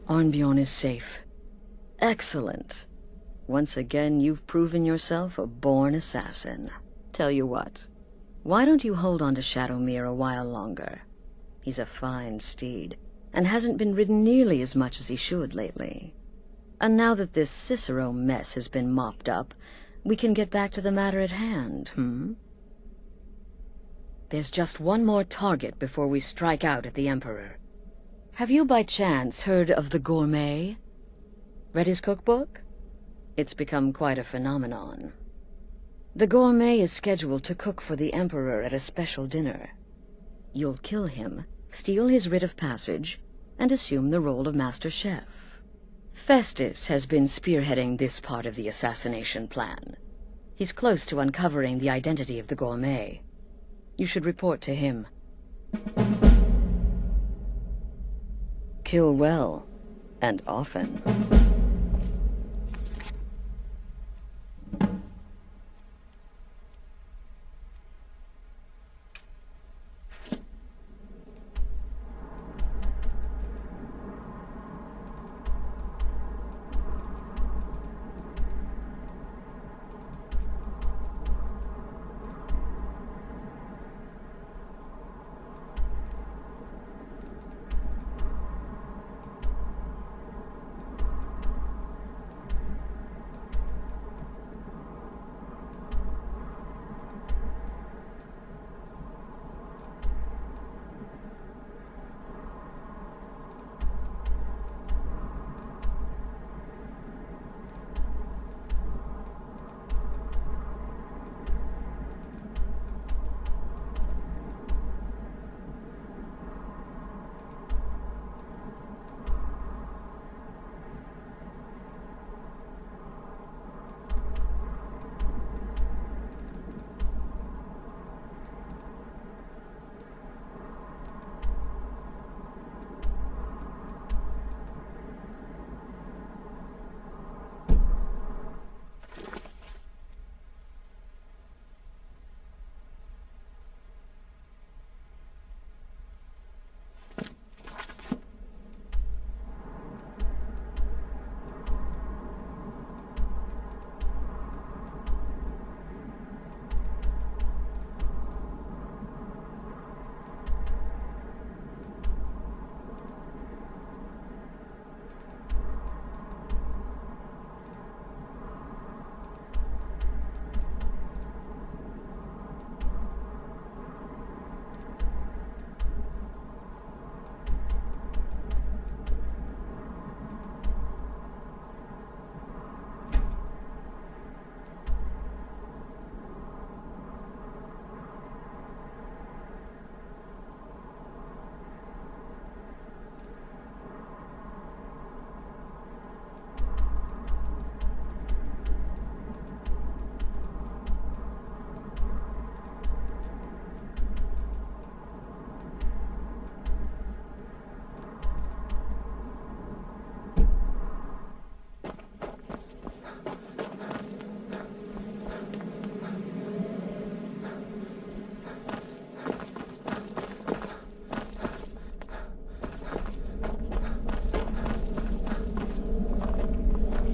Speaker 2: Arnbjorn is safe. Excellent. Once again, you've proven yourself a born assassin. Tell you what, why don't you hold on to Shadowmere a while longer? He's a fine steed, and hasn't been ridden nearly as much as he should lately. And now that this Cicero mess has been mopped up, we can get back to the matter at hand, There's just one more target before we strike out at the Emperor. Have you by chance heard of the Gourmet? Read his cookbook? It's become quite a phenomenon. The Gourmet is scheduled to cook for the Emperor at a special dinner. You'll kill him, steal his writ of passage, and assume the role of Master Chef. Festus has been spearheading this part of the assassination plan. He's close to uncovering the identity of the Gourmet. You should report to him. Kill well, and often.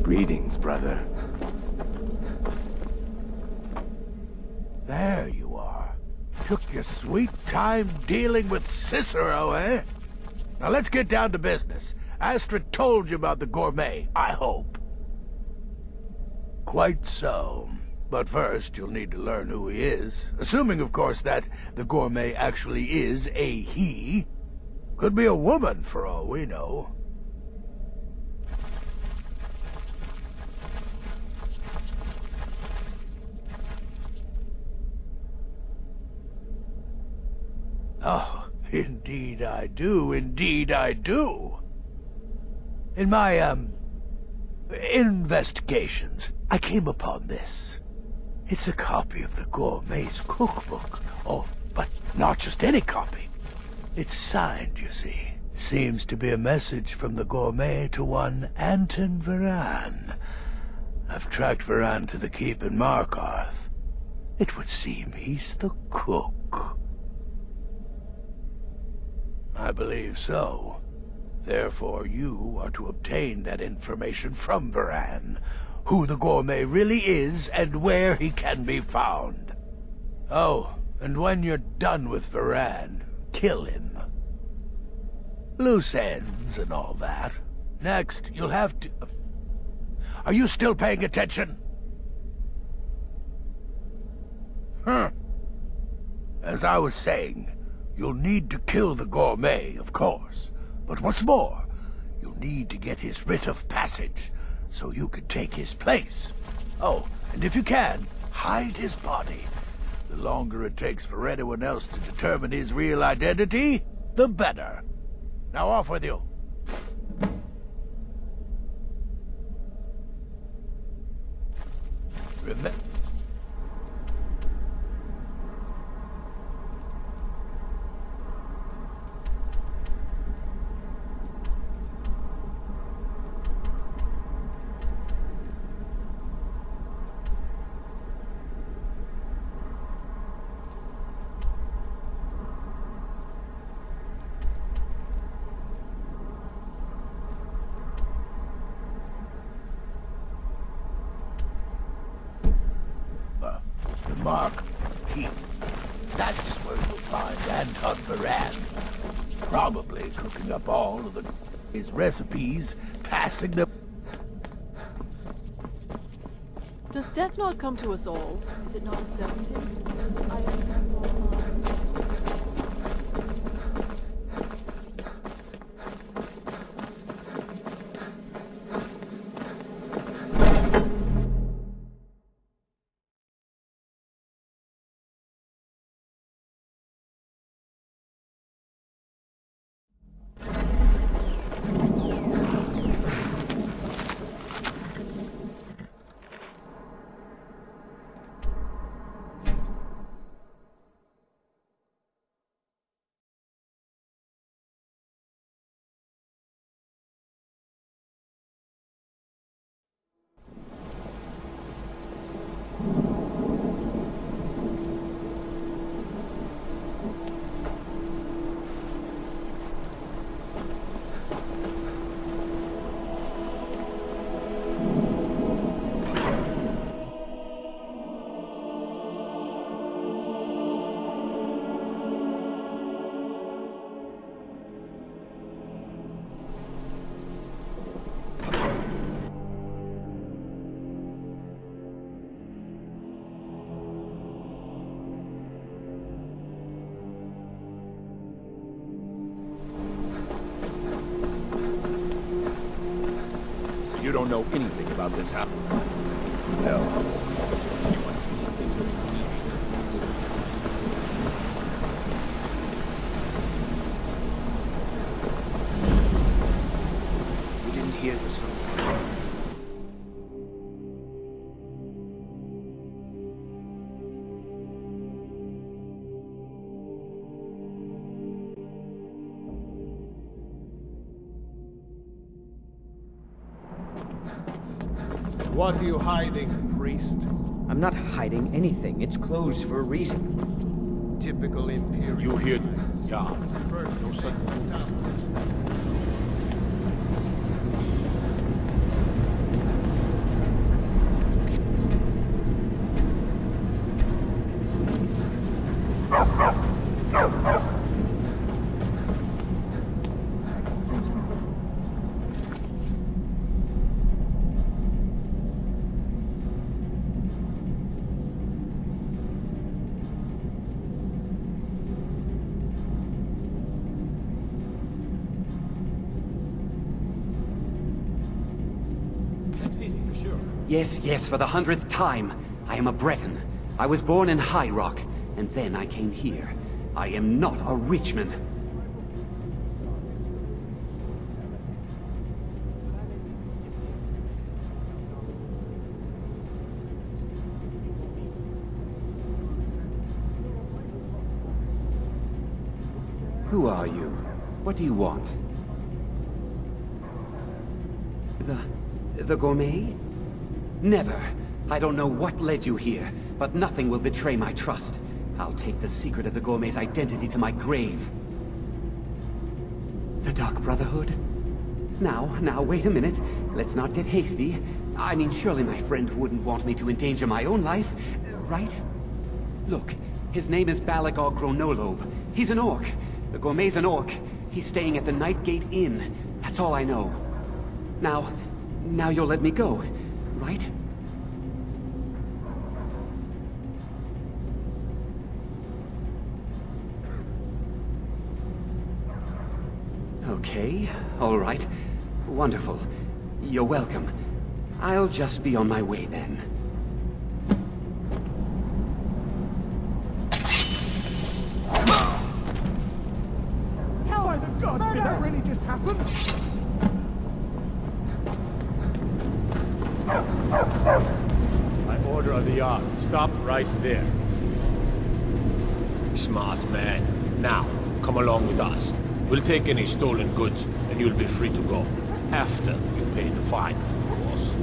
Speaker 16: Greetings, brother.
Speaker 22: There you are. Took your sweet time dealing with Cicero, eh? Now let's get down to business. Astrid told you about the gourmet, I hope. Quite so. But first, you'll need to learn who he is. Assuming, of course, that the gourmet actually is a he. Could be a woman, for all we know. Oh, indeed I do, indeed I do. In my, investigations, I came upon this. It's a copy of the gourmet's cookbook. Oh, but not just any copy. It's signed, you see. Seems to be a message from the gourmet to one Anton Varan. I've tracked Varan to the keep in Markarth. It would seem he's the cook. I believe so. Therefore, you are to obtain that information from Varan. Who the gourmet really is, and where he can be found. Oh, and when you're done with Varan, kill him. Loose ends and all that. Next, you'll have to... Are you still paying attention? As I was saying, you'll need to kill the gourmet, of course. But what's more, you'll need to get his writ of passage, so you can take his place. Oh, and if you can, hide his body. The longer it takes for anyone else to determine his real identity, the better. Now off with you. Remember... Mark, that's where you'll find Anton Varan. Probably cooking up all of his recipes, passing them...
Speaker 6: Does death not come to us all? Is it not a certainty? I am therefore armed.
Speaker 7: You don't know anything about this happening.
Speaker 22: No.
Speaker 7: You want to see things that
Speaker 16: We didn't hear this from you.
Speaker 3: What are you hiding, priest?
Speaker 1: I'm not hiding anything. It's closed for a reason.
Speaker 3: Typical Imperial.
Speaker 5: You hear? Yeah.
Speaker 3: First, no sudden moves.
Speaker 13: easy for sure.
Speaker 17: Yes, yes, for the 100th time. I am a Breton. I was born in High Rock, and then I came here. I am not a Richman. Who are you? What do you want? The gourmet? Never. I don't know what led you here, but nothing will betray my trust. I'll take the secret of the gourmet's identity to my grave. The Dark Brotherhood? Now, wait a minute. Let's not get hasty. I mean, surely my friend wouldn't want me to endanger my own life, right? Look, his name is Balagor Gronolobe. He's an orc. The gourmet's an orc. He's staying at the Nightgate Inn. That's all I know. Now you'll let me go, right? Okay, all right. Wonderful. You're welcome. I'll just be on my way then.
Speaker 5: By the gods, did that really just happen? By order of the Yard, stop right there.
Speaker 3: Smart man. Now, come along with us. We'll take any stolen goods, and you'll be free to go. After you pay the fine, of course.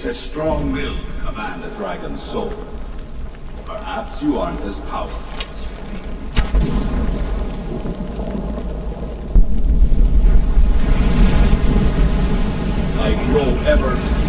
Speaker 13: takes a strong will to command a dragon's soul. Perhaps you aren't as powerful as you think. I grow ever stronger.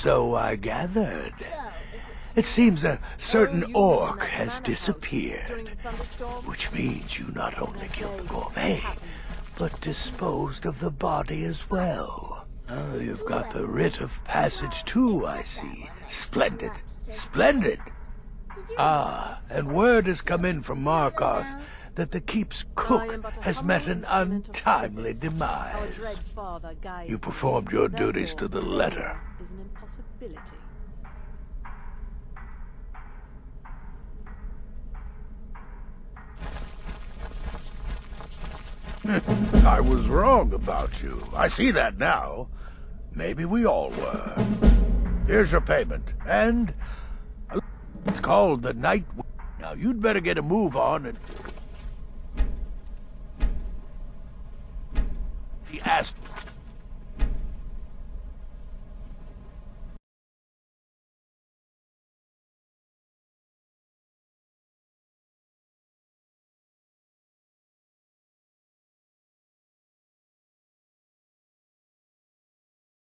Speaker 22: So I gathered. It seems a certain orc has disappeared, which means you not only killed the gourmet, but disposed of the body as well. Oh, you've got the writ of passage too, I see. Splendid. Splendid! Ah, and word has come in from Markarth that the keep's cook has met an untimely demise. You performed your duties to the letter.
Speaker 6: Is an impossibility.
Speaker 22: I was wrong about you. I see that now. Maybe we all were. Here's your payment, and it's called the Night. Now you'd better get a move on and... He asked...